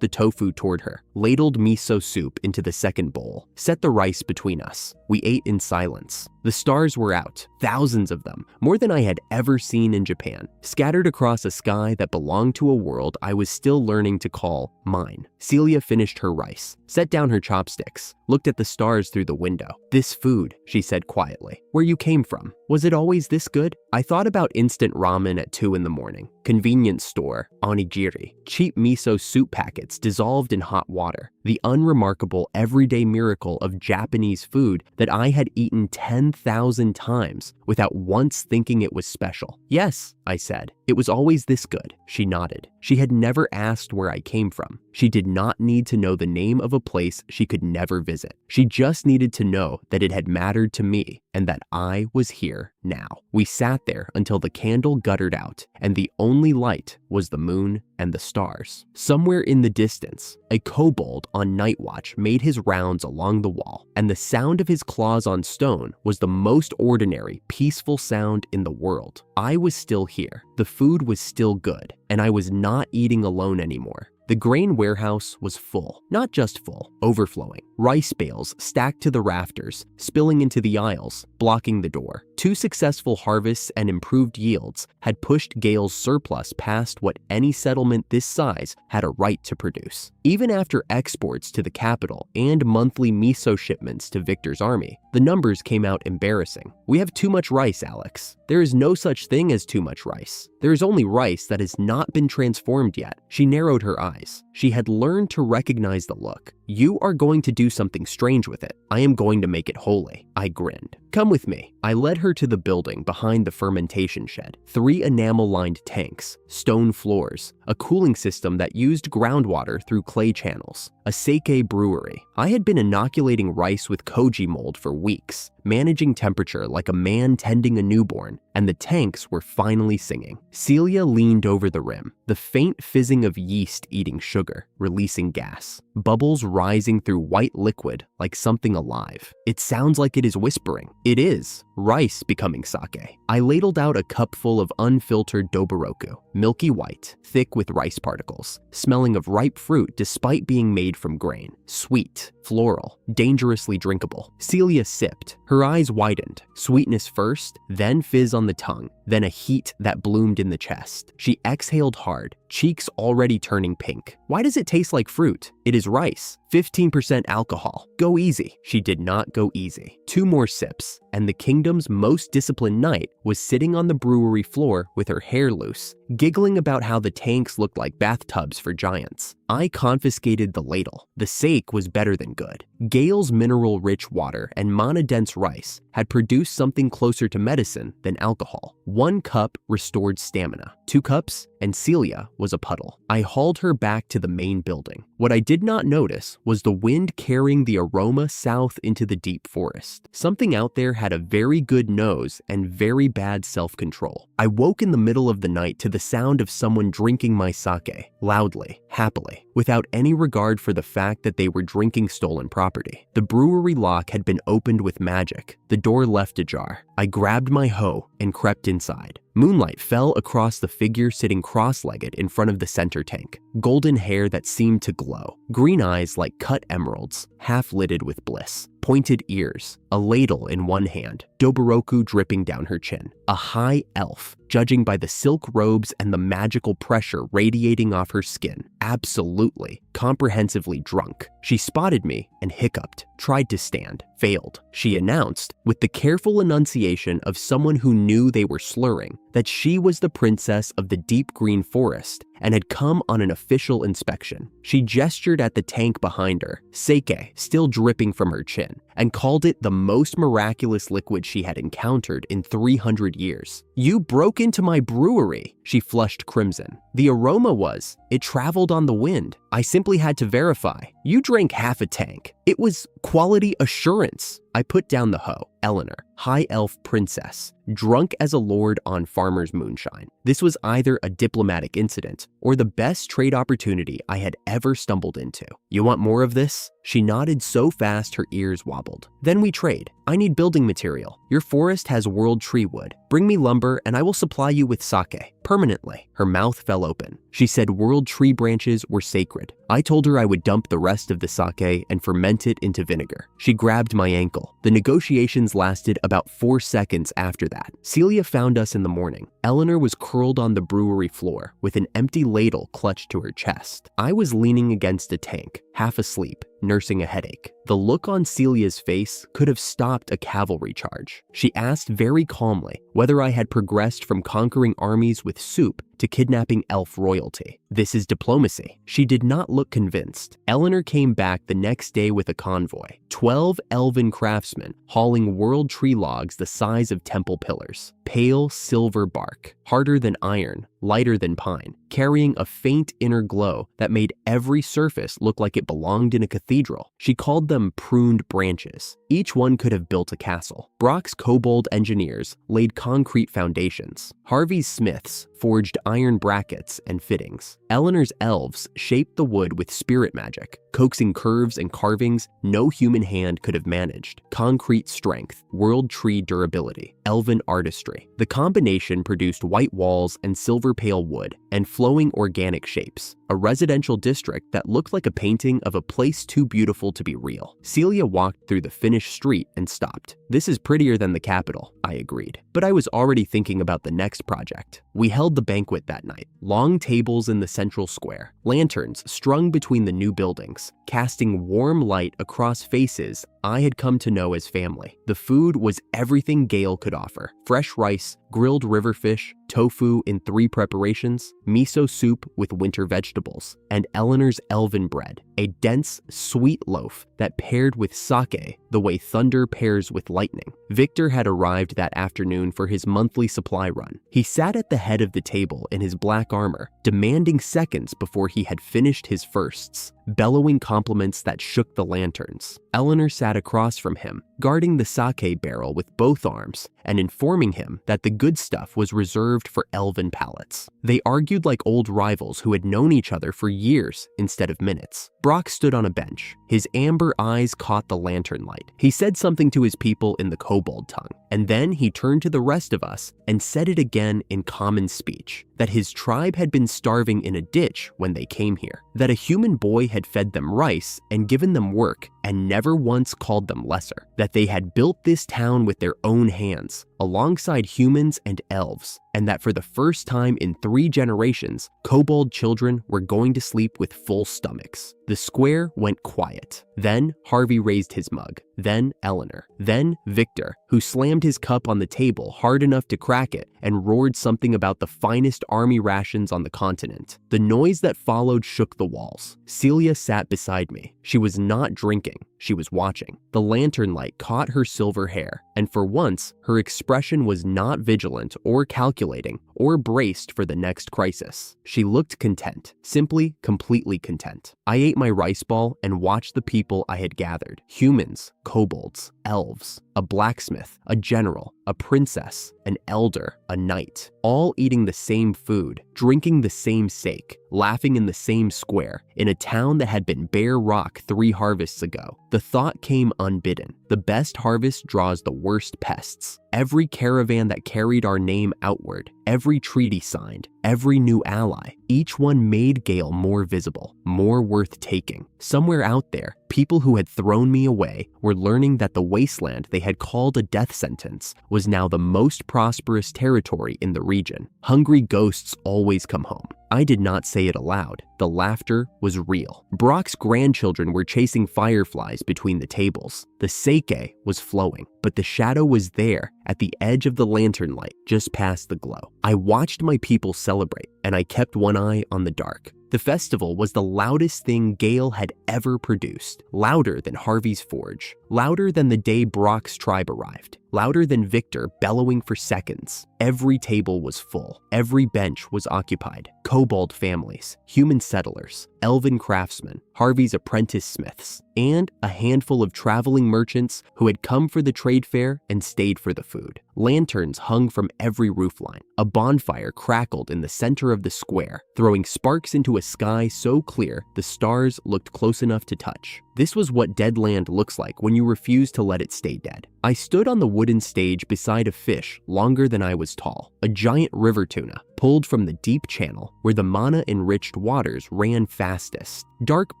Speaker 1: the tofu toward her, ladled miso soup into the second bowl, set the rice between us. We ate in silence. The stars were out, thousands of them, more than I had ever seen in Japan, scattered across a sky that belonged to a world I was still learning to call mine. Celia finished her rice, set down her chopsticks, looked at the stars through the window. "This food," she said quietly. "Where you came from. Was it always this good?" I thought about instant ramen at 2 in the morning, convenience store, onigiri, cheap miso soup packets dissolved in hot water, the unremarkable everyday miracle of Japanese food that I had eaten 10,000 times without once thinking it was special. "Yes," I said. "It was always this good." She nodded. She had never asked where I came from. She did not need to know the name of a place she could never visit. She just needed to know that it had mattered to me and that I was here now. We sat there until the candle guttered out and the only light was the moon and the stars. Somewhere in the distance, a kobold on night watch made his rounds along the wall, and the sound of his claws on stone was the most ordinary, peaceful sound in the world. I was still here. The food was still good, and I was not eating alone anymore. The grain warehouse was full, not just full, overflowing. Rice bales stacked to the rafters, spilling into the aisles, blocking the door. 2 successful harvests and improved yields had pushed Gale's surplus past what any settlement this size had a right to produce. Even after exports to the capital and monthly miso shipments to Victor's army, the numbers came out embarrassing. "We have too much rice, Alex. There is no such thing as too much rice. There is only rice that has not been transformed yet." She narrowed her eyes. She had learned to recognize the look. "You are going to do something strange with it. I am going to make it holy." I grinned. "Come with me." I led her to the building behind the fermentation shed. 3 enamel-lined tanks, stone floors, a cooling system that used groundwater through clay channels, a sake brewery. I had been inoculating rice with koji mold for weeks, managing temperature like a man tending a newborn, and the tanks were finally singing. Celia leaned over the rim, the faint fizzing of yeast eating sugar, releasing gas, bubbles rising through white liquid like something alive. "It sounds like it is whispering." "It is. Rice becoming sake." I ladled out a cup full of unfiltered doboroku, milky white, thick with rice particles, smelling of ripe fruit despite being made from grain. Sweet, floral, dangerously drinkable. Celia sipped. Her eyes widened. Sweetness first, then fizz on the tongue, then a heat that bloomed in the chest. She exhaled hard, cheeks already turning pink. "Why does it taste like fruit?" "It is rice. 15% alcohol. Go easy." She did not go easy. 2 more sips, and the kingdom's most disciplined knight was sitting on the brewery floor with her hair loose, giggling about how the tanks looked like bathtubs for giants. I confiscated the ladle. The sake was better than good. Gale's mineral-rich water and mana-dense rice had produced something closer to medicine than alcohol. 1 cup restored stamina. 2 cups, and Celia was a puddle. I hauled her back to the main building. What I did not notice was the wind carrying the aroma south into the deep forest. Something out there had a very good nose and very bad self-control. I woke in the middle of the night to the sound of someone drinking my sake, loudly, happily, without any regard for the fact that they were drinking stolen property. The brewery lock had been opened with magic. The door left ajar. I grabbed my hoe and crept inside. Moonlight fell across the figure sitting cross-legged in front of the center tank. Golden hair that seemed to glow. Green eyes like cut emeralds, half-lidded with bliss. Pointed ears. A ladle in one hand. Doboroku dripping down her chin. A high elf, judging by the silk robes and the magical pressure radiating off her skin. Absolutely, comprehensively drunk. She spotted me and hiccuped. Tried to stand. Failed. She announced, with the careful enunciation of someone who knew they were slurring, that she was the princess of the deep green forest and had come on an official inspection. She gestured at the tank behind her, sake still dripping from her chin, and called it the most miraculous liquid she had encountered in 300 years. "You broke into my brewery." She flushed crimson. "The aroma was. It traveled on the wind. I simply had to verify. You drank half a tank. It was quality assurance." I put down the hoe. Eleanor, high elf princess, drunk as a lord on farmer's moonshine. This was either a diplomatic incident or the best trade opportunity I had ever stumbled into. "You want more of this?" She nodded so fast her ears wobbled. "Then we trade. I need building material. Your forest has world tree wood. Bring me lumber and I will supply you with sake. Permanently." Her mouth fell open. She said world tree branches were sacred. I told her I would dump the rest of the sake and ferment it into vinegar. She grabbed my ankle. The negotiations lasted about 4 seconds after that. Celia found us in the morning. Eleanor was curled on the brewery floor with an empty ladle clutched to her chest. I was leaning against a tank, half asleep, nursing a headache. The look on Celia's face could have stopped a cavalry charge. She asked very calmly whether I had progressed from conquering armies with soup to kidnapping elf royalty. This is diplomacy. She did not look convinced. Eleanor came back the next day with a convoy. 12 elven craftsmen hauling world tree logs the size of temple pillars. Pale silver bark, harder than iron, lighter than pine, carrying a faint inner glow that made every surface look like it belonged in a cathedral. She called them pruned branches. Each one could have built a castle. Brock's kobold engineers laid concrete foundations. Harvey's smiths forged iron brackets and fittings. Eleanor's elves shaped the wood with spirit magic, coaxing curves and carvings no human hand could have managed. Concrete strength, world tree durability, elven artistry. The combination produced white walls and silver pale wood and flowing organic shapes. A residential district that looked like a painting of a place too beautiful to be real. Celia walked through the finished street and stopped. This is prettier than the capital, I agreed. But I was already thinking about the next project. We held the banquet that night. Long tables in the central square. Lanterns strung between the new buildings, casting warm light across faces I had come to know as family. The food was everything Gale could offer. Fresh rice, grilled river fish, tofu in 3 preparations, miso soup with winter vegetables, and Eleanor's elven bread, a dense, sweet loaf that paired with sake the way thunder pairs with lightning. Victor had arrived that afternoon for his monthly supply run. He sat at the head of the table in his black armor, demanding seconds before he had finished his firsts, bellowing compliments that shook the lanterns. Eleanor sat across from him, guarding the sake barrel with both arms and informing him that the good stuff was reserved for elven palates. They argued like old rivals who had known each other for years instead of minutes. Brock stood on a bench. His amber eyes caught the lantern light. He said something to his people in the kobold tongue, and then he turned to the rest of us and said it again in common speech, that his tribe had been starving in a ditch when they came here, that a human boy had fed them rice and given them work and never once called them lesser, that they had built this town with their own hands, alongside humans and elves, and that for the first time in 3 generations, kobold children were going to sleep with full stomachs. The square went quiet. Then Harvey raised his mug, then Eleanor, then Victor, who slammed his cup on the table hard enough to crack it and roared something about the finest army rations on the continent. The noise that followed shook the walls. Celia sat beside me. She was not drinking, she was watching. The lantern light caught her silver hair, and for once, her expression was not vigilant or calculating or braced for the next crisis. She looked content, simply completely content. I ate my rice ball and watched the people I had gathered. Humans, kobolds, elves, a blacksmith, a general, a princess, an elder, a knight, all eating the same food, drinking the same sake, laughing in the same square, in a town that had been bare rock 3 harvests ago. The thought came unbidden. The best harvest draws the worst pests. Every caravan that carried our name outward, every treaty signed, every new ally, each one made Gale more visible, more worth taking. Somewhere out there, people who had thrown me away were learning that the wasteland they had called a death sentence was now the most prosperous territory in the region. Hungry ghosts always come home. I did not say it aloud. The laughter was real. Brock's grandchildren were chasing fireflies between the tables. The sake was flowing, but the shadow was there at the edge of the lantern light just past the glow. I watched my people celebrate, and I kept one eye on the dark. The festival was the loudest thing Gale had ever produced, louder than Harvey's forge, louder than the day Brock's tribe arrived, louder than Victor bellowing for seconds. Every table was full, every bench was occupied. Kobold families, human settlers, elven craftsmen, Harvey's apprentice smiths, and a handful of traveling merchants who had come for the trade fair and stayed for the food. Lanterns hung from every roofline. A bonfire crackled in the center of the square, throwing sparks into a sky so clear the stars looked close enough to touch. This was what dead land looks like when you refuse to let it stay dead. I stood on the wooden stage beside a fish longer than I was tall, a giant river tuna, pulled from the deep channel where the mana-enriched waters ran fastest. Dark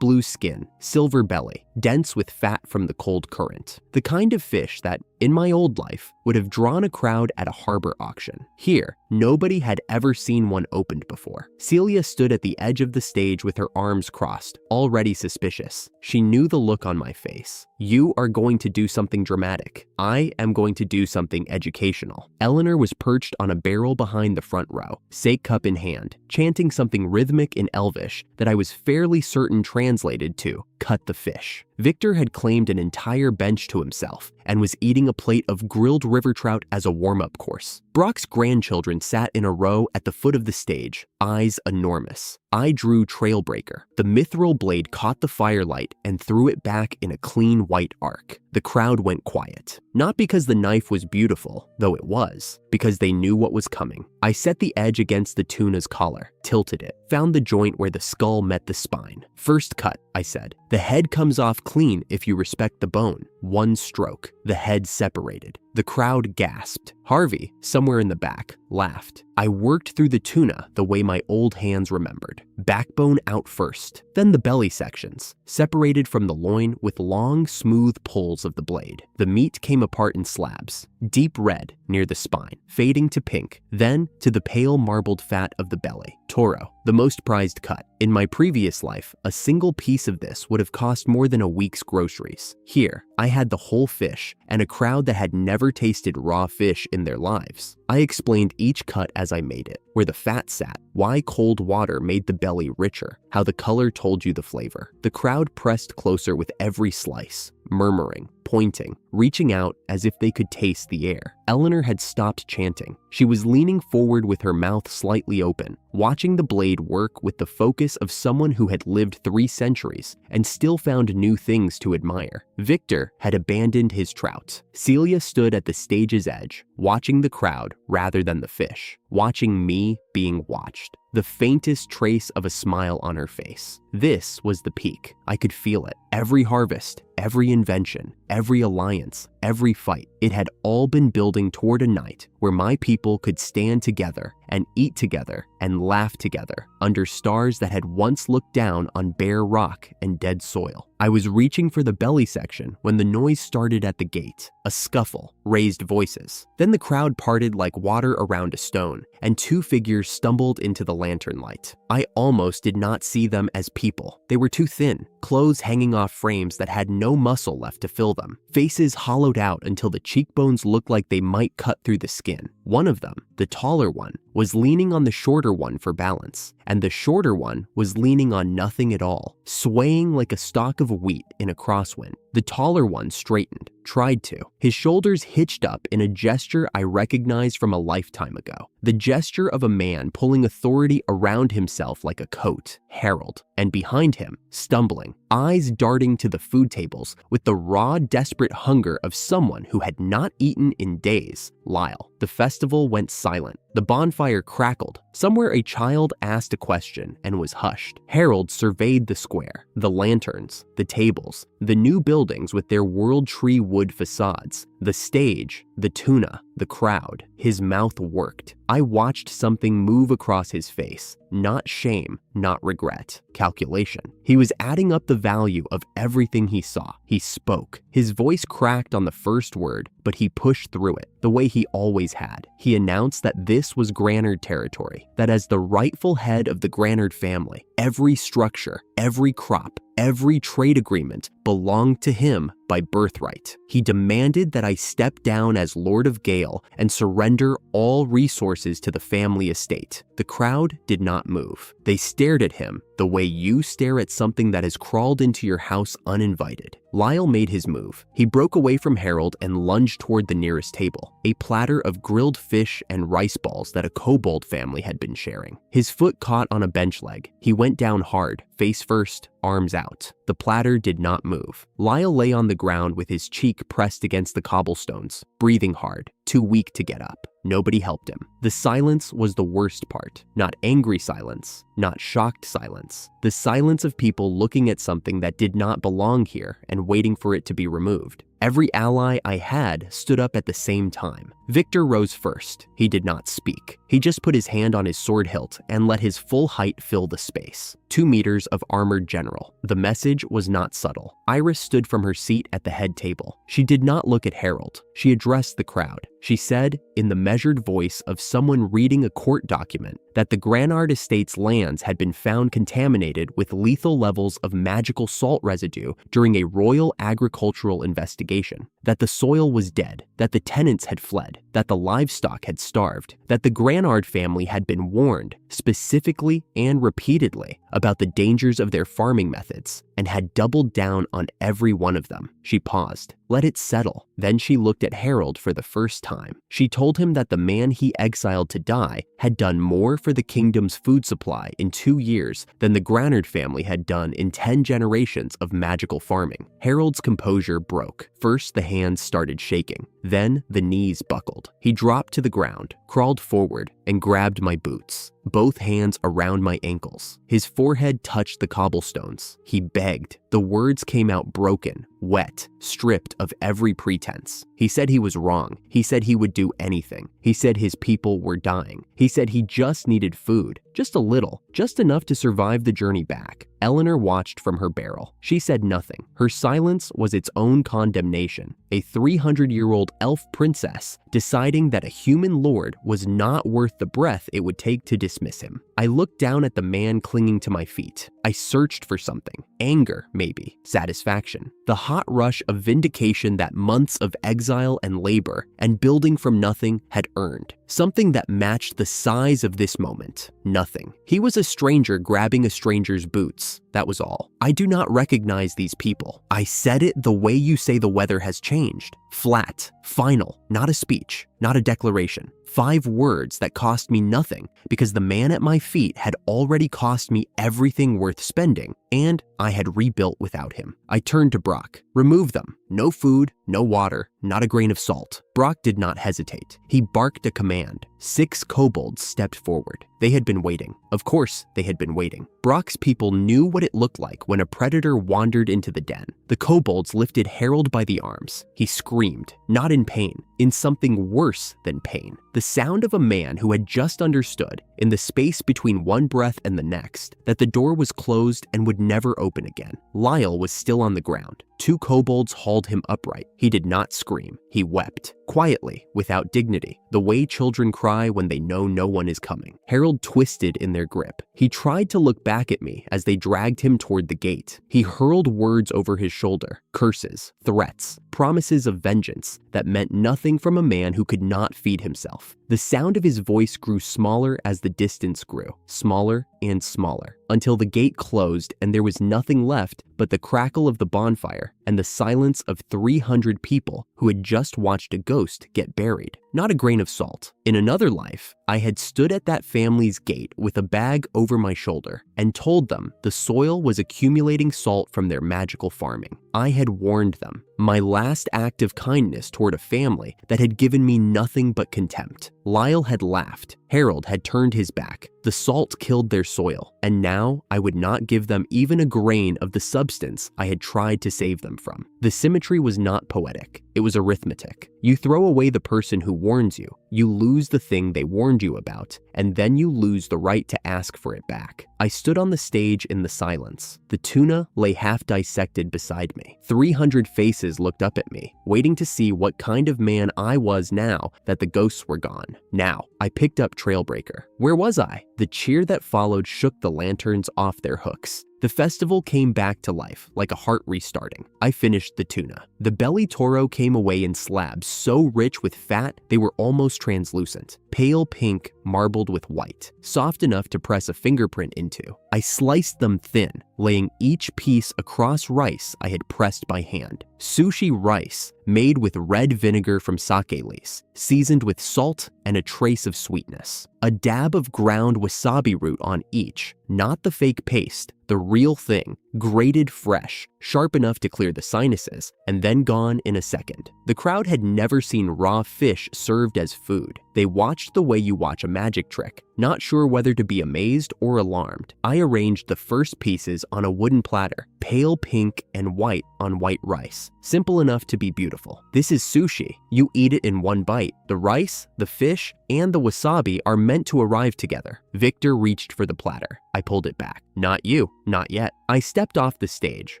Speaker 1: blue skin, silver belly, dense with fat from the cold current. The kind of fish that, in my old life, would have drawn a crowd at a harbor auction. Here, nobody had ever seen one opened before. Celia stood at the edge of the stage with her arms crossed, already suspicious. She knew the look on my face. You are going to do something dramatic. I am going to do something educational. Eleanor was perched on a barrel behind the front row, sake cup in hand, chanting something rhythmic in Elvish that I was fairly certain translated to cut the fish. Victor had claimed an entire bench to himself and was eating a plate of grilled river trout as a warm-up course. Brock's grandchildren sat in a row at the foot of the stage, eyes enormous. I drew Trailbreaker. The mithril blade caught the firelight and threw it back in a clean white arc. The crowd went quiet. Not because the knife was beautiful, though it was, because they knew what was coming. I set the edge against the tuna's collar, tilted it, found the joint where the skull met the spine. First cut, I said. The head comes off clean if you respect the bone. One stroke. The head separated. The crowd gasped. Harvey, somewhere in the back, laughed. I worked through the tuna the way my old hands remembered. Backbone out first, then the belly sections, separated from the loin with long, smooth pulls of the blade. The meat came apart in slabs, deep red near the spine, fading to pink, then to the pale marbled fat of the belly. Toro, the most prized cut. In my previous life, a single piece of this would have cost more than a week's groceries. Here, I had the whole fish and a crowd that had never tasted raw fish in their lives. I explained each cut as I made it, where the fat sat, why cold water made the belly richer, how the color told you the flavor. The crowd pressed closer with every slice, murmuring, pointing, reaching out as if they could taste the air. Eleanor had stopped chanting. She was leaning forward with her mouth slightly open, watching the blade work with the focus of someone who had lived 3 centuries and still found new things to admire. Victor had abandoned his trout. Celia stood at the stage's edge, watching the crowd rather than the fish, watching me being watched. The faintest trace of a smile on her face. This was the peak. I could feel it. Every harvest, every invention, every alliance, every fight. It had all been building toward a night where my people could stand together and eat together and laugh together under stars that had once looked down on bare rock and dead soil. I was reaching for the belly section when the noise started at the gate. A scuffle, raised voices. Then the crowd parted like water around a stone, and 2 figures stumbled into the lantern light. I almost did not see them as people. They were too thin, clothes hanging off frames that had no muscle left to fill them, faces hollowed out until the cheekbones looked like they might cut through the skin. One of them, the taller one, was leaning on the shorter one for balance, and the shorter one was leaning on nothing at all, swaying like a stalk of wheat in a crosswind. The taller one straightened, tried to. His shoulders hitched up in a gesture I recognized from a lifetime ago. The gesture of a man pulling authority around himself like a coat, Harold, and behind him, stumbling, eyes darting to the food tables with the raw, desperate hunger of someone who had not eaten in days, Lyle. The festival went silent. The bonfire crackled. Somewhere a child asked a question and was hushed. Harold surveyed the square, the lanterns, the tables, the new buildings with their world tree wood facades, the stage, the tuna, the crowd. His mouth worked. I watched something move across his face. Not shame, not regret. Calculation. He was adding up the value of everything he saw. He spoke. His voice cracked on the first word, but he pushed through it, the way he always had. He announced that this was Granard territory, that as the rightful head of the Granard family, every structure, every crop, every trade agreement belonged to him by birthright. He demanded that I step down as Lord of Gale and surrender all resources to the family estate. The crowd did not move. They stared at him the way you stare at something that has crawled into your house uninvited. Lyle made his move. He broke away from Harold and lunged toward the nearest table, a platter of grilled fish and rice balls that a kobold family had been sharing. His foot caught on a bench leg. He went down hard, face first, arms out. The platter did not move. Lyle lay on the ground with his cheek pressed against the cobblestones, breathing hard, too weak to get up. Nobody helped him. The silence was the worst part. Not angry silence, not shocked silence. The silence of people looking at something that did not belong here and waiting for it to be removed. Every ally I had stood up at the same time. Victor rose first. He did not speak. He just put his hand on his sword hilt and let his full height fill the space. 2 meters of armored general. The message was not subtle. Iris stood from her seat at the head table. She did not look at Harold. She addressed the crowd. She said, in the measured voice of someone reading a court document, that the Granard Estate's lands had been found contaminated with lethal levels of magical salt residue during a royal agricultural investigation, that the soil was dead, that the tenants had fled, that the livestock had starved, that the Granard family had been warned, specifically and repeatedly, about the dangers of their farming methods, and had doubled down on every one of them. She paused, let it settle. Then she looked at Harold for the first time. She told him that the man he exiled to die had done more for the kingdom's food supply in 2 years than the Granard family had done in 10 generations of magical farming. Harold's composure broke. First, the hands started shaking. Then, the knees buckled. He dropped to the ground, crawled forward, and grabbed my boots, both hands around my ankles. His forehead touched the cobblestones. He begged. The words came out broken, wet, stripped of every pretense. He said he was wrong. He said he would do anything. He said his people were dying. He said he just needed food, just a little, just enough to survive the journey back. Eleanor watched from her barrel. She said nothing. Her silence was its own condemnation. A 300-year-old elf princess deciding that a human lord was not worth the breath it would take to dismiss him. I looked down at the man clinging to my feet. I searched for something. Anger, maybe. Satisfaction. The hot rush of vindication that months of exile and labor and building from nothing had earned. Something that matched the size of this moment. Nothing. He was a stranger grabbing a stranger's boots. That was all. I do not recognize these people. I said it the way you say the weather has changed. Flat, final, not a speech, not a declaration. 5 words that cost me nothing because the man at my feet had already cost me everything worth spending, and I had rebuilt without him. I turned to Brock. Remove them. No food, no water, not a grain of salt. Brock did not hesitate. He barked a command. 6 kobolds stepped forward. They had been waiting. Of course, they had been waiting. Brock's people knew what it looked like when a predator wandered into the den. The kobolds lifted Harold by the arms. He screamed, not in pain, in something worse than pain. The sound of a man who had just understood, in the space between one breath and the next, that the door was closed and would never open again. Lyle was still on the ground. 2 kobolds hauled him upright. He did not scream. He wept, quietly, without dignity, the way children cry when they know no one is coming. Harold twisted in their grip. He tried to look back at me as they dragged him toward the gate. He hurled words over his shoulder, curses, threats, promises of vengeance that meant nothing from a man who could not feed himself. The sound of his voice grew smaller as the distance grew, smaller and smaller, until the gate closed and there was nothing left but the crackle of the bonfire and the silence of 300 people who had just watched a ghost get buried. Not a grain of salt. In another life, I had stood at that family's gate with a bag over my shoulder and told them the soil was accumulating salt from their magical farming. I had warned them. My last act of kindness toward a family that had given me nothing but contempt. Lyle had laughed. Harold had turned his back. The salt killed their soil, and now I would not give them even a grain of the substance I had tried to save them from. The symmetry was not poetic. It was arithmetic. You throw away the person who warns you, you lose the thing they warned you about, and then you lose the right to ask for it back. I stood on the stage in the silence. The tuna lay half dissected beside me. 300 faces looked up at me, waiting to see what kind of man I was now that the ghosts were gone. Now, I picked up Trailbreaker. Where was I? The cheer that followed shook the lanterns off their hooks. The festival came back to life, like a heart restarting. I finished the tuna. The belly toro came away in slabs so rich with fat they were almost translucent. Pale pink, marbled with white, soft enough to press a fingerprint into. I sliced them thin, laying each piece across rice I had pressed by hand. Sushi rice, made with red vinegar from sake leaves, seasoned with salt and a trace of sweetness. A dab of ground wasabi root on each, not the fake paste, the real thing, grated fresh, sharp enough to clear the sinuses, and then gone in a second. The crowd had never seen raw fish served as food. They watched the way you watch a magic trick, not sure whether to be amazed or alarmed. I arranged the first pieces on a wooden platter, pale pink and white on white rice. Simple enough to be beautiful. This is sushi. You eat it in one bite. The rice, the fish, and the wasabi are meant to arrive together. Victor reached for the platter. I pulled it back. Not you, not yet. I stepped off the stage,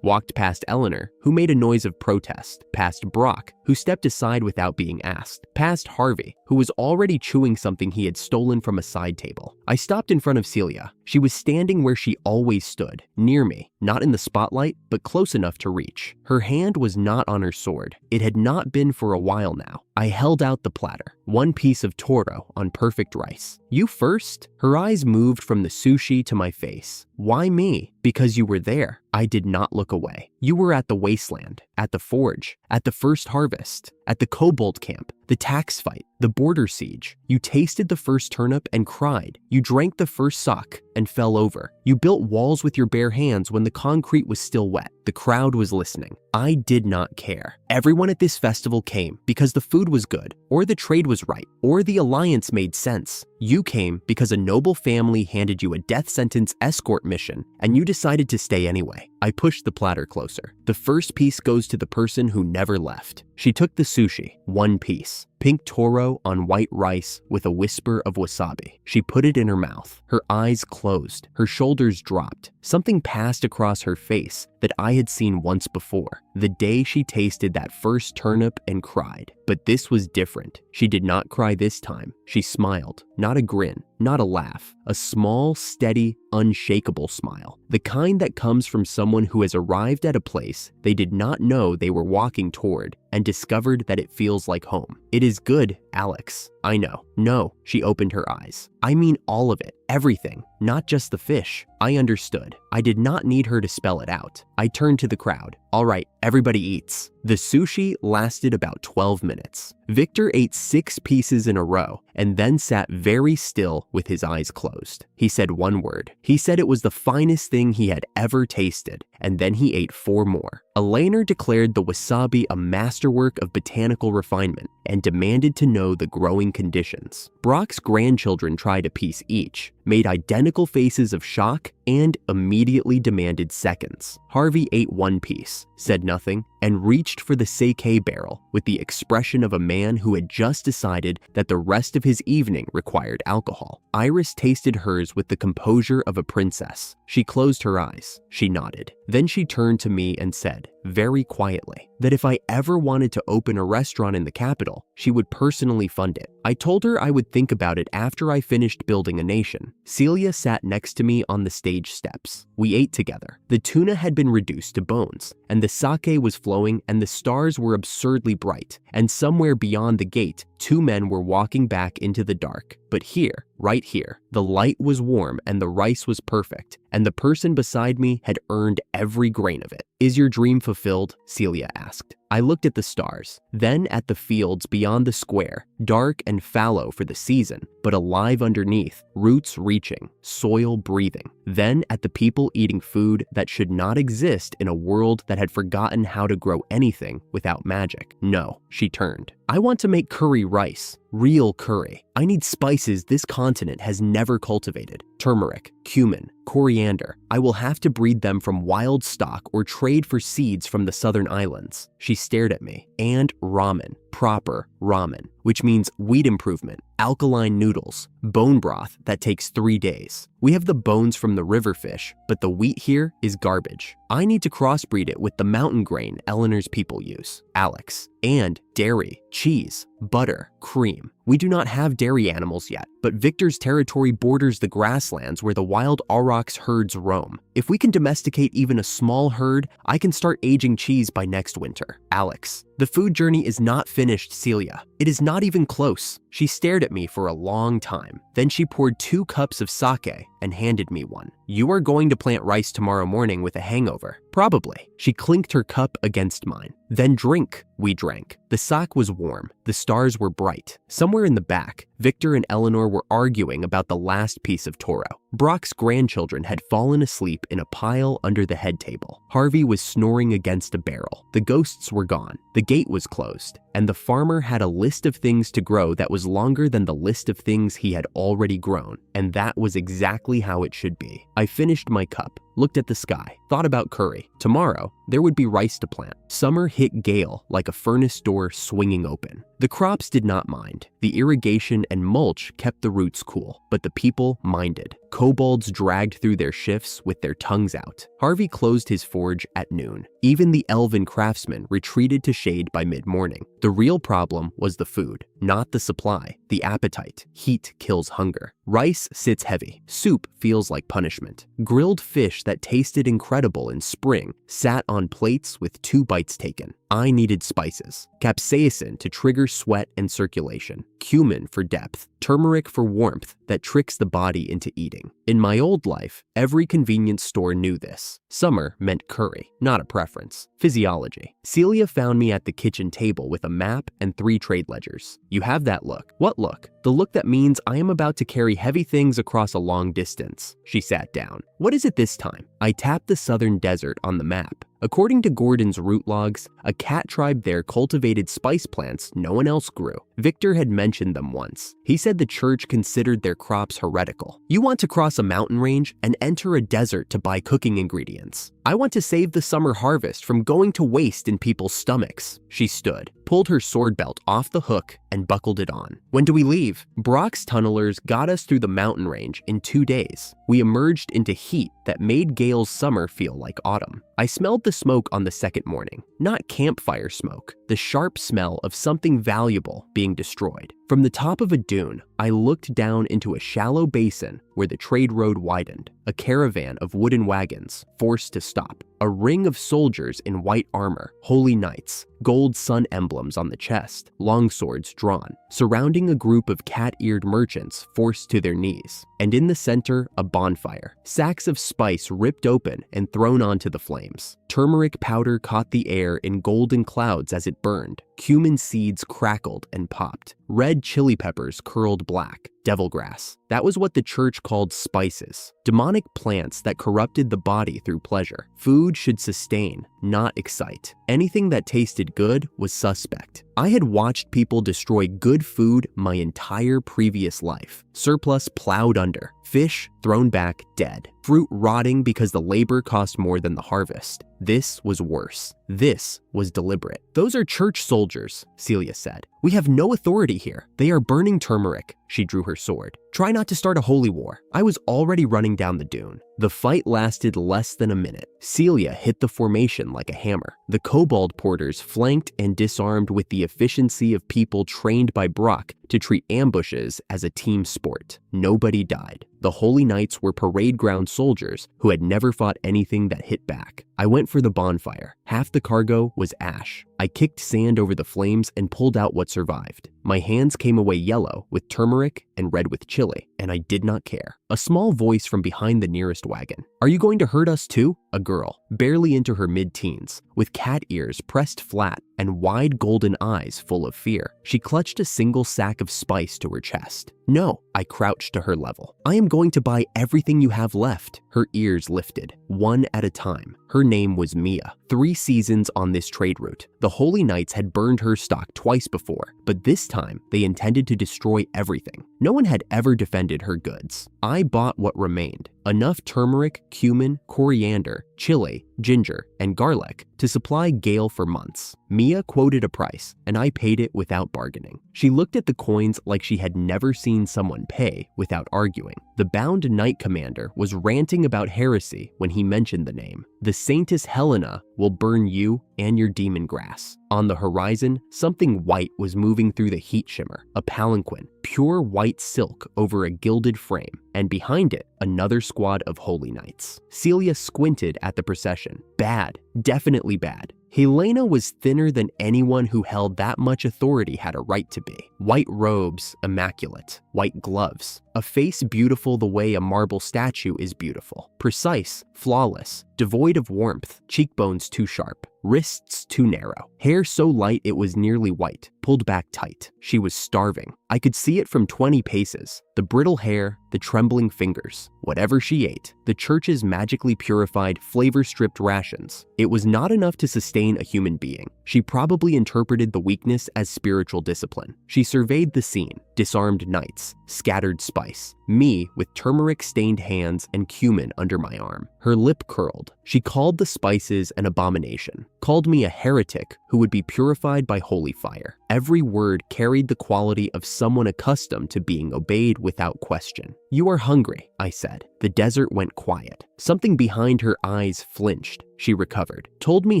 Speaker 1: walked past Eleanor, who made a noise of protest, past Brock, who stepped aside without being asked, past Harvey, who was already chewing something he had stolen from a side table. I stopped in front of Celia. She was standing where she always stood, near me, not in the spotlight, but close enough to reach. Her hand was not on her sword. It had not been for a while now. I held out the platter, one piece of toro on perfect rice. You first? Her eyes moved from the sushi to my face. Why me? Because you were there. I did not look away. You were at the Wasteland, at the forge, at the first harvest, at the kobold camp, the tax fight, the border siege. You tasted the first turnip and cried. You drank the first sock and fell over. You built walls with your bare hands when the concrete was still wet. The crowd was listening. I did not care. Everyone at this festival came because the food was good, or the trade was right, or the alliance made sense. You came because a noble family handed you a death sentence escort mission, and you decided to stay anyway. I pushed the platter closer. The first piece goes to the person who never left. She took the sushi, one piece, pink toro on white rice with a whisper of wasabi. She put it in her mouth. Her eyes closed. Her shoulders dropped. Something passed across her face that I had seen once before, the day she tasted that first turnip and cried. But this was different. She did not cry this time. She smiled, not a grin, not a laugh, a small, steady, unshakable smile. The kind that comes from someone who has arrived at a place they did not know they were walking toward and discovered that it feels like home. It is good, Alex. I know. No, she opened her eyes. I mean all of it. Everything, not just the fish. I understood. I did not need her to spell it out. I turned to the crowd. All right, everybody eats. The sushi lasted about 12 minutes. Victor ate 6 pieces in a row and then sat very still with his eyes closed. He said one word. He said it was the finest thing he had ever tasted, and then he ate 4 more. Elainer declared the wasabi a masterwork of botanical refinement and demanded to know the growing conditions. Brock's grandchildren tried a piece each, made identical faces of shock, and immediately demanded seconds. Harvey ate 1 piece, said nothing, and reached for the sake barrel with the expression of a man who had just decided that the rest of his evening required alcohol. Iris tasted hers with the composure of a princess. She closed her eyes. She nodded. Then she turned to me and said, very quietly, that if I ever wanted to open a restaurant in the capital, she would personally fund it. I told her I would think about it after I finished building a nation. Celia sat next to me on the stage steps. We ate together. The tuna had been reduced to bones, and the sake was flowing, and the stars were absurdly bright. And somewhere beyond the gate, 2 men were walking back into the dark. But here, right here, the light was warm and the rice was perfect, and the person beside me had earned every grain of it. Is your dream fulfilled? Celia asked. I looked at the stars, then at the fields beyond the square, dark and fallow for the season, but alive underneath, roots reaching, soil breathing. Then at the people eating food that should not exist in a world that had forgotten how to grow anything without magic. No, she turned. I want to make curry rice, real curry. I need spices this continent has never cultivated. Turmeric, cumin, coriander. I will have to breed them from wild stock or trade for seeds from the southern islands. She stared at me. And ramen, proper ramen, which means wheat improvement, alkaline noodles, bone broth that takes 3 days. We have the bones from the river fish, but the wheat here is garbage. I need to crossbreed it with the mountain grain Eleanor's people use, Alex, and dairy, cheese, butter, cream. We do not have dairy animals yet, but Victor's territory borders the grasslands where the wild aurochs herds roam. If we can domesticate even a small herd, I can start aging cheese by next winter. Alex, the food journey is not finished, Celia. It is not even close. She stared at me for a long time. Then she poured 2 cups of sake and handed me one. You are going to plant rice tomorrow morning with a hangover. Probably. She clinked her cup against mine. Then drink. We drank. The sock was warm. The stars were bright. Somewhere in the back, Victor and Eleanor were arguing about the last piece of Toro. Brock's grandchildren had fallen asleep in a pile under the head table. Harvey was snoring against a barrel. The ghosts were gone. The gate was closed. And the farmer had a list of things to grow that was longer than the list of things he had already grown. And that was exactly how it should be. I finished my cup, looked at the sky, thought about curry. Tomorrow, there would be rice to plant. Summer hit gale like a furnace door swinging open. The crops did not mind. The irrigation and mulch kept the roots cool, but the people minded. Kobolds dragged through their shifts with their tongues out. Harvey closed his forge at noon. Even the elven craftsmen retreated to shade by mid-morning. The real problem was the food, not the supply, the appetite. Heat kills hunger. Rice sits heavy. Soup feels like punishment. Grilled fish that tasted incredible in spring sat on plates with 2 bites taken. I needed spices. Capsaicin to trigger sweat and circulation. Cumin for depth. Turmeric for warmth that tricks the body into eating. In my old life, every convenience store knew this. Summer meant curry, not a preference. Physiology. Celia found me at the kitchen table with a map and 3 trade ledgers. You have that look. What look? The look that means I am about to carry heavy things across a long distance. She sat down. What is it this time? I tapped the southern desert on the map. According to Gordon's route logs, a cat tribe there cultivated spice plants no one else grew. Victor had mentioned them once. He said the church considered their crops heretical. You want to cross a mountain range and enter a desert to buy cooking ingredients. I want to save the summer harvest from going to waste in people's stomachs. She stood, pulled her sword belt off the hook, and buckled it on. When do we leave? Brock's tunnelers got us through the mountain range in 2 days. We emerged into heat that made Gale's summer feel like autumn. I smelled the smoke on the second morning. Not campfire smoke, the sharp smell of something valuable being destroyed. From the top of a dune, I looked down into a shallow basin where the trade road widened. A caravan of wooden wagons forced to stop. A ring of soldiers in white armor, holy knights, gold sun emblems on the chest, long swords drawn, surrounding a group of cat-eared merchants forced to their knees. And in the center, a bonfire. Sacks of spice ripped open and thrown onto the flames. Turmeric powder caught the air in golden clouds as it burned. Cumin seeds crackled and popped. Red chili peppers curled black. Devilgrass. That was what the church called spices. Demonic plants that corrupted the body through pleasure. Food should sustain, not excite. Anything that tasted good was suspect. I had watched people destroy good food my entire previous life. Surplus plowed under. Fish thrown back dead. Fruit rotting because the labor cost more than the harvest. This was worse. This was deliberate. Those are church soldiers, Celia said. We have no authority here. They are burning turmeric. She drew her sword. Try not to start a holy war. I was already running down the dune. The fight lasted less than a minute. Celia hit the formation like a hammer. The kobold porters flanked and disarmed with the efficiency of people trained by Brock to treat ambushes as a team sport. Nobody died. The holy knights were parade ground soldiers who had never fought anything that hit back. I went for the bonfire. Half the cargo was ash. I kicked sand over the flames and pulled out what survived. My hands came away yellow with turmeric and red with chili, and I did not care. A small voice from behind the nearest wagon. Are you going to hurt us too? A girl, barely into her mid-teens, with cat ears pressed flat and wide golden eyes full of fear. She clutched a single sack of spice to her chest. No, I crouched to her level. I am going to buy everything you have left. Her ears lifted, one at a time. Her name was Mia. 3 seasons on this trade route. The Holy Knights had burned her stock twice before, but this time they intended to destroy everything. No one had ever defended her goods. I bought what remained. Enough turmeric, cumin, coriander, chili, ginger, and garlic to supply Gale for months. Mia quoted a price, and I paid it without bargaining. She looked at the coins like she had never seen someone pay without arguing. The bound knight commander was ranting about heresy when he mentioned the name. The Saintess Helena will burn you and your demon grass. On the horizon, something white was moving through the heat shimmer, a palanquin, pure white silk over a gilded frame, and behind it, another squad of holy knights. Celia squinted at the procession. Bad, definitely bad. Helena was thinner than anyone who held that much authority had a right to be. White robes, immaculate. white gloves, a face beautiful the way a marble statue is beautiful, precise, flawless, devoid of warmth, cheekbones too sharp, wrists too narrow, hair so light it was nearly white, pulled back tight. She was starving. I could see it from 20 paces. The brittle hair, the trembling fingers. Whatever she ate, the church's magically purified, flavor-stripped rations. It was not enough to sustain a human being. She probably interpreted the weakness as spiritual discipline. She surveyed the scene, disarmed knights, scattered spice. Me with turmeric-stained hands and cumin under my arm. Her lip curled. She called the spices an abomination, called me a heretic who would be purified by holy fire. Every word carried the quality of someone accustomed to being obeyed without question. "You are hungry," I said. The desert went quiet. Something behind her eyes flinched. She recovered. Told me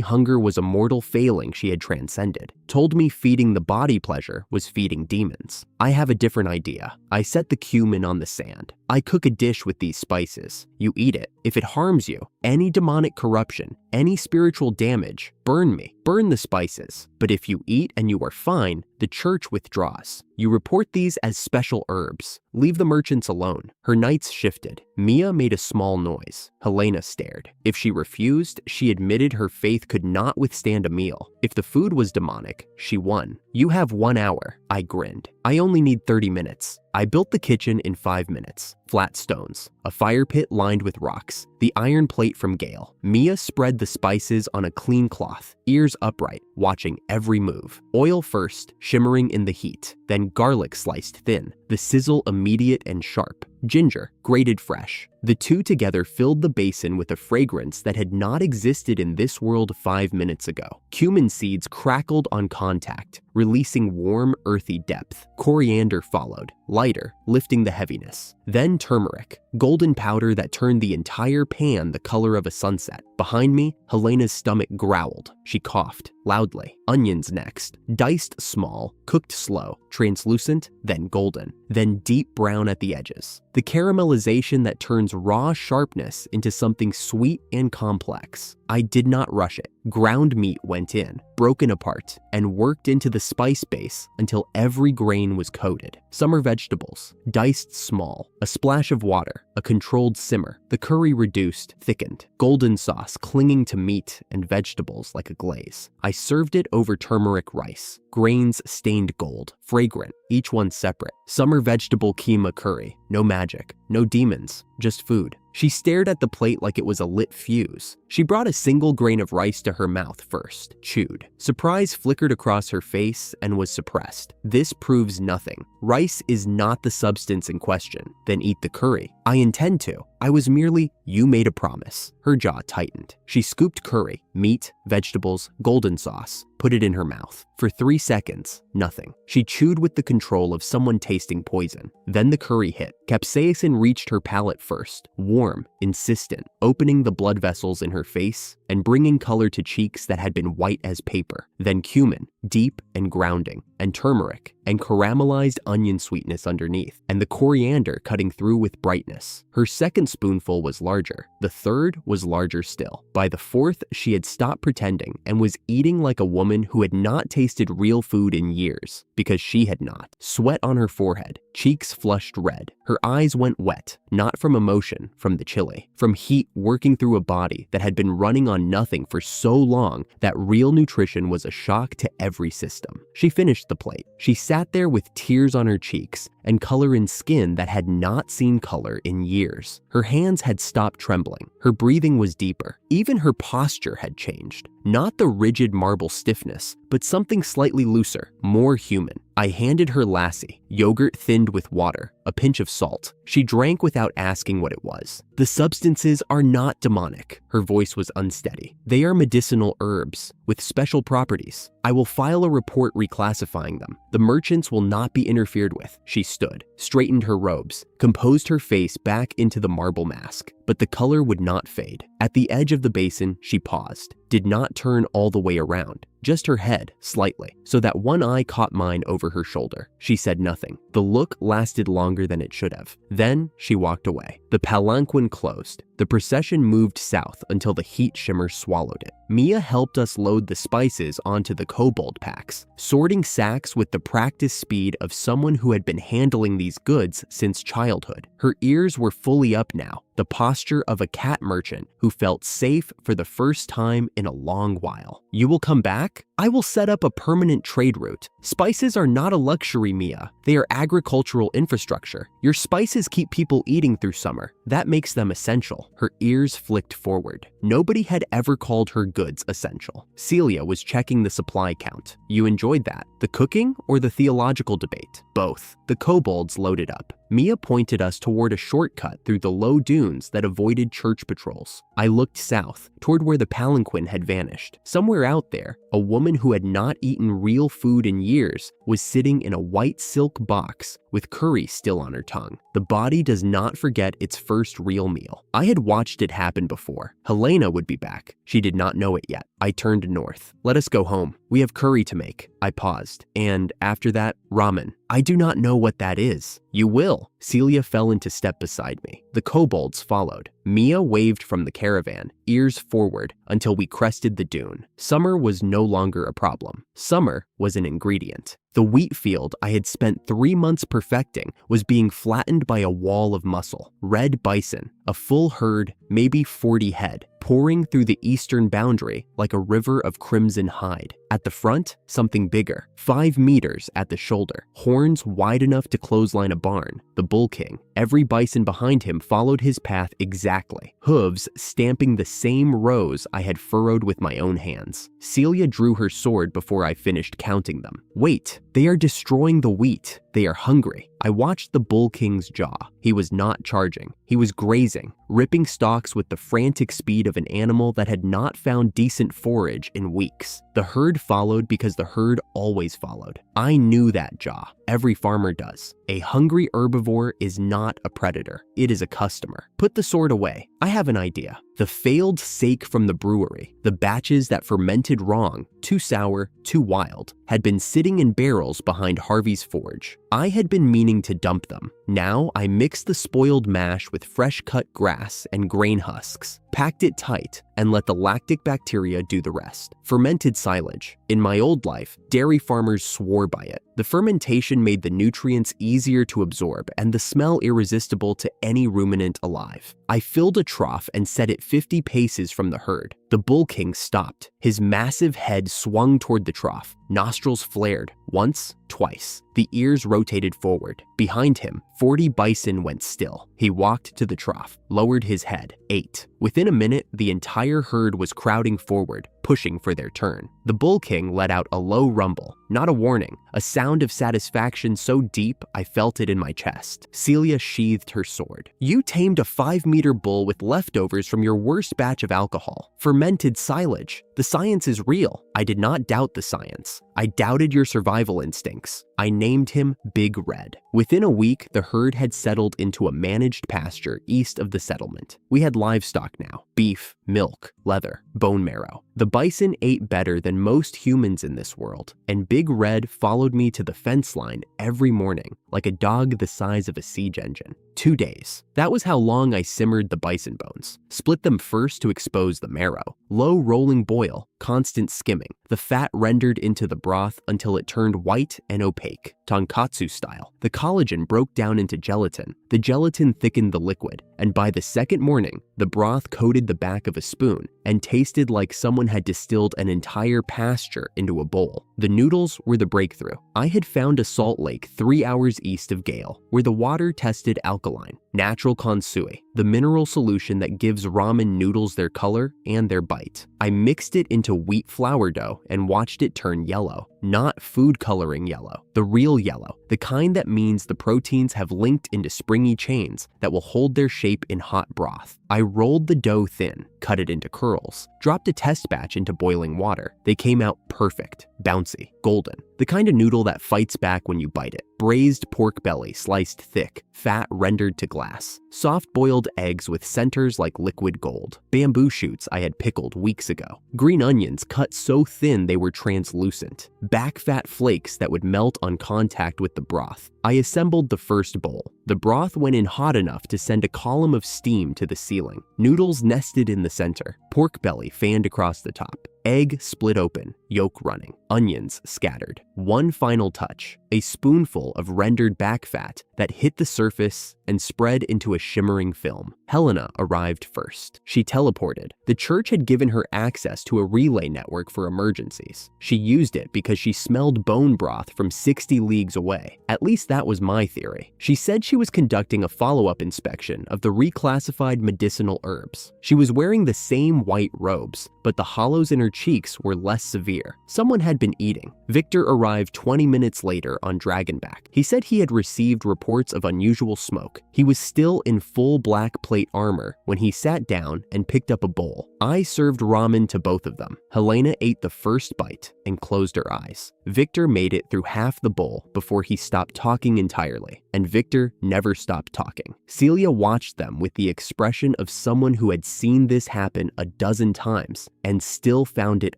Speaker 1: hunger was a mortal failing she had transcended. Told me feeding the body pleasure was feeding demons. I have a different idea. I set the cumin on the sand. I cook a dish with these spices. You eat it. If it harms you, any demonic corruption, any spiritual damage, burn me. Burn the spices. But if you eat and you are fine, the church withdraws. You report these as special herbs. Leave the merchants alone. Her knights shifted. Mia made a small noise. Helena stared. If she refused, she admitted her faith could not withstand a meal. If the food was demonic, she won. "You have 1 hour," I grinned. "I only need 30 minutes. I built the kitchen in 5 minutes. Flat stones, a fire pit lined with rocks, the iron plate from Gale. Mia spread the spices on a clean cloth, ears upright, watching every move. Oil first, shimmering in the heat, then garlic sliced thin, the sizzle immediate and sharp. Ginger, grated fresh. The two together filled the basin with a fragrance that had not existed in this world 5 minutes ago. Cumin seeds crackled on contact, releasing warm, earthy depth. Coriander followed, lighter, lifting the heaviness. Then turmeric, golden powder that turned the entire pan the color of a sunset. Behind me, Helena's stomach growled. She coughed, loudly. Onions next, diced small, cooked slow, translucent, then golden, then deep brown at the edges. The caramelization that turns raw sharpness into something sweet and complex. I did not rush it. Ground meat went in, broken apart, and worked into the spice base until every grain was coated. Summer vegetables, diced small, a splash of water, a controlled simmer. The curry reduced, thickened, golden sauce clinging to meat and vegetables like a glaze. I served it over turmeric rice, grains stained gold, fragrant, each one separate. Summer vegetable keema curry, no magic, no demons, just food. She stared at the plate like it was a lit fuse. She brought a single grain of rice to her mouth first, chewed. Surprise flickered across her face and was suppressed. This proves nothing. Rice is not the substance in question. Then eat the curry. I intend to. I was merely, you made a promise. Her jaw tightened. She scooped curry, meat, vegetables, golden sauce, put it in her mouth. For 3 seconds, nothing. She chewed with the control of someone tasting poison. Then the curry hit. Capsaicin reached her palate first, warm, insistent, opening the blood vessels in her face and bringing color to cheeks that had been white as paper. Then cumin, deep and grounding, and turmeric, and caramelized onion sweetness underneath, and the coriander cutting through with brightness. Her second spoonful was larger. The third was larger still. By the fourth, she had stopped pretending and was eating like a woman who had not tasted real food in years, because she had not. Sweat on her forehead, cheeks flushed red. Her eyes went wet, not from emotion, from the chili, from heat working through a body that had been running on nothing for so long that real nutrition was a shock to every system. She finished the plate. She sat there with tears on her cheeks and color in skin that had not seen color in years. Her hands had stopped trembling. Her breathing was deeper. Even her posture had changed. Not the rigid marble stiffness, but something slightly looser, more human. I handed her lassi, yogurt thinned with water, a pinch of salt. She drank without asking what it was. The substances are not demonic. Her voice was unsteady. They are medicinal herbs with special properties. I will file a report reclassifying them. The merchants will not be interfered with. She stood, straightened her robes, composed her face back into the marble mask, but the color would not fade. At the edge of the basin, she paused, did not turn all the way around, just her head slightly, so that one eye caught mine over her shoulder. She said nothing. The look lasted longer than it should have. Then she walked away. The palanquin closed. The procession moved south until the heat shimmer swallowed it. Mia helped us load the spices onto the kobold packs, sorting sacks with the practiced speed of someone who had been handling these goods since childhood. Her ears were fully up now, the posture of a cat merchant who felt safe for the first time in a long while. You will come back? I will set up a permanent trade route. Spices are not a luxury, Mia. They are agricultural infrastructure. Your spices keep people eating through summer. That makes them essential. Her ears flicked forward. Nobody had ever called her goods essential. Celia was checking the supply count. You enjoyed that? The cooking or the theological debate? Both. The kobolds loaded up. Mia pointed us toward a shortcut through the low dunes that avoided church patrols. I looked south, toward where the palanquin had vanished. Somewhere out there, a woman who had not eaten real food in years was sitting in a white silk box with curry still on her tongue. The body does not forget its first real meal. I had watched it happen before. Helena would be back. She did not know it yet. I turned north. Let us go home. We have curry to make. I paused. And after that, ramen. I do not know what that is. You will. Celia fell into step beside me. The kobolds followed. Mia waved from the caravan, ears forward, until we crested the dune. Summer was no longer a problem. Summer was an ingredient. The wheat field I had spent 3 months perfecting was being flattened by a wall of muscle. Red bison, a full herd, maybe 40 head, pouring through the eastern boundary like a river of crimson hide. At the front, something bigger, 5 meters at the shoulder, horns wide enough to clothesline a barn. The bull king. Every bison behind him followed his path exactly, hooves stamping the same rows I had furrowed with my own hands. Celia drew her sword before I finished counting them. Wait, they are destroying the wheat. They are hungry. I watched the bull king's jaw. He was not charging. He was grazing, ripping stalks with the frantic speed of an animal that had not found decent forage in weeks. The herd followed because the herd always followed. I knew that jaw. Every farmer does. A hungry herbivore is not a predator. It is a customer. Put the sword away. I have an idea. The failed sake from the brewery, the batches that fermented wrong, too sour, too wild, had been sitting in barrels behind Harvey's forge. I had been meaning to dump them. Now I mixed the spoiled mash with fresh cut grass and grain husks, packed it tight, and let the lactic bacteria do the rest. Fermented silage. In my old life, dairy farmers swore by it. The fermentation made the nutrients easier to absorb and the smell irresistible to any ruminant alive. I filled a trough and set it 50 paces from the herd. The bull king stopped. His massive head swung toward the trough. Nostrils flared. Once, twice. The ears rotated forward. Behind him, 40 bison went still. He walked to the trough, lowered his head, ate. Within a minute, the entire herd was crowding forward, pushing for their turn. The bull king let out a low rumble, not a warning, a sound of satisfaction so deep I felt it in my chest. Celia sheathed her sword. You tamed a 5-meter bull with leftovers from your worst batch of alcohol. Fermented silage. The science is real. I did not doubt the science. I doubted your survival instincts. I named him Big Red. Within a week, the herd had settled into a managed pasture east of the settlement. We had livestock now. Beef, milk, leather, bone marrow. The bison ate better than most humans in this world, and Big Red followed me to the fence line every morning, like a dog the size of a siege engine. 2 days. That was how long I simmered the bison bones. Split them first to expose the marrow. Low rolling boil, constant skimming. The fat rendered into the broth until it turned white and opaque, tonkatsu style. The collagen broke down into gelatin. The gelatin thickened the liquid, and by the second morning, the broth coated the back of a spoon and tasted like someone had distilled an entire pasture into a bowl. The noodles were the breakthrough. I had found a salt lake 3 hours east of Gale, where the water tested alkaline. Natural konsui, the mineral solution that gives ramen noodles their color and their bite. I mixed it into wheat flour dough and watched it turn yellow. Not food coloring yellow, the real yellow, the kind that means the proteins have linked into springy chains that will hold their shape in hot broth. I rolled the dough thin, cut it into curls, dropped a test batch into boiling water. They came out perfect, bouncy, golden, the kind of noodle that fights back when you bite it. Braised pork belly sliced thick, fat rendered to glass. Soft-boiled eggs with centers like liquid gold. Bamboo shoots I had pickled weeks ago. Green onions cut so thin they were translucent. Back fat flakes that would melt on contact with the broth. I assembled the first bowl. The broth went in hot enough to send a column of steam to the ceiling. Noodles nested in the center. Pork belly fanned across the top. Egg split open, yolk running. Onions scattered. One final touch, a spoonful of rendered back fat that hit the surface and spread into a shimmering film. Helena arrived first. She teleported. The church had given her access to a relay network for emergencies. She used it because she smelled bone broth from 60 leagues away. At least that was my theory. She said she was conducting a follow-up inspection of the reclassified medicinal herbs. She was wearing the same white robes, but the hollows in her cheeks were less severe. Someone had been eating. Victor arrived 20 minutes later on Dragonback. He said he had received reports of unusual smoke. He was still in full black plate armor when he sat down and picked up a bowl. I served ramen to both of them. Helena ate the first bite and closed her eyes. Victor made it through half the bowl before he stopped talking entirely, and Victor never stopped talking. Celia watched them with the expression of someone who had seen this happen a dozen times and still found it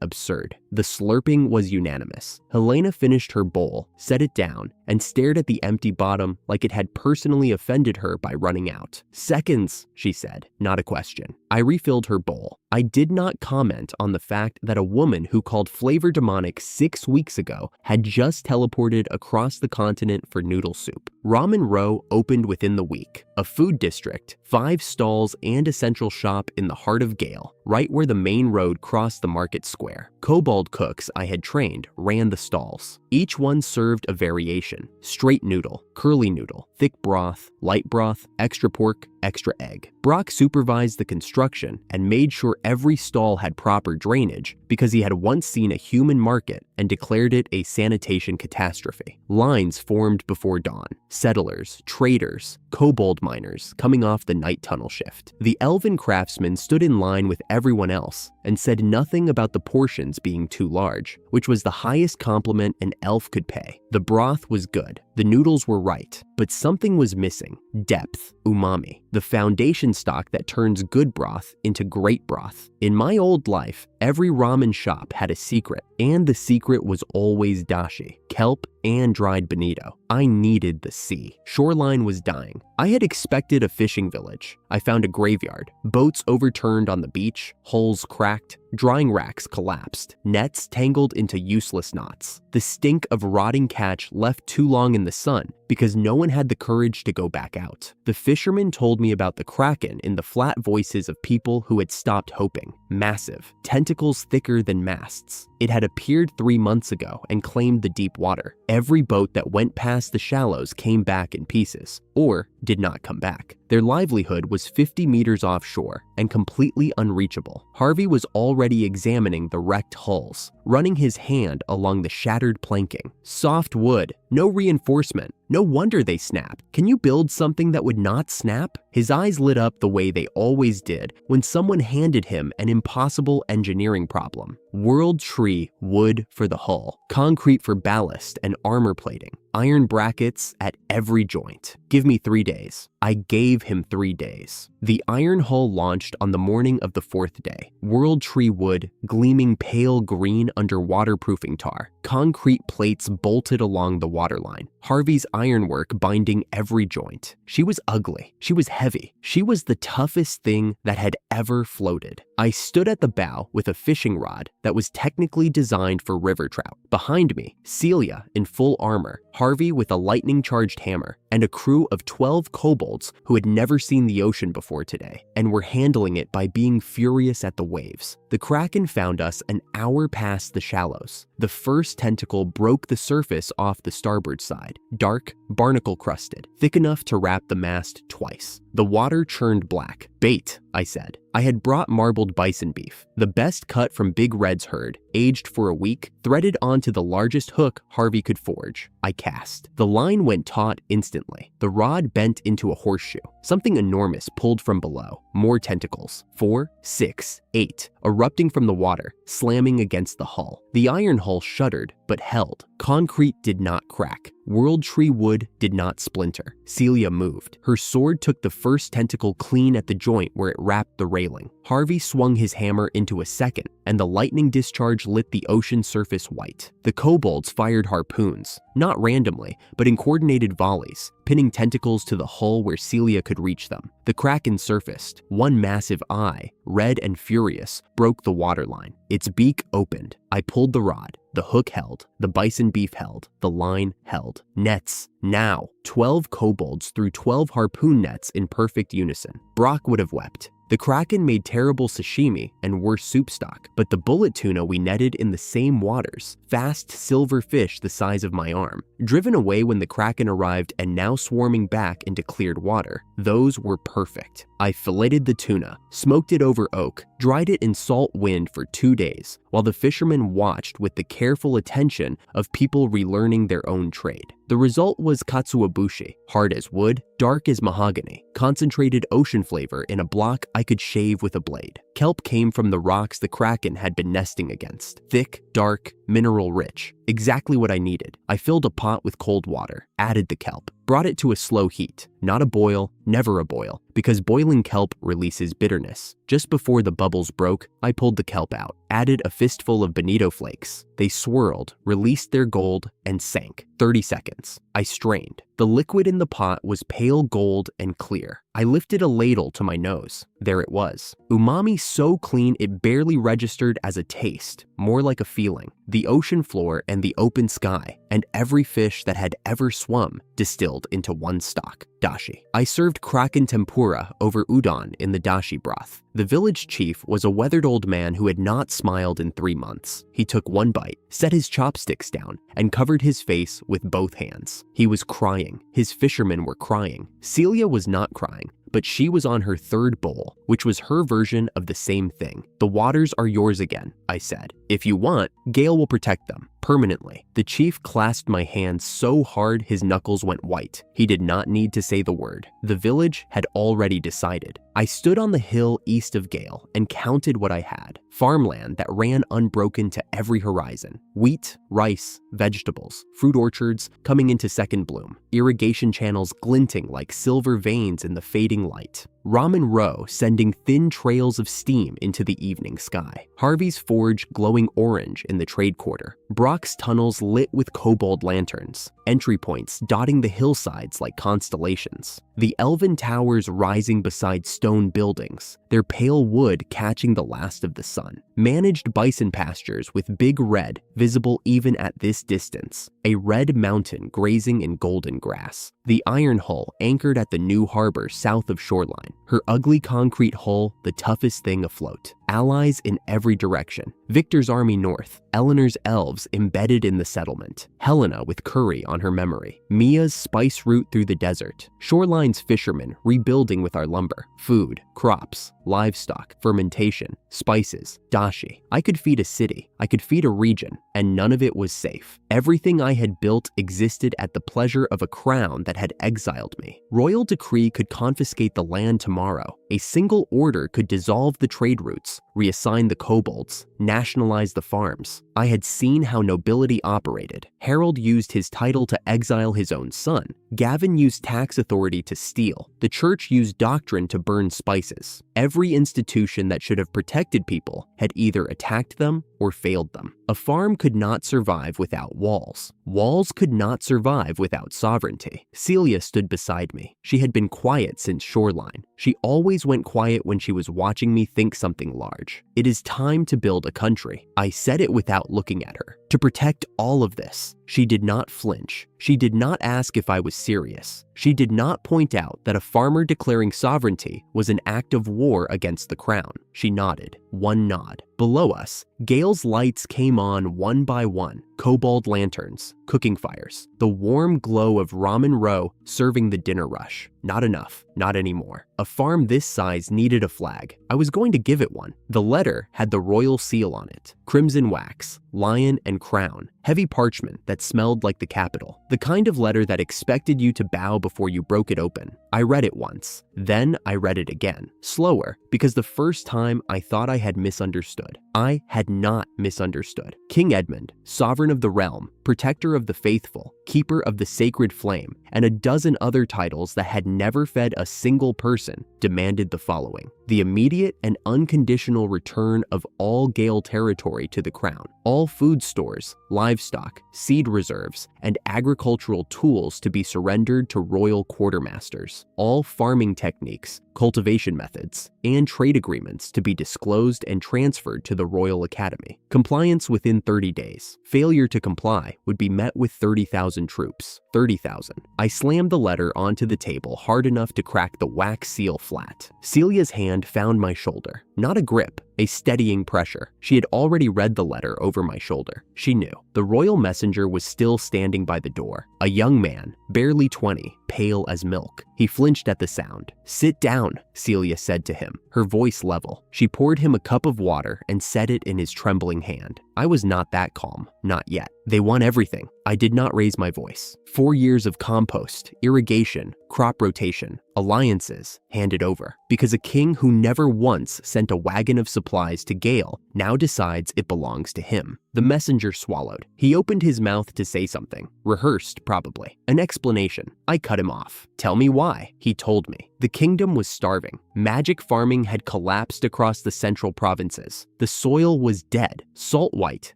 Speaker 1: absurd. The slurping was unanimous. Helena finished her bowl, set it down, and stared at the empty bottom like it had personally offended her by running out. "Seconds," she said, not a question. I refilled her bowl. I did not comment on the fact that a woman who called Flavor Demonic 6 weeks ago had just teleported across the continent for noodle soup. Ramen Row opened within the week, a food district, 5 stalls and a central shop in the heart of Gale, right where the main road crossed the market square. Kobold cooks I had trained ran the stalls. Each one served a variation: straight noodle, curly noodle, thick broth, light broth, extra pork, extra egg. Brock supervised the construction and made sure every stall had proper drainage because he had once seen a human market and declared it a sanitation catastrophe. Lines formed before dawn. Settlers, traders, kobold miners coming off the night tunnel shift. The elven craftsmen stood in line with everyone else and said nothing about the portions being too large, which was the highest compliment an elf could pay. The broth was good. The noodles were right, but something was missing: depth, umami, the foundation stock that turns good broth into great broth. In my old life, every ramen shop had a secret, and the secret was always dashi, kelp, and dried bonito. I needed the sea. Shoreline was dying. I had expected a fishing village. I found a graveyard. Boats overturned on the beach, hulls cracked, drying racks collapsed, nets tangled into useless knots. The stink of rotting catch left too long in the sun because no one had the courage to go back out. The fishermen told me about the kraken in the flat voices of people who had stopped hoping. Massive, tentacles thicker than masts. It had appeared 3 months ago and claimed the deep water. Every boat that went past the shallows came back in pieces, or did not come back. Their livelihood was 50 meters offshore and completely unreachable. Harvey was already examining the wrecked hulls, running his hand along the shattered planking. Soft wood, no reinforcement. No wonder they snapped. Can you build something that would not snap? His eyes lit up the way they always did when someone handed him an impossible engineering problem. World tree wood for the hull, concrete for ballast and armor plating, iron brackets at every joint. Give me 3 days. I gave him 3 days. The iron hull launched on the morning of the 4th day. World tree wood gleaming pale green under waterproofing tar. Concrete plates bolted along the waterline. Harvey's ironwork binding every joint. She was ugly. She was heavy. She was the toughest thing that had ever floated. I stood at the bow with a fishing rod that was technically designed for river trout. Behind me, Celia in full armor, Harvey with a lightning-charged hammer, and a crew of 12 kobolds who had never seen the ocean before today and were handling it by being furious at the waves. The kraken found us an hour past the shallows. The first tentacle broke the surface off the starboard side, dark, barnacle-crusted, thick enough to wrap the mast twice. The water churned black. "Bait," I said. I had brought marbled bison beef, the best cut from Big Red's herd, aged for a week, threaded onto the largest hook Harvey could forge. I cast. The line went taut instantly. The rod bent into a horseshoe. Something enormous pulled from below. More tentacles. 4, 6, 8, erupting from the water, slamming against the hull. The iron hull shuddered, but held. Concrete did not crack. World Tree wood did not splinter. Celia moved. Her sword took the first tentacle clean at the joint where it wrapped the railing. Harvey swung his hammer into a second, and the lightning discharge lit the ocean surface white. The kobolds fired harpoons, not randomly, but in coordinated volleys, pinning tentacles to the hull where Celia could reach them. The kraken surfaced. One massive eye, red and furious, broke the waterline. Its beak opened. I pulled the rod. The hook held. The bison beef held. The line held. Nets. Now. 12 kobolds threw 12 harpoon nets in perfect unison. Brock would have wept. The kraken made terrible sashimi and worse soup stock, but the bullet tuna we netted in the same waters, fast silver fish the size of my arm, driven away when the kraken arrived and now swarming back into cleared water, those were perfect. I filleted the tuna, smoked it over oak, dried it in salt wind for 2 days, while the fishermen watched with the careful attention of people relearning their own trade. The result was katsuobushi, hard as wood, dark as mahogany, concentrated ocean flavor in a block I could shave with a blade. Kelp came from the rocks the kraken had been nesting against. Thick, dark, mineral rich. Exactly what I needed. I filled a pot with cold water, added the kelp, brought it to a slow heat. Not a boil, never a boil, because boiling kelp releases bitterness. Just before the bubbles broke, I pulled the kelp out, added a fistful of bonito flakes. They swirled, released their gold, and sank. 30 seconds. I strained. The liquid in the pot was pale gold and clear. I lifted a ladle to my nose. There it was. Umami so clean it barely registered as a taste, more like a feeling. The ocean floor and the open sky, and every fish that had ever swum, distilled into one stock. Dashi. I served kraken tempura over udon in the dashi broth. The village chief was a weathered old man who had not smiled in 3 months. He took one bite, set his chopsticks down, and covered his face with both hands. He was crying. His fishermen were crying. Celia was not crying, but she was on her third bowl, which was her version of the same thing. The waters are yours again, I said. If you want, Gale will protect them, permanently. The chief clasped my hand so hard his knuckles went white. He did not need to say the word. The village had already decided. I stood on the hill east of Gale and counted what I had. Farmland that ran unbroken to every horizon. Wheat, rice, vegetables, fruit orchards coming into second bloom. Irrigation channels glinting like silver veins in the fading light. Ramen Row sending thin trails of steam into the evening sky. Harvey's forge glowing orange in the trade quarter. Brock's tunnels lit with kobold lanterns. Entry points dotting the hillsides like constellations. The elven towers rising beside stone buildings, their pale wood catching the last of the sun. Managed bison pastures with big red visible even at this distance. A red mountain grazing in golden grass. The iron hull anchored at the new harbor south of shoreline. Her ugly concrete hull the toughest thing afloat. Allies in every direction. Victor's army north. Eleanor's elves embedded in the settlement. Helena with curry on her memory. Mia's spice route through the desert. Shoreline's fishermen rebuilding with our lumber. Food, crops, livestock, fermentation, spices, dashi. I could feed a city. I could feed a region, and none of it was safe. Everything I had built existed at the pleasure of a crown that had exiled me. Royal decree could confiscate the land tomorrow. A single order could dissolve the trade routes, reassign the kobolds, nationalize the farms. I had seen how nobility operated. Harold used his title to exile his own son. Gavin used tax authority to steal. The church used doctrine to burn spices. Every institution that should have protected people had either attacked them or failed them. A farm could not survive without walls. Walls could not survive without sovereignty. Celia stood beside me. She had been quiet since shoreline. She always went quiet when she was watching me think something large. It is time to build a country. I said it without looking at her. To protect all of this. She did not flinch. She did not ask if I was serious. She did not point out that a farmer declaring sovereignty was an act of war against the crown. She nodded. One nod. Below us, Gale's lights came on one by one. Kobold lanterns, cooking fires, the warm glow of Ramen Row serving the dinner rush. Not enough, not anymore. A farm this size needed a flag. I was going to give it one. The letter had the royal seal on it. Crimson wax, lion and crown, heavy parchment that smelled like the capital. The kind of letter that expected you to bow before you broke it open. I read it once. Then I read it again, slower, because the first time I thought I had misunderstood. I had not misunderstood. King Edmund, sovereign of the realm, protector of the faithful, keeper of the sacred flame, and a dozen other titles that had never fed a single person, demanded the following: the immediate and unconditional return of all Gale territory to the crown, all food stores, livestock, seed reserves, and agricultural tools to be surrendered to royal quartermasters, all farming techniques, cultivation methods, and trade agreements to be disclosed and transferred to the Royal Academy. Compliance within 30 days. Failure to comply would be met with 30,000 troops. 30,000. I slammed the letter onto the table hard enough to crack the wax seal flat. Celia's hand found my shoulder. Not a grip, a steadying pressure. She had already read the letter over my shoulder. She knew. The royal messenger was still standing by the door. A young man, barely 20, pale as milk. He flinched at the sound. "Sit down," Celia said to him, her voice level. She poured him a cup of water and set it in his trembling hand. I was not that calm, not yet. They want everything. I did not raise my voice. 4 years of compost, irrigation, crop rotation, alliances handed over, because a king who never once sent a wagon of supplies to Gale now decides it belongs to him. The messenger swallowed. He opened his mouth to say something, rehearsed probably. An explanation. I cut him off. "Tell me why," he told me. The kingdom was starving. Magic farming had collapsed across the central provinces. The soil was dead, salt white,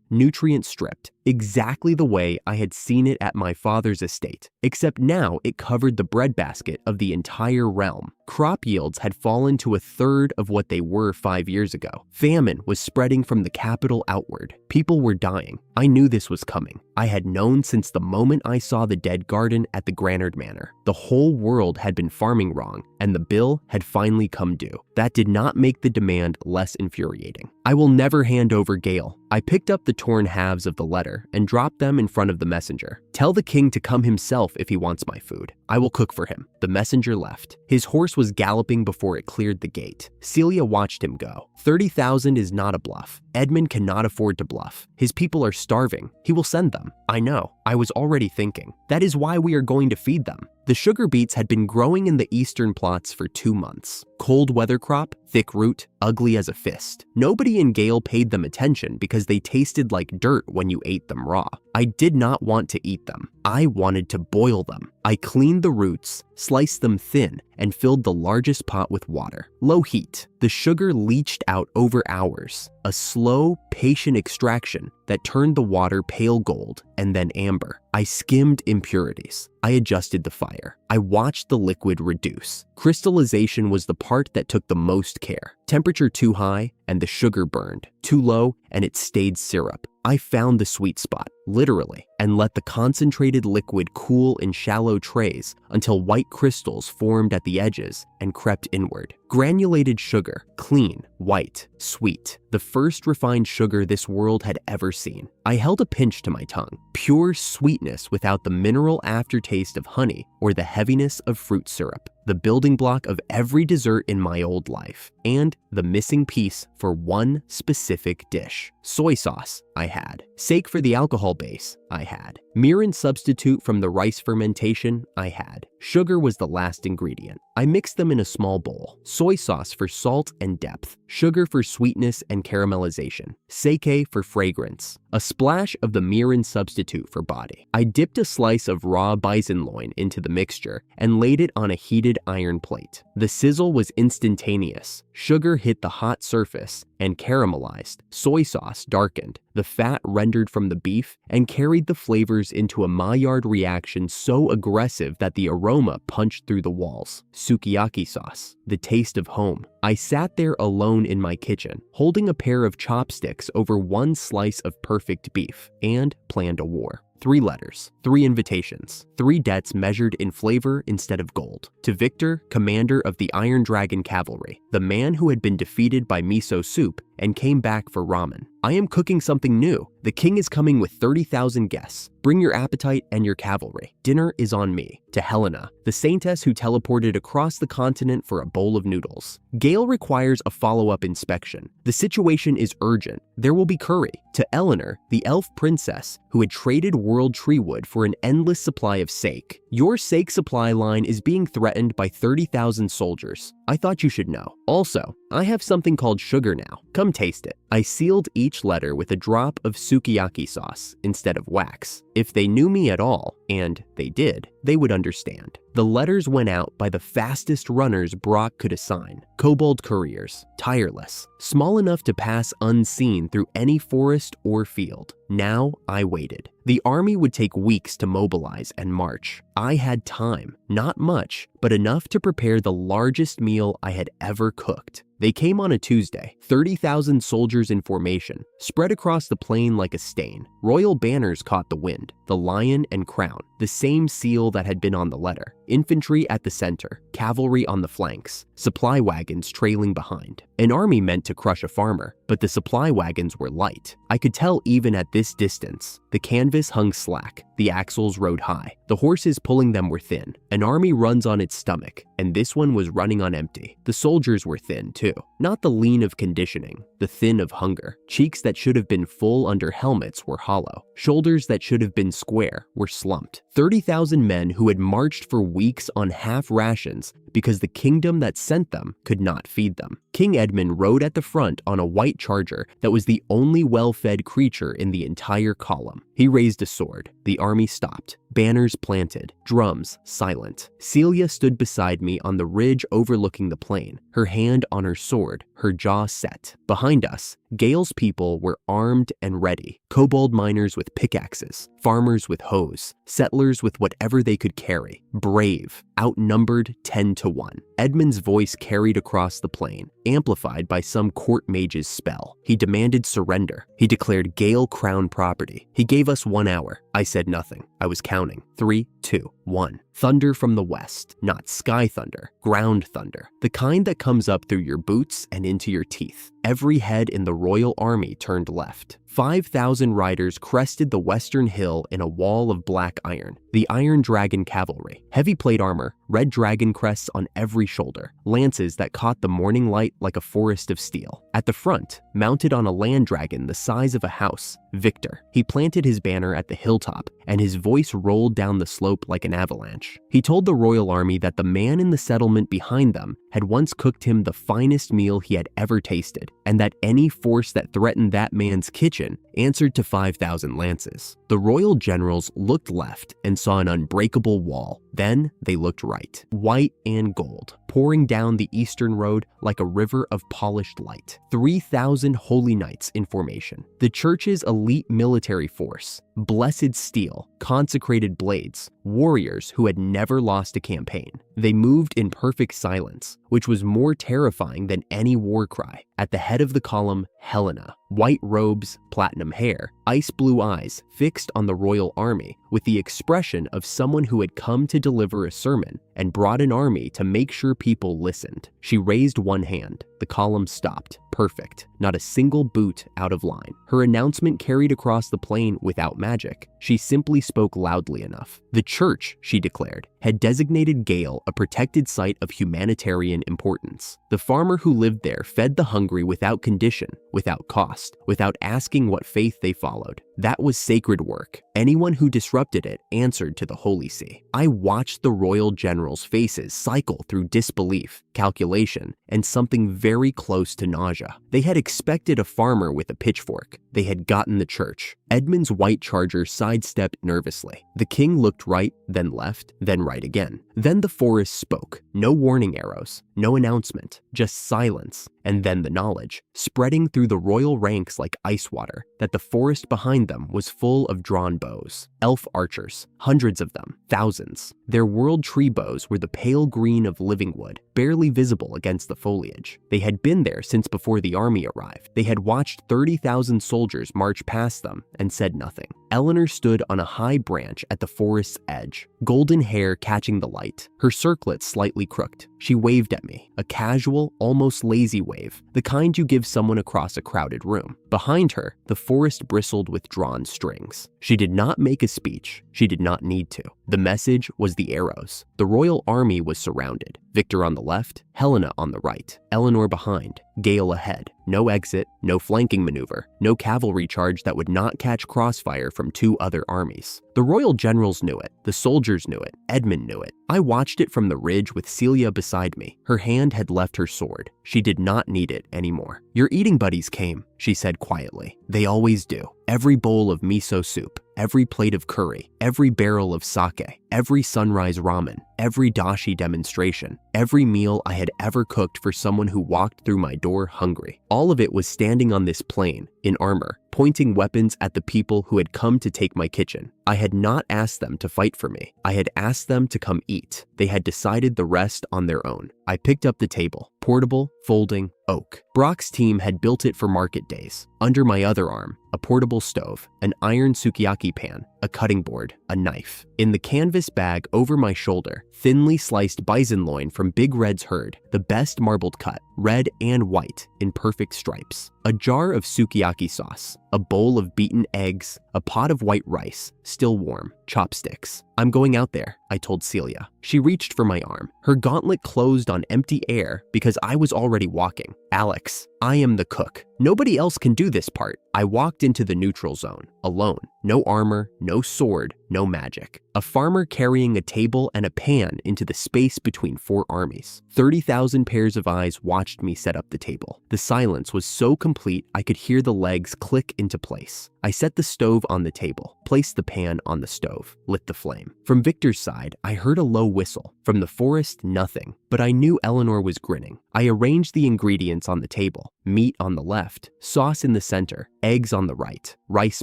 Speaker 1: nutrient stripped, exactly the way I had seen it at my father's estate, except now it covered the breadbasket of the entire realm. Crop yields had fallen to a third of what they were 5 years ago. Famine was spreading from the capital outward. People were dying. I knew this was coming. I had known since the moment I saw the dead garden at the Granard Manor. The whole world had been farming wrong, and the bill had finally come due. That did not make the demand less infuriating. I will never hand over Gale. I picked up the torn halves of the letter and dropped them in front of the messenger. "Tell the king to come himself if he wants my food. I will cook for him." The messenger left. His horse was galloping before it cleared the gate. Celia watched him go. 30,000 is not a bluff. Edmund cannot afford to bluff. His people are starving. He will send them. I know. I was already thinking. That is why we are going to feed them. The sugar beets had been growing in the eastern plots for 2 months. Cold weather crop, thick root, ugly as a fist. Nobody in Gale paid them attention because they tasted like dirt when you ate them raw. I did not want to eat them. I wanted to boil them. I cleaned the roots, sliced them thin, and filled the largest pot with water. Low heat. The sugar leached out over hours. A slow, patient extraction that turned the water pale gold and then amber. I skimmed impurities. I adjusted the fire. I watched the liquid reduce. Crystallization was the part that took the most care. Temperature too high, and the sugar burned. Too low, and it stayed syrup. I found the sweet spot, literally, and let the concentrated liquid cool in shallow trays until white crystals formed at the edges and crept inward. Granulated sugar, clean, white, sweet. The first refined sugar this world had ever seen. I held a pinch to my tongue. Pure sweetness without the mineral aftertaste of honey or the heaviness of fruit syrup. The building block of every dessert in my old life, and the missing piece for one specific dish. Soy sauce, I had. Sake for the alcohol base, I had. Mirin substitute from the rice fermentation, I had. Sugar was the last ingredient. I mixed them in a small bowl. Soy sauce for salt and depth. Sugar for sweetness and caramelization. Sake for fragrance. A splash of the mirin substitute for body. I dipped a slice of raw bison loin into the mixture and laid it on a heated iron plate. The sizzle was instantaneous. Sugar hit the hot surface and caramelized. Soy sauce darkened. The fat rendered from the beef and carried the flavors into a Maillard reaction so aggressive that the aroma punched through the walls. Sukiyaki sauce, the taste of home. I sat there alone in my kitchen, holding a pair of chopsticks over one slice of perfect beef, and planned a war. 3 letters, 3 invitations, 3 debts measured in flavor instead of gold. To Victor, commander of the Iron Dragon Cavalry, the man who had been defeated by miso soup and came back for ramen. I am cooking something new. The king is coming with 30,000 guests. Bring your appetite and your cavalry. Dinner is on me. To Helena, the saintess who teleported across the continent for a bowl of noodles. Gale requires a follow-up inspection. The situation is urgent. There will be curry. To Eleanor, the elf princess who had traded world tree wood for an endless supply of sake. Your sake supply line is being threatened by 30,000 soldiers. I thought you should know. Also, I have something called sugar now. Come taste it. I sealed each letter with a drop of sukiyaki sauce instead of wax. If they knew me at all, and they did, they would understand. The letters went out by the fastest runners Brock could assign. Kobold couriers, tireless, small enough to pass unseen through any forest or field. Now I waited. The army would take weeks to mobilize and march. I had time, not much, but enough to prepare the largest meal I had ever cooked. They came on a Tuesday, 30,000 soldiers in formation, spread across the plain like a stain. Royal banners caught the wind, the lion and crown, the same seal that had been on the letter. Infantry at the center, cavalry on the flanks, supply wagons trailing behind. An army meant to crush a farmer, but the supply wagons were light. I could tell even at this distance. The canvas hung slack, the axles rode high, the horses pulling them were thin. An army runs on its stomach, and this one was running on empty. The soldiers were thin too, not the lean of conditioning, the thin of hunger. Cheeks that should have been full under helmets were hollow. Shoulders that should have been square were slumped. 30,000 men who had marched for weeks on half rations because the kingdom that sent them could not feed them. King Edmund rode at the front on a white charger that was the only well-fed creature in the entire column. He raised a sword. The army stopped. Banners planted. Drums silent. Celia stood beside me on the ridge overlooking the plain, her hand on her sword, her jaw set. Behind us, Gale's people were armed and ready. Kobold miners with pickaxes, farmers with hoes, settlers with whatever they could carry. Brave, outnumbered 10 to 1. Edmund's voice carried across the plain, amplified by some court mage's spell. He demanded surrender. He declared Gale crown property. He gave us 1 hour. I said nothing. I was counting. 3, 2, 1. Thunder from the west, not sky thunder, ground thunder, the kind that comes up through your boots and into your teeth. Every head in the royal army turned left. 5,000 riders crested the western hill in a wall of black iron, the Iron Dragon cavalry. Heavy plate armor, red dragon crests on every shoulder, lances that caught the morning light like a forest of steel. At the front, mounted on a land dragon the size of a house, Victor. He planted his banner at the hilltop, and his voice rolled down the slope like an avalanche. He told the royal army that the man in the settlement behind them had once cooked him the finest meal he had ever tasted, and that any force that threatened that man's kitchen answered to 5,000 lances. The royal generals looked left and saw an unbreakable wall. Then they looked right, white and gold, pouring down the eastern road like a river of polished light. 3,000 holy knights in formation. The church's elite military force. Blessed steel, consecrated blades, warriors who had never lost a campaign. They moved in perfect silence, which was more terrifying than any war cry. At the head of the column, Helena, white robes, platinum hair, ice blue eyes fixed on the royal army with the expression of someone who had come to deliver a sermon and brought an army to make sure people listened. She raised one hand. The column stopped. Perfect. Not a single boot out of line. Her announcement carried across the plain without magic. She simply spoke loudly enough. The church, she declared, had designated Gale a protected site of humanitarian importance. The farmer who lived there fed the hungry without condition, without cost, without asking what faith they followed. That was sacred work. Anyone who disrupted it answered to the Holy See. I watched the royal generals' faces cycle through disbelief, calculation, and something very close to nausea. They had expected a farmer with a pitchfork. They had gotten the church. Edmund's white charger sidestepped nervously. The king looked right, then left, then right again. Then the forest spoke. No warning arrows, no announcement, just silence, and then the knowledge, spreading through the royal ranks like ice water, that the forest behind them was full of drawn bows. Elf archers, hundreds of them, thousands. Their world tree bows were the pale green of living wood, barely visible against the foliage. They had been there since before the army arrived. They had watched 30,000 soldiers march past them and said nothing. Eleanor stood on a high branch at the forest's edge, golden hair catching the light, her circlet slightly crooked. She waved at me, a casual, almost lazy wave, the kind you give someone across a crowded room. Behind her, the forest bristled with drawn strings. She did not make a speech. She did not need to. The message was the arrows. The royal army was surrounded. Victor on the left, Helena on the right, Eleanor behind, Gale ahead. No exit, no flanking maneuver, no cavalry charge that would not catch crossfire from two other armies. The royal generals knew it, the soldiers knew it, Edmund knew it. I watched it from the ridge with Celia beside me. Her hand had left her sword. She did not need it anymore. "Your eating buddies came," she said quietly. "They always do. Every bowl of miso soup, every plate of curry, every barrel of sake, every sunrise ramen, every dashi demonstration, every meal I had ever cooked for someone who walked through my door hungry. All of it was standing on this plain, in armor, pointing weapons at the people who had come to take my kitchen. I had not asked them to fight for me. I had asked them to come eat. They had decided the rest on their own. I picked up the table, portable, folding, oak. Brock's team had built it for market days. Under my other arm, a portable stove, an iron sukiyaki pan, a cutting board, a knife. In the canvas bag over my shoulder, thinly sliced bison loin from Big Red's herd, the best marbled cut, red and white, in perfect stripes. A jar of sukiyaki sauce, a bowl of beaten eggs, a pot of white rice, still warm, chopsticks. "I'm going out there," I told Celia. She reached for my arm. Her gauntlet closed on empty air because I was already walking. "Alex, I am the cook. Nobody else can do this part." I walked into the neutral zone, alone. No armor, no sword, no magic. A farmer carrying a table and a pan into the space between four armies. 30,000 pairs of eyes watched me set up the table. The silence was so complete I could hear the legs click into place. I set the stove on the table, placed the pan on the stove, lit the flame. From Victor's side, I heard a low whistle. From the forest, nothing, but I knew Eleanor was grinning. I arranged the ingredients on the table. Meat on the left, sauce in the center, eggs on the right, rice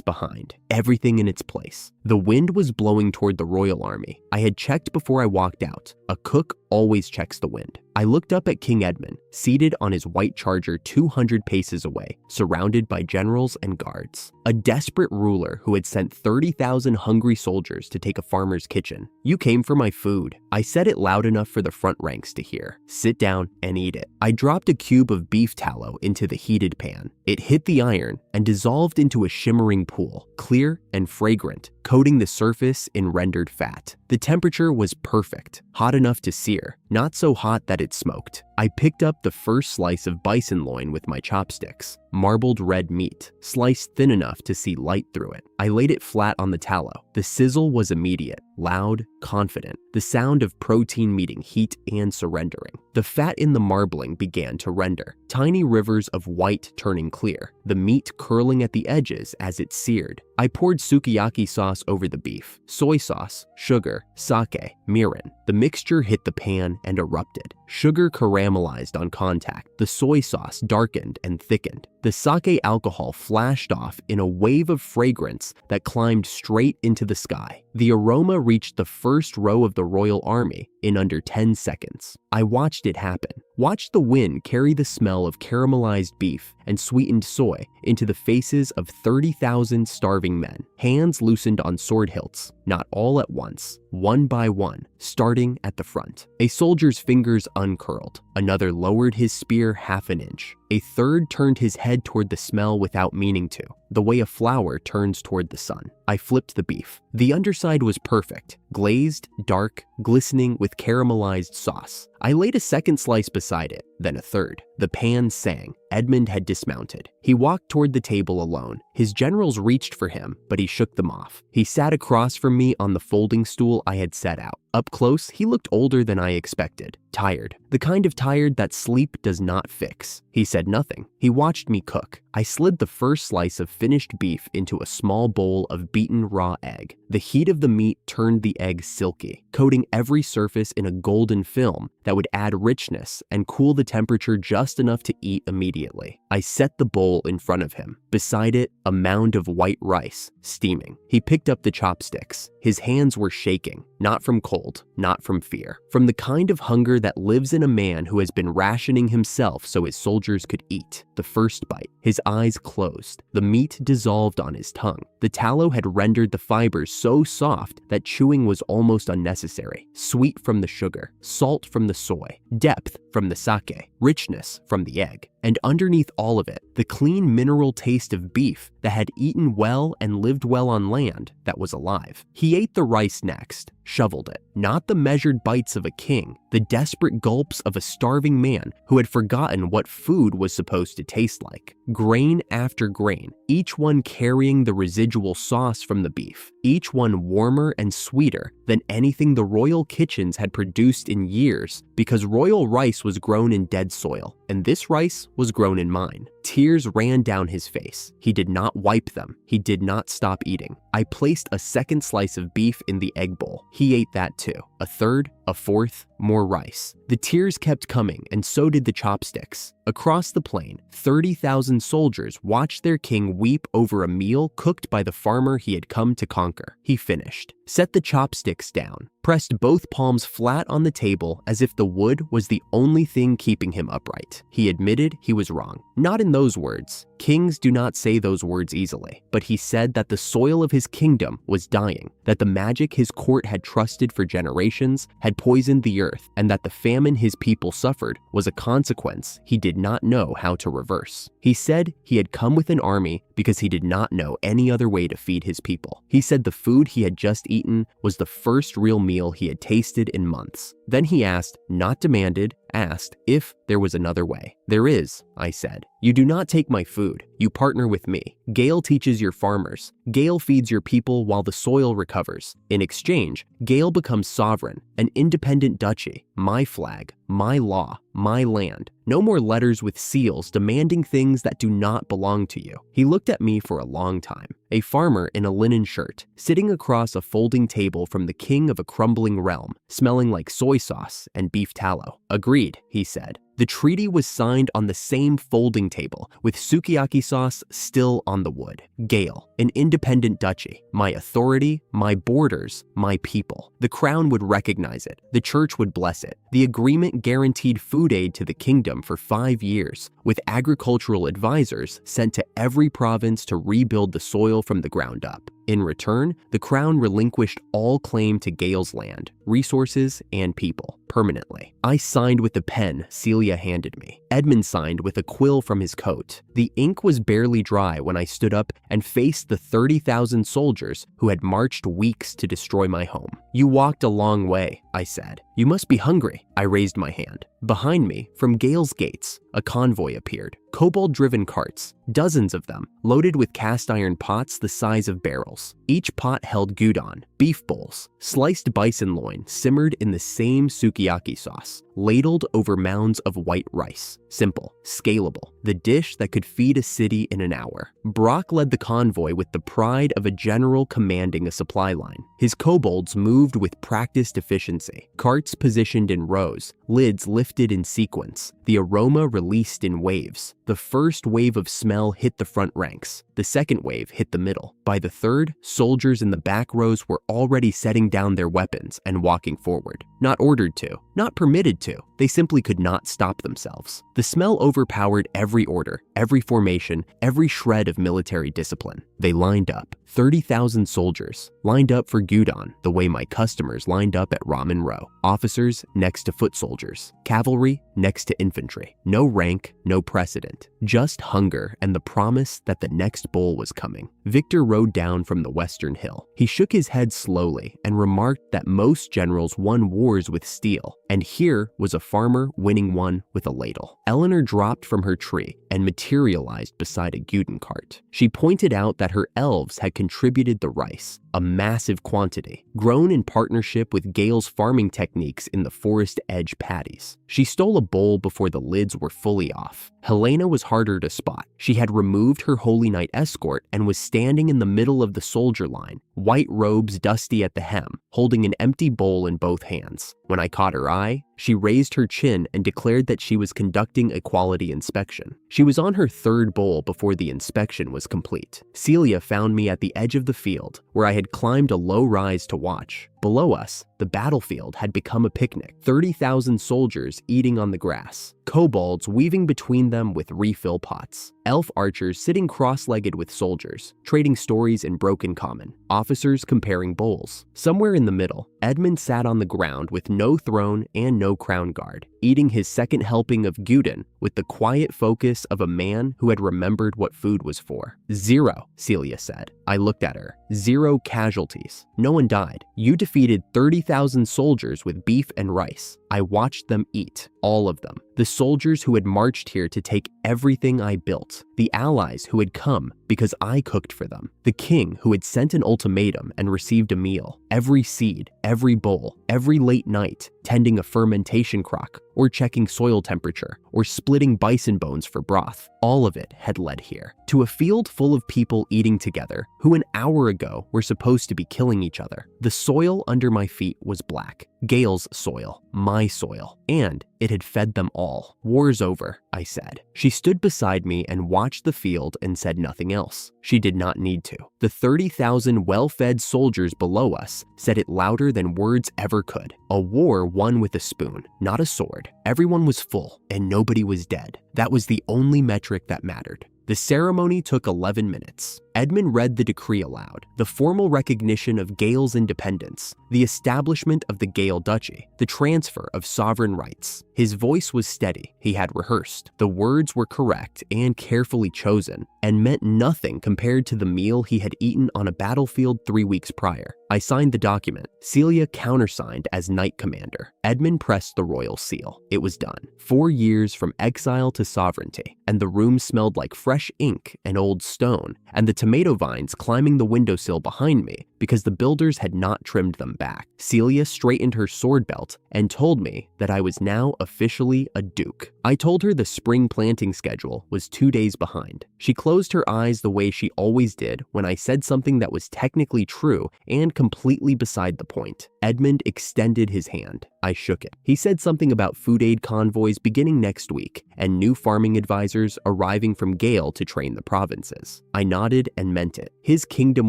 Speaker 1: behind, everything in its place. The wind was blowing toward the royal army. I had checked before I walked out. A cook always checks the wind. I looked up at King Edmund, seated on his white charger 200 paces away, surrounded by generals and guards. A desperate ruler who had sent 30,000 hungry soldiers to take a farmer's kitchen. "You came for my food." I said it loud enough for the front ranks to hear. "Sit down and eat it." I dropped a cube of beef tallow into the heated pan. It hit the iron and dissolved into a shimmering pool, clear and fragrant, coating the surface in rendered fat. The temperature was perfect, hot enough to sear, not so hot that it smoked. I picked up the first slice of bison loin with my chopsticks. Marbled red meat, sliced thin enough to see light through it. I laid it flat on the tallow. The sizzle was immediate, loud, confident, the sound of protein meeting heat and surrendering. The fat in the marbling began to render, tiny rivers of white turning clear, the meat curling at the edges as it seared. I poured sukiyaki sauce over the beef, soy sauce, sugar, sake, mirin. The mixture hit the pan and erupted. Sugar caramelized on contact. The soy sauce darkened and thickened. The sake alcohol flashed off in a wave of fragrance that climbed straight into the sky. The aroma reached the first row of the royal army in under 10 seconds. I watched it happen. Watched the wind carry the smell of caramelized beef and sweetened soy into the faces of 30,000 starving men. Hands loosened on sword hilts, not all at once, one by one, starting at the front. A soldier's fingers uncurled. Another lowered his spear half an inch. A third turned his head toward the smell without meaning to, the way a flower turns toward the sun. I flipped the beef. The underside was perfect, glazed, dark, glistening with caramelized sauce. I laid a second slice beside it, then a third. The pan sang. Edmund had dismounted. He walked toward the table alone. His generals reached for him, but he shook them off. He sat across from me on the folding stool I had set out. Up close, he looked older than I expected. Tired. The kind of tired that sleep does not fix. He said nothing. He watched me cook. I slid the first slice of finished beef into a small bowl of beaten raw egg. The heat of the meat turned the egg silky, coating every surface in a golden film that would add richness and cool the temperature just enough to eat immediately. I set the bowl in front of him. Beside it, a mound of white rice, steaming. He picked up the chopsticks. His hands were shaking, not from cold, not from fear, from the kind of hunger that lives in a man who has been rationing himself so his soldiers could eat. The first bite. His eyes closed. The meat dissolved on his tongue. The tallow had rendered the fibers so soft that chewing was almost unnecessary. Sweet from the sugar, salt from the soy, depth from the sake, richness from the egg, and underneath all of it, the clean mineral taste of beef that had eaten well and lived well on land that was alive. He ate the rice next, shoveled it, not the measured bites of a king, the desperate gulps of a starving man who had forgotten what food was supposed to taste like. Grain after grain, each one carrying the residual sauce from the beef, each one warmer and sweeter than anything the royal kitchens had produced in years, because royal rice was grown in dead soil, and this rice was grown in mine. Tears ran down his face. He did not wipe them. He did not stop eating. I placed a second slice of beef in the egg bowl. He ate that too. A third, a fourth, more rice. The tears kept coming, and so did the chopsticks. Across the plain, 30,000 soldiers watched their king weep over a meal cooked by the farmer he had come to conquer. He finished, set the chopsticks down, pressed both palms flat on the table as if the wood was the only thing keeping him upright. He admitted he was wrong. Not in those words. Kings do not say those words easily. But he said that the soil of his kingdom was dying, that the magic his court had trusted for generations had poisoned the earth, and that the famine his people suffered was a consequence he did not know how to reverse. He said he had come with an army because he did not know any other way to feed his people. He said the food he had just eaten was the first real meal he had tasted in months. Then he asked, not demanded, asked if there was another way. There is, I said. You do not take my food. You partner with me. Gale teaches your farmers. Gale feeds your people while the soil recovers. In exchange, Gale becomes sovereign, an independent duchy, my flag, my law, my land. No more letters with seals demanding things that do not belong to you. He looked at me for a long time. A farmer in a linen shirt, sitting across a folding table from the king of a crumbling realm, smelling like soy sauce and beef tallow. Agreed, he said. The treaty was signed on the same folding table, with sukiyaki sauce still on the wood. Gale, an independent duchy, my authority, my borders, my people. The crown would recognize it. The church would bless it. The agreement guaranteed food aid to the kingdom for 5 years, with agricultural advisors sent to every province to rebuild the soil from the ground up. In return, the crown relinquished all claim to Gale's land, resources, and people, permanently. I signed with the pen Celia handed me. Edmund signed with a quill from his coat. The ink was barely dry when I stood up and faced the 30,000 soldiers who had marched weeks to destroy my home. You walked a long way, I said. You must be hungry. I raised my hand. Behind me, from Gale's gates, a convoy appeared. Kobold-driven carts, dozens of them, loaded with cast-iron pots the size of barrels. Each pot held gyudon, beef bowls, sliced bison loin simmered in the same sukiyaki sauce, ladled over mounds of white rice. Simple, scalable, the dish that could feed a city in an hour. Brock led the convoy with the pride of a general commanding a supply line. His kobolds moved with practiced efficiency, carts positioned in rows, lids lifted in sequence, the aroma released in waves. The first wave of smell hit the front ranks. The second wave hit the middle. By the third, soldiers in the back rows were already setting down their weapons and walking forward. Not ordered to, not permitted to. They simply could not stop themselves. The smell overpowered every order, every formation, every shred of military discipline. They lined up. 30,000 soldiers lined up for gyudon the way my customers lined up at Ramen Row. Officers next to foot soldiers. Cavalry next to infantry. No rank, no precedent. Just hunger and the promise that the next bowl was coming. Victor rode down from the western hill. He shook his head slowly and remarked that most generals won wars with steel, and here was a farmer winning one with a ladle. Eleanor dropped from her tree and materialized beside a gyudon cart. She pointed out that her elves had contributed the rice, a massive quantity, grown in partnership with Gale's farming techniques in the forest edge paddies. She stole a bowl before the lids were fully off. Helena was harder to spot. She had removed her Holy Knight escort and was standing in the middle of the soldier line, white robes dusty at the hem, holding an empty bowl in both hands. When I caught her eye, she raised her chin and declared that she was conducting a quality inspection. She was on her third bowl before the inspection was complete. Celia found me at the edge of the field, where I had climbed a low rise to watch. Below us, the battlefield had become a picnic. 30,000 soldiers eating on the grass. Kobolds weaving between them with refill pots. Elf archers sitting cross-legged with soldiers, trading stories in broken common. Officers comparing bowls. Somewhere in the middle, Edmund sat on the ground with no throne and no crown guard, eating his second helping of Guden with the quiet focus of a man who had remembered what food was for. 0, Celia said. I looked at her. 0 casualties. No one died. You defeated 30,000 soldiers with beef and rice. I watched them eat, all of them. The soldiers who had marched here to take everything I built. The allies who had come because I cooked for them. The king who had sent an ultimatum and received a meal. Every seed, every bowl, every late night, tending a fermentation crock, or checking soil temperature, or splitting bison bones for broth. All of it had led here, to a field full of people eating together who an hour ago were supposed to be killing each other. The soil under my feet was black. Gale's soil, my soil, and it had fed them all. War's over, I said. She stood beside me and watched the field and said nothing else. She did not need to. The 30,000 well-fed soldiers below us said it louder than words ever could. A war won with a spoon, not a sword. Everyone was full and nobody was dead. That was the only metric that mattered. The ceremony took 11 minutes. Edmund read the decree aloud, the formal recognition of Gale's independence, the establishment of the Gale Duchy, the transfer of sovereign rights. His voice was steady. He had rehearsed. The words were correct and carefully chosen, and meant nothing compared to the meal he had eaten on a battlefield 3 weeks prior. I signed the document. Celia countersigned as Knight Commander. Edmund pressed the royal seal. It was done. 4 years from exile to sovereignty, and the room smelled like fresh ink and old stone, and the tomato vines climbing the windowsill behind me because the builders had not trimmed them back. Celia straightened her sword belt and told me that I was now officially a duke. I told her the spring planting schedule was 2 days behind. She closed her eyes the way she always did when I said something that was technically true and completely beside the point. Edmund extended his hand. I shook it. He said something about food aid convoys beginning next week and new farming advisors arriving from Gale to train the provinces. I nodded and meant it. His kingdom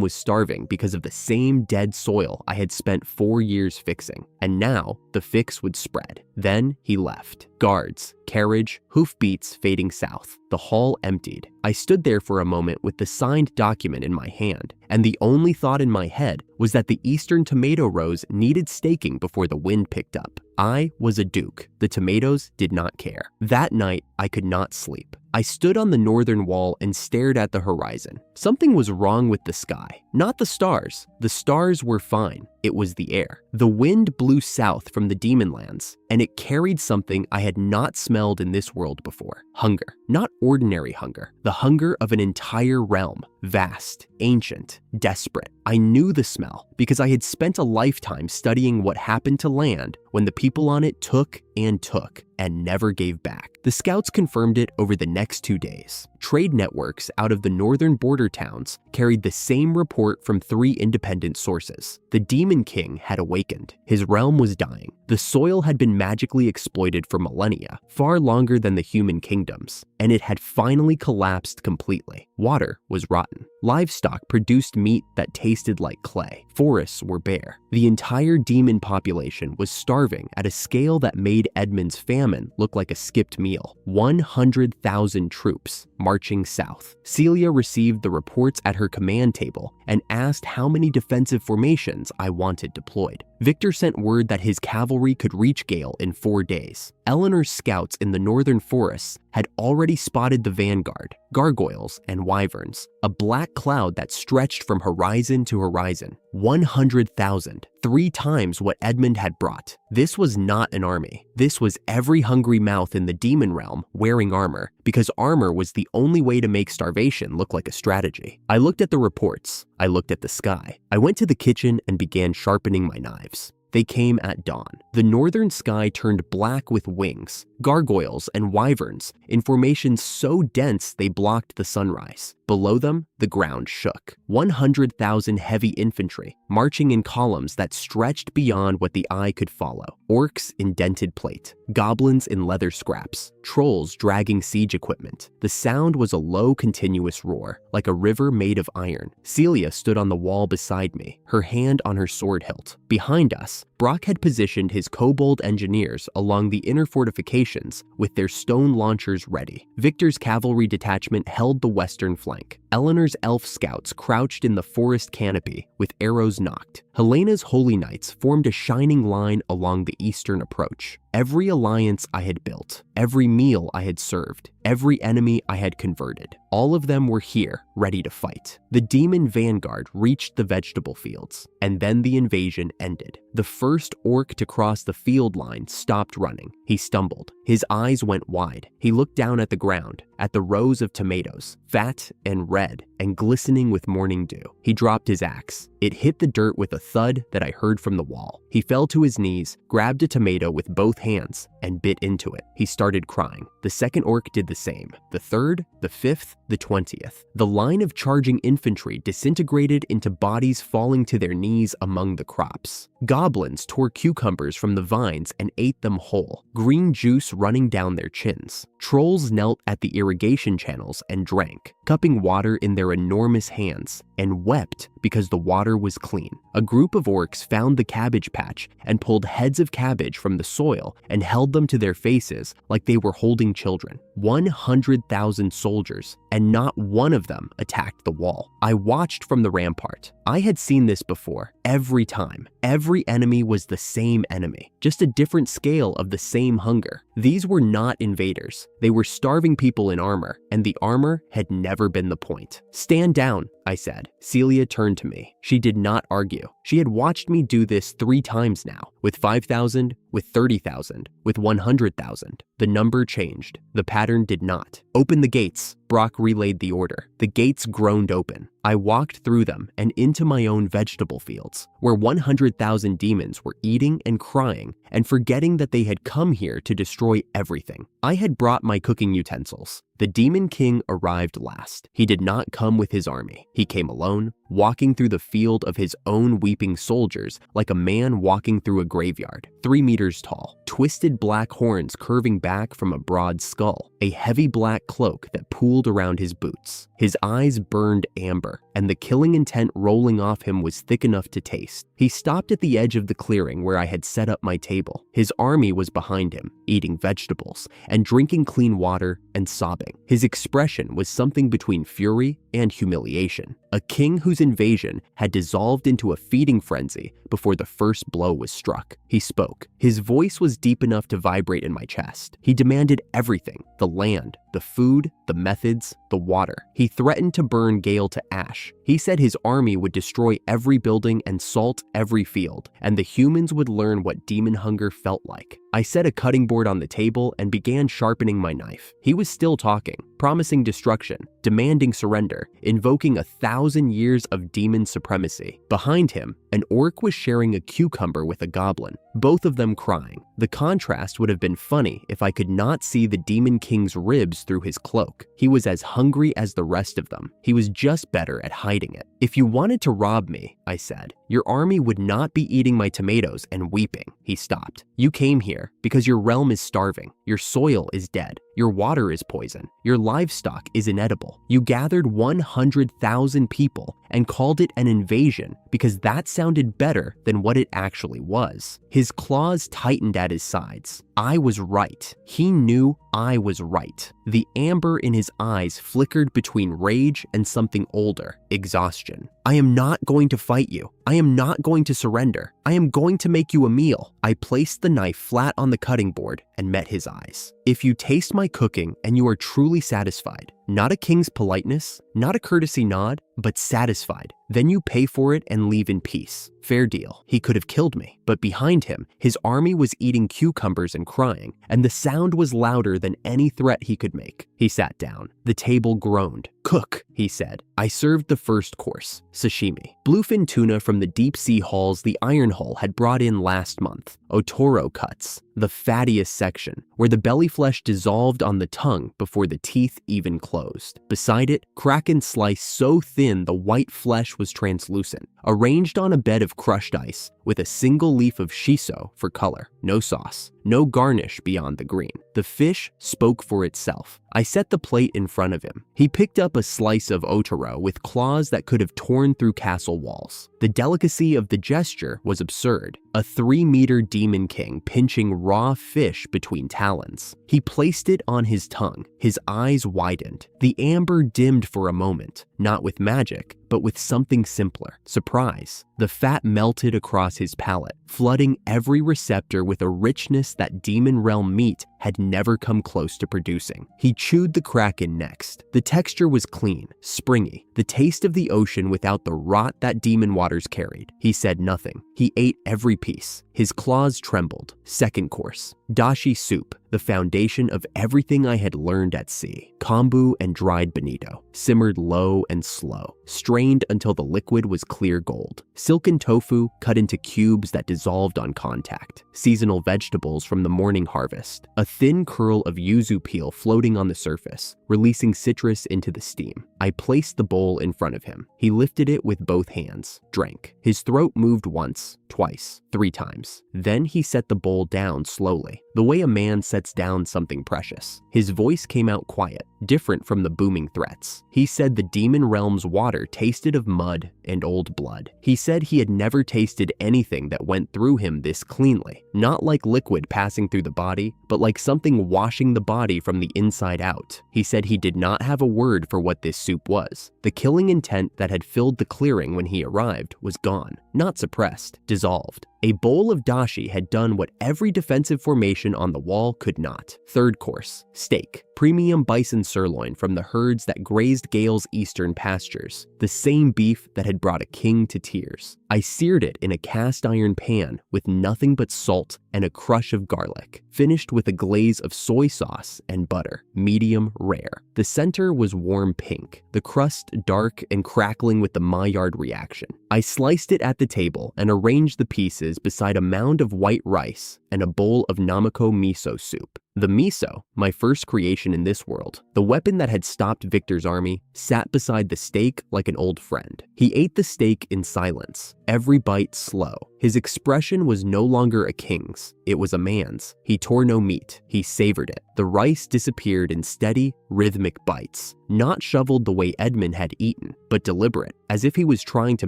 Speaker 1: was starving because of the same dead soil I had spent 4 years fixing, and now the fix would spread. Then he left. Guards, carriage, hoofbeats fading south. The hall emptied. I stood there for a moment with the signed document in my hand, and the only thought in my head was that the eastern tomato rows needed staking before the wind picked up. I was a duke. The tomatoes did not care. That night, I could not sleep. I stood on the northern wall and stared at the horizon. Something was wrong with the sky, not the stars. The stars were fine. It was the air. The wind blew south from the demon lands, and it carried something I had not smelled in this world before. Hunger. Not ordinary hunger. The hunger of an entire realm. Vast, ancient, desperate. I knew the smell because I had spent a lifetime studying what happened to land when the people on it took and never gave back. The scouts confirmed it over the next 2 days. Trade networks out of the northern border towns carried the same report from 3 independent sources. The Demon King had awakened. His realm was dying. The soil had been magically exploited for millennia, far longer than the human kingdoms, and it had finally collapsed completely. Water was rotten. Livestock produced meat that tasted like clay. Forests were bare. The entire demon population was starving at a scale that made Edmund's famine look like a skipped meal. 100,000 troops marching south. Celia received the reports at her command table and asked how many defensive formations I wanted deployed. Victor sent word that his cavalry could reach Gale in 4 days. Eleanor's scouts in the northern forests had already spotted the vanguard, gargoyles and wyverns, a black cloud that stretched from horizon to horizon. 100,000, 3 times what Edmund had brought. This was not an army. This was every hungry mouth in the demon realm wearing armor, because armor was the only way to make starvation look like a strategy. I looked at the reports. I looked at the sky. I went to the kitchen and began sharpening my knives. They came at dawn. The northern sky turned black with wings, gargoyles and wyverns in formations so dense they blocked the sunrise. Below them, the ground shook. 100,000 heavy infantry marching in columns that stretched beyond what the eye could follow. Orcs in dented plate, goblins in leather scraps, trolls dragging siege equipment. The sound was a low, continuous roar, like a river made of iron. Celia stood on the wall beside me, her hand on her sword hilt. Behind us, Brock had positioned his kobold engineers along the inner fortifications with their stone launchers ready. Victor's cavalry detachment held the western flank. Eleanor's elf scouts crouched in the forest canopy with arrows nocked. Helena's holy knights formed a shining line along the eastern approach. Every alliance I had built, every meal I had served, every enemy I had converted, all of them were here, ready to fight. The demon vanguard reached the vegetable fields, and then the invasion ended. The first orc to cross the field line stopped running. He stumbled. His eyes went wide. He looked down at the ground, at the rows of tomatoes, fat and red and glistening with morning dew. He dropped his axe. It hit the dirt with a thud that I heard from the wall. He fell to his knees, grabbed a tomato with both hands, and bit into it. He started crying. The second orc did the same. The third, the fifth, the 20th. The line of charging infantry disintegrated into bodies falling to their knees among the crops. Goblins tore cucumbers from the vines and ate them whole, green juice running down their chins. Trolls knelt at the irrigation channels and drank, cupping water in their enormous hands, and wept because the water was clean. A group of orcs found the cabbage patch and pulled heads of cabbage from the soil and held them to their faces like they were holding children. 100,000 soldiers, and not one of them attacked the wall. I watched from the rampart. I had seen this before. Every time, every enemy was the same enemy, just a different scale of the same hunger. These were not invaders. They were starving people in armor, and the armor had never been the point. "Stand down," I said. Celia turned to me. She did not argue. She had watched me do this 3 times now, with 5,000, with 30,000, with 100,000. The number changed. The pattern did not. "Open the gates," Brock relayed the order. The gates groaned open. I walked through them and into my own vegetable fields, where 100,000 demons were eating and crying and forgetting that they had come here to destroy everything. I had brought my cooking utensils. The Demon King arrived last. He did not come with his army. He came alone, walking through the field of his own weeping soldiers like a man walking through a graveyard, 3 meters tall, twisted black horns curving back from a broad skull, a heavy black cloak that pooled around his boots. His eyes burned amber, and the killing intent rolling off him was thick enough to taste. He stopped at the edge of the clearing where I had set up my table. His army was behind him, eating vegetables and drinking clean water and sobbing. His expression was something between fury and humiliation. A king whose invasion had dissolved into a feeding frenzy before the first blow was struck. He spoke. His voice was deep enough to vibrate in my chest. He demanded everything: the land, the food, the methods, the water. He threatened to burn Gale to ash. He said his army would destroy every building and salt every field, and the humans would learn what demon hunger felt like. I set a cutting board on the table and began sharpening my knife. He was still talking, promising destruction, demanding surrender, invoking 1,000 years of demon supremacy. Behind him, an orc was sharing a cucumber with a goblin, both of them crying. The contrast would have been funny if I could not see the Demon King's ribs through his cloak. He was as hungry as the rest of them. He was just better at hiding it. "If you wanted to rob me," I said, "your army would not be eating my tomatoes and weeping." He stopped. "You came here because your realm is starving. Your soil is dead. Your water is poison. Your livestock is inedible. You gathered 100,000 people and called it an invasion because that sounded better than what it actually was." His claws tightened at his sides. I was right. He knew I was right. The amber in his eyes flickered between rage and something older, exhaustion. "I am not going to fight you. I am not going to surrender. I am going to make you a meal." I placed the knife flat on the cutting board and met his eyes. "If you taste my cooking and you are truly satisfied, not a king's politeness, not a courtesy nod, but satisfied, then you pay for it and leave in peace. Fair deal." He could have killed me, but behind him, his army was eating cucumbers and crying, and the sound was louder than any threat he could make. He sat down. The table groaned. "Cook," he said. I served the first course, sashimi. Bluefin tuna from the deep sea hauls the Iron Hull had brought in last month. Otoro cuts, the fattiest section, where the belly flesh dissolved on the tongue before the teeth even closed. Beside it, kraken slice so thin the white flesh was translucent, arranged on a bed of crushed ice, with a single leaf of shiso for color. No sauce, no garnish beyond the green. The fish spoke for itself. I set the plate in front of him. He picked up a slice of otoro with claws that could have torn through castle walls. The delicacy of the gesture was absurd. A 3-meter demon king pinching raw fish between talons. He placed it on his tongue. His eyes widened. The amber dimmed for a moment, not with magic, but with something simpler: surprise. The fat melted across his palate, flooding every receptor with a richness that demon realm meat had never come close to producing. He chewed the kraken next. The texture was clean, springy, the taste of the ocean without the rot that demon waters carried. He said nothing. He ate every piece. His claws trembled. Second course: dashi soup, the foundation of everything I had learned at sea. Kombu and dried bonito, simmered low and slow, strained until the liquid was clear gold. Silken tofu cut into cubes that dissolved on contact. Seasonal vegetables from the morning harvest. A thin curl of yuzu peel floating on the surface, releasing citrus into the steam. I placed the bowl in front of him. He lifted it with both hands, drank. His throat moved once, twice, 3 times. Then he set the bowl down slowly, the way a man sets down something precious. His voice came out quiet, different from the booming threats. He said the demon realm's water tasted of mud and old blood. He said he had never tasted anything that went through him this cleanly, not like liquid passing through the body, but like something washing the body from the inside out. He said he did not have a word for what this soup was. The killing intent that had filled the clearing when he arrived was gone, not suppressed, dissolved. A bowl of dashi had done what every defensive formation on the wall could not. Third course: steak, premium bison sirloin from the herds that grazed Gale's eastern pastures, the same beef that had brought a king to tears. I seared it in a cast iron pan with nothing but salt and a crush of garlic, finished with a glaze of soy sauce and butter, medium rare. The center was warm pink, the crust dark and crackling with the Maillard reaction. I sliced it at the table and arranged the pieces beside a mound of white rice and a bowl of namako miso soup. The miso, my first creation in this world, the weapon that had stopped Victor's army, sat beside the steak like an old friend. He ate the steak in silence, every bite slow. His expression was no longer a king's, it was a man's. He tore no meat, he savored it. The rice disappeared in steady, rhythmic bites, not shoveled the way Edmund had eaten, but deliberate, as if he was trying to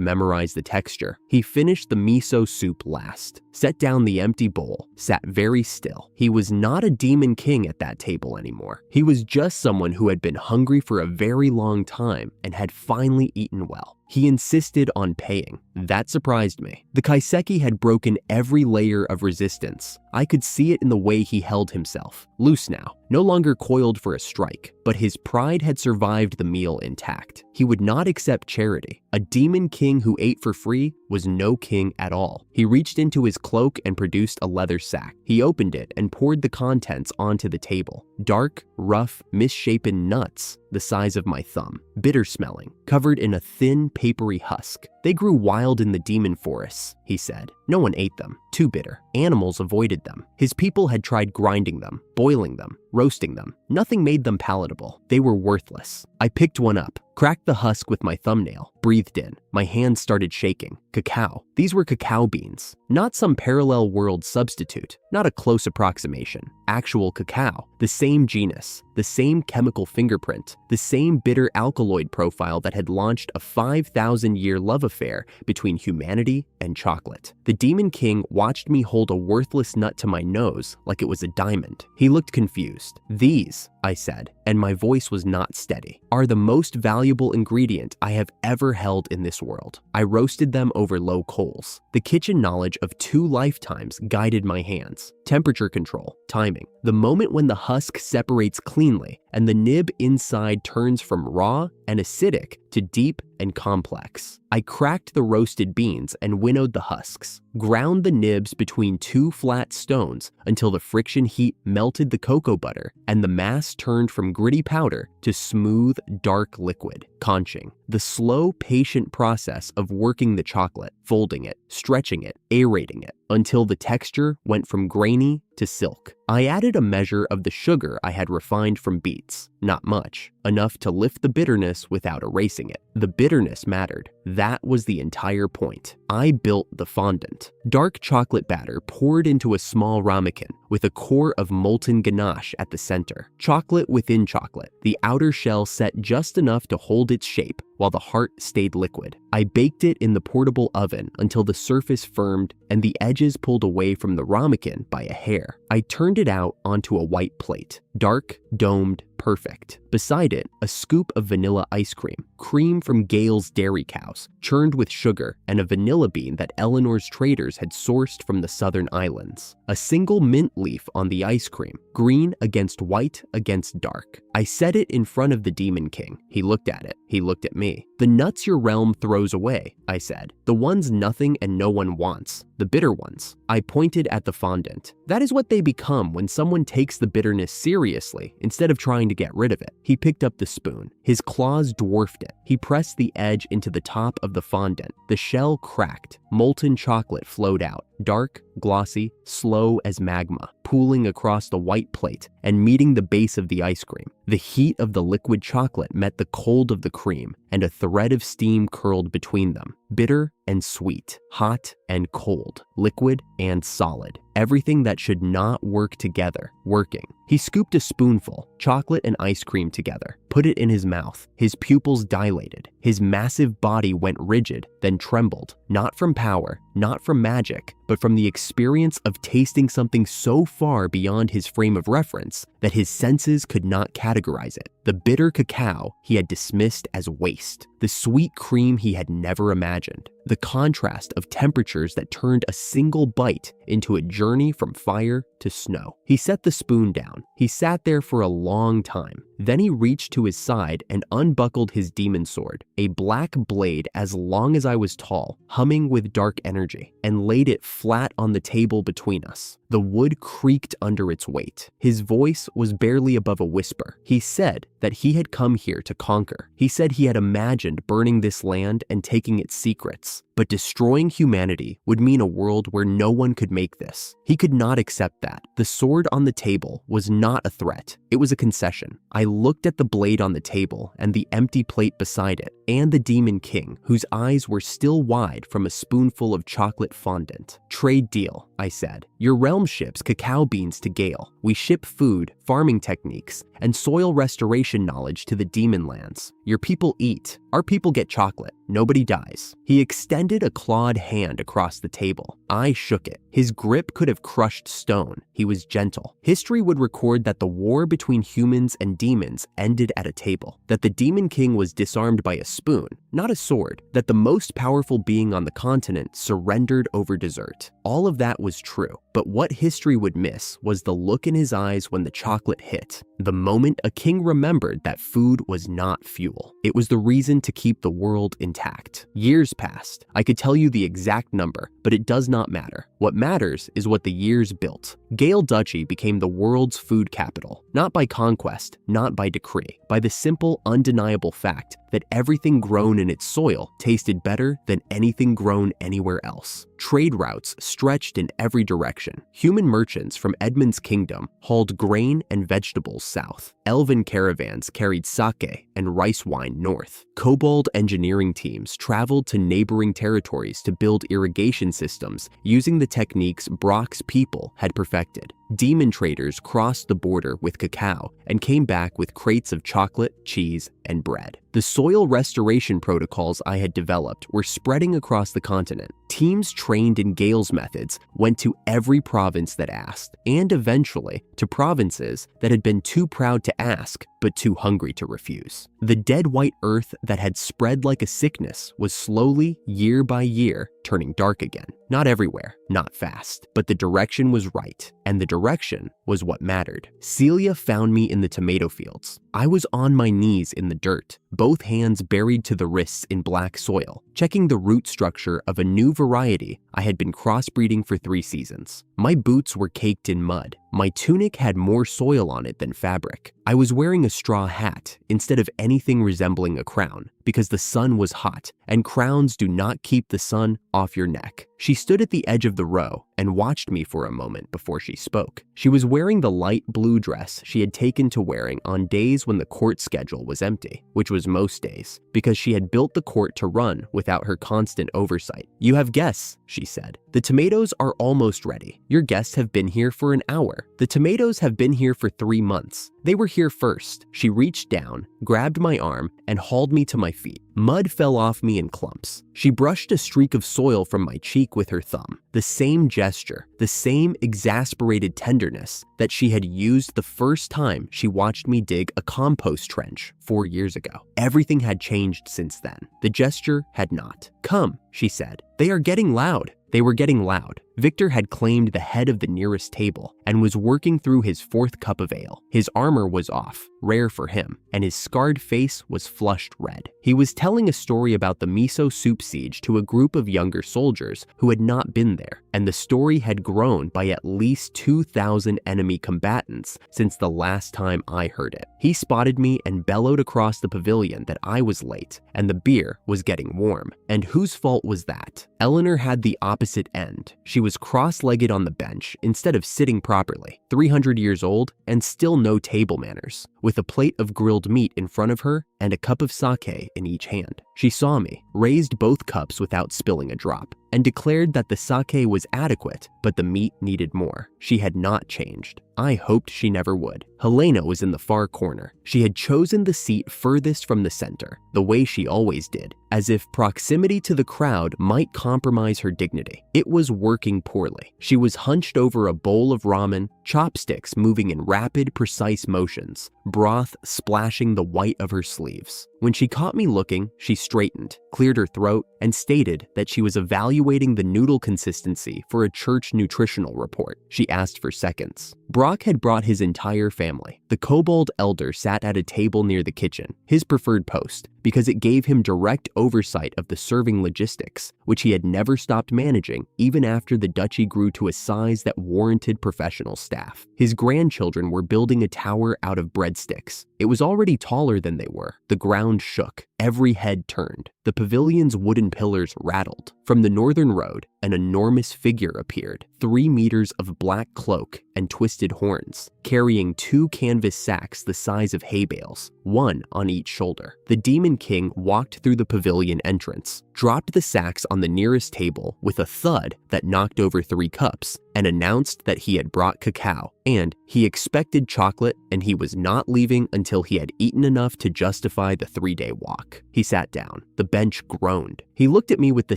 Speaker 1: memorize the texture. He finished the miso soup last, set down the empty bowl, sat very still. He was not a demon king at that table anymore. He was just someone who had been hungry for a very long time and had finally eaten well. He insisted on paying. That surprised me. The kaiseki had broken every layer of resistance. I could see it in the way he held himself, loose now, no longer coiled for a strike, but his pride had survived the meal intact. He would not accept charity. A demon king who ate for free was no king at all. He reached into his cloak and produced a leather sack. He opened it and poured the contents onto the table. Dark, rough, misshapen nuts the size of my thumb, bitter smelling, covered in a thin, papery husk. They grew wild in the demon forests, he said. No one ate them, too bitter. Animals avoided them. His people had tried grinding them, boiling them, roasting them. Nothing made them palatable. They were worthless. I picked one up, cracked the husk with my thumbnail, breathed in. My hands started shaking. Cacao. These were cacao beans. Not some parallel world substitute, not a close approximation. Actual cacao. The same genus, the same chemical fingerprint, the same bitter alkaloid profile that had launched a 5,000-year love affair between humanity and chocolate. The Demon King watched me hold a worthless nut to my nose like it was a diamond. He looked confused. "These," I said, and my voice was not steady, "are the most valuable ingredient I have ever held in this world. I roasted them over low coals. The kitchen knowledge of 2 lifetimes guided my hands. Temperature control, timing. The moment when the husk separates cleanly and the nib inside turns from raw and acidic to deep and complex. I cracked the roasted beans and winnowed the husks, ground the nibs between 2 flat stones until the friction heat melted the cocoa butter and the mass turned from gritty powder to smooth, dark liquid, conching. The slow, patient process of working the chocolate, folding it, stretching it, aerating it, until the texture went from grainy to silk. I added a measure of the sugar I had refined from beets, not much, enough to lift the bitterness without erasing it. The bitterness mattered. That was the entire point. I built the fondant. Dark chocolate batter poured into a small ramekin with a core of molten ganache at the center. Chocolate within chocolate, the outer shell set just enough to hold its shape while the heart stayed liquid. I baked it in the portable oven until the surface firmed and the edges pulled away from the ramekin by a hair. I turned it out onto a white plate, dark, domed, perfect. Beside it, a scoop of vanilla ice cream from Gale's dairy cows, churned with sugar, and a vanilla bean that Eleanor's traders had sourced from the southern islands. A single mint leaf on the ice cream, green against white against dark. I set it in front of the Demon King. He looked at it. He looked at me. "The nuts your realm throws away," I said. "The ones nothing and no one wants. The bitter ones." I pointed at the fondant. "That is what they become when someone takes the bitterness seriously instead of trying to get rid of it." He picked up the spoon. His claws dwarfed it. He pressed the edge into the top of the fondant. The shell cracked. Molten chocolate flowed out, dark, glossy, slow as magma, pooling across the white plate and meeting the base of the ice cream. The heat of the liquid chocolate met the cold of the cream, and a thread of steam curled between them. Bitter and sweet, hot and cold, liquid and solid. Everything that should not work together, working. He scooped a spoonful, chocolate and ice cream together, put it in his mouth. His pupils dilated. His massive body went rigid, then trembled, not from power, not from magic, but from the experience of tasting something so far beyond his frame of reference that his senses could not categorize it. The bitter cacao he had dismissed as waste. The sweet cream he had never imagined. The contrast of temperatures that turned a single bite into a journey from fire to snow. He set the spoon down. He sat there for a long time. Then he reached to his side and unbuckled his demon sword, a black blade as long as I was tall, humming with dark energy, and laid it flat on the table between us. The wood creaked under its weight. His voice was barely above a whisper. He said that he had come here to conquer. He said he had imagined burning this land and taking its secrets. But destroying humanity would mean a world where no one could make this. He could not accept that. The sword on the table was not a threat. It was a concession. I looked at the blade on the table and the empty plate beside it, and the Demon King, whose eyes were still wide from a spoonful of chocolate fondant. "Trade deal," I said. "Your realm ships cacao beans to Gale. We ship food, farming techniques, and soil restoration knowledge to the demon lands. Your people eat. Our people get chocolate. Nobody dies." He extended a clawed hand across the table. I shook it. His grip could have crushed stone. He was gentle. History would record that the war between humans and demons ended at a table, that the Demon King was disarmed by a spoon, not a sword, that the most powerful being on the continent surrendered over dessert. All of that was true, but what history would miss was the look in his eyes when the chocolate hit. The moment a king remembered that food was not fuel. It was the reason to keep the world intact. Years passed. I could tell you the exact number, but it does not matter. What matters is what the years built. Gale Duchy became the world's food capital, not by conquest, not by decree, by the simple, undeniable fact that everything grown in its soil tasted better than anything grown anywhere else. Trade routes stretched in every direction. Human merchants from Edmund's kingdom hauled grain and vegetables south. Elven caravans carried sake and rice wine north. Kobold engineering teams traveled to neighboring territories to build irrigation systems using the techniques Brock's people had perfected. Demon traders crossed the border with cacao and came back with crates of chocolate, cheese, and bread. The soil restoration protocols I had developed were spreading across the continent. Teams trained in Gale's methods went to every province that asked, and eventually to provinces that had been too proud to ask but too hungry to refuse. The dead white earth that had spread like a sickness was slowly, year by year, turning dark again. Not everywhere, not fast, but the direction was right, and the direction was what mattered. Celia found me in the tomato fields. I was on my knees in the dirt, both hands buried to the wrists in black soil, checking the root structure of a new variety I had been crossbreeding for 3 seasons. My boots were caked in mud. My tunic had more soil on it than fabric. I was wearing a straw hat instead of anything resembling a crown because the sun was hot, and crowns do not keep the sun off your neck. She stood at the edge of the row and watched me for a moment before she spoke. She was wearing the light blue dress she had taken to wearing on days when the court schedule was empty, which was most days, because she had built the court to run without her constant oversight. "You have guests," she said. "The tomatoes are almost ready. Your guests have been here for an hour. The tomatoes have been here for 3 months. They were here first." She reached down, grabbed my arm, and hauled me to my feet. Mud fell off me in clumps. She brushed a streak of soil from my cheek with her thumb. The same gesture, the same exasperated tenderness that she had used the first time she watched me dig a compost trench 4 years ago. Everything had changed since then. The gesture had not. "Come," she said. "They are getting loud." They were getting loud. Victor had claimed the head of the nearest table and was working through his 4th cup of ale. His armor was off, rare for him, and his scarred face was flushed red. He was telling a story about the miso soup siege to a group of younger soldiers who had not been there, and the story had grown by at least 2,000 enemy combatants since the last time I heard it. He spotted me and bellowed across the pavilion that I was late and the beer was getting warm. And whose fault was that? Eleanor had the opposite end. She was cross-legged on the bench instead of sitting properly, 300 years old and still no table manners, with a plate of grilled meat in front of her and a cup of sake in each hand. She saw me, raised both cups without spilling a drop, and declared that the sake was adequate, but the meat needed more. She had not changed. I hoped she never would. Helena was in the far corner. She had chosen the seat furthest from the center, the way she always did, as if proximity to the crowd might compromise her dignity. It was working poorly. She was hunched over a bowl of ramen, chopsticks moving in rapid, precise motions, broth splashing the white of her sleeves. When she caught me looking, she straightened, cleared her throat, and stated that she was evaluating the noodle consistency for a church nutritional report. She asked for seconds. Brock had brought his entire family. The kobold elder sat at a table near the kitchen, his preferred post, because it gave him direct oversight of the serving logistics, which he had never stopped managing even after the duchy grew to a size that warranted professional staff. His grandchildren were building a tower out of breadsticks. It was already taller than they were. The ground shook. Every head turned. The pavilion's wooden pillars rattled. From the northern road, an enormous figure appeared, 3 meters of black cloak and twisted horns, carrying 2 canvas sacks the size of hay bales, one on each shoulder. The Demon King walked through the pavilion entrance, dropped the sacks on the nearest table with a thud that knocked over 3 cups, and announced that he had brought cacao, and he expected chocolate, and he was not leaving until he had eaten enough to justify the 3-day walk. He sat down. The bench groaned. He looked at me with the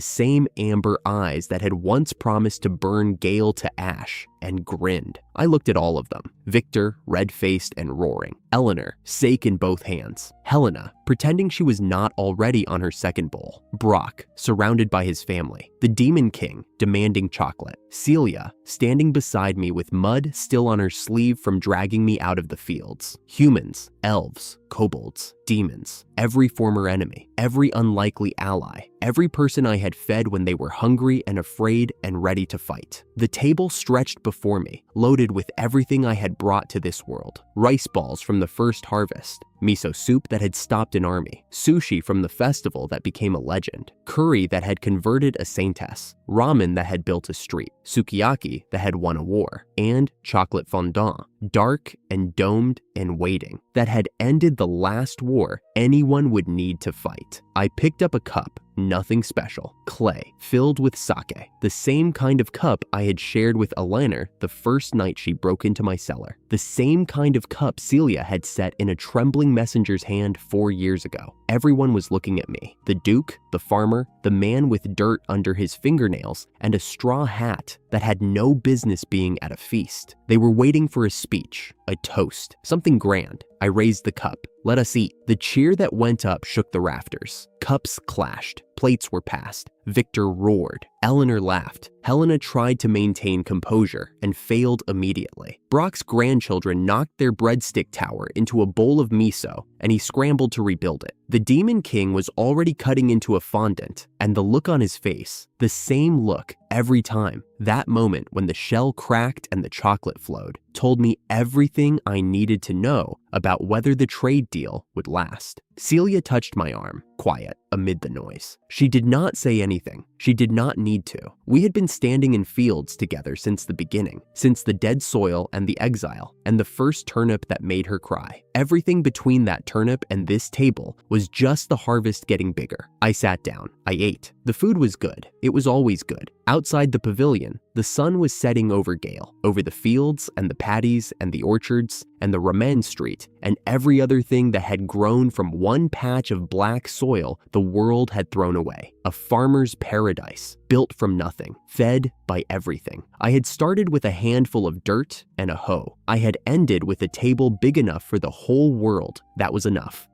Speaker 1: same amber eyes that had once promised to burn Gale to ash, and grinned. I looked at all of them. Victor, red-faced and roaring. Eleanor, sake in both hands. Helena, pretending she was not already on her second bowl. Brock, surrounded by his family. The Demon King, demanding chocolate. Celia, standing beside me with mud still on her sleeve from dragging me out of the fields. Humans, elves, kobolds, demons, every former enemy, every unlikely ally, every person I had fed when they were hungry and afraid and ready to fight. The table stretched before me, loaded with everything I had brought to this world. Rice balls from the first harvest, miso soup that had stopped an army, sushi from the festival that became a legend, curry that had converted a saintess, ramen that had built a street, sukiyaki that had won a war, and chocolate fondant, dark and domed and waiting, that had ended the last war anyone would need to fight. I picked up a cup, nothing special, clay, filled with sake, the same kind of cup I had shared with Eleanor the first night she broke into my cellar, the same kind of cup Celia had set in a trembling messenger's hand 4 years ago. Everyone was looking at me. The Duke, the farmer, the man with dirt under his fingernails, and a straw hat that had no business being at a feast. They were waiting for a speech, a toast, something grand. I raised the cup. Let us eat. The cheer that went up shook the rafters. Cups clashed. Plates were passed. Victor roared. Eleanor laughed. Helena tried to maintain composure and failed immediately. Brock's grandchildren knocked their breadstick tower into a bowl of miso, and he scrambled to rebuild it. The Demon King was already cutting into a fondant, and the look on his face, the same look every time. That moment when the shell cracked and the chocolate flowed, told me everything I needed to know about whether the trade deal would last. Celia touched my arm, quiet, amid the noise. She did not say anything. She did not need to. We had been standing in fields together since the beginning, since the dead soil and the exile, and the first turnip that made her cry. Everything between that turnip and this table was just the harvest getting bigger. I sat down. I ate. The food was good. It was always good. Outside the pavilion, the sun was setting over Gale, over the fields and the paddies and the orchards and the Ramen Street and every other thing that had grown from one patch of black soil the world had thrown away. A farmer's paradise, built from nothing, fed by everything. I had started with a handful of dirt and a hoe. I had ended with a table big enough for the whole world. That was enough.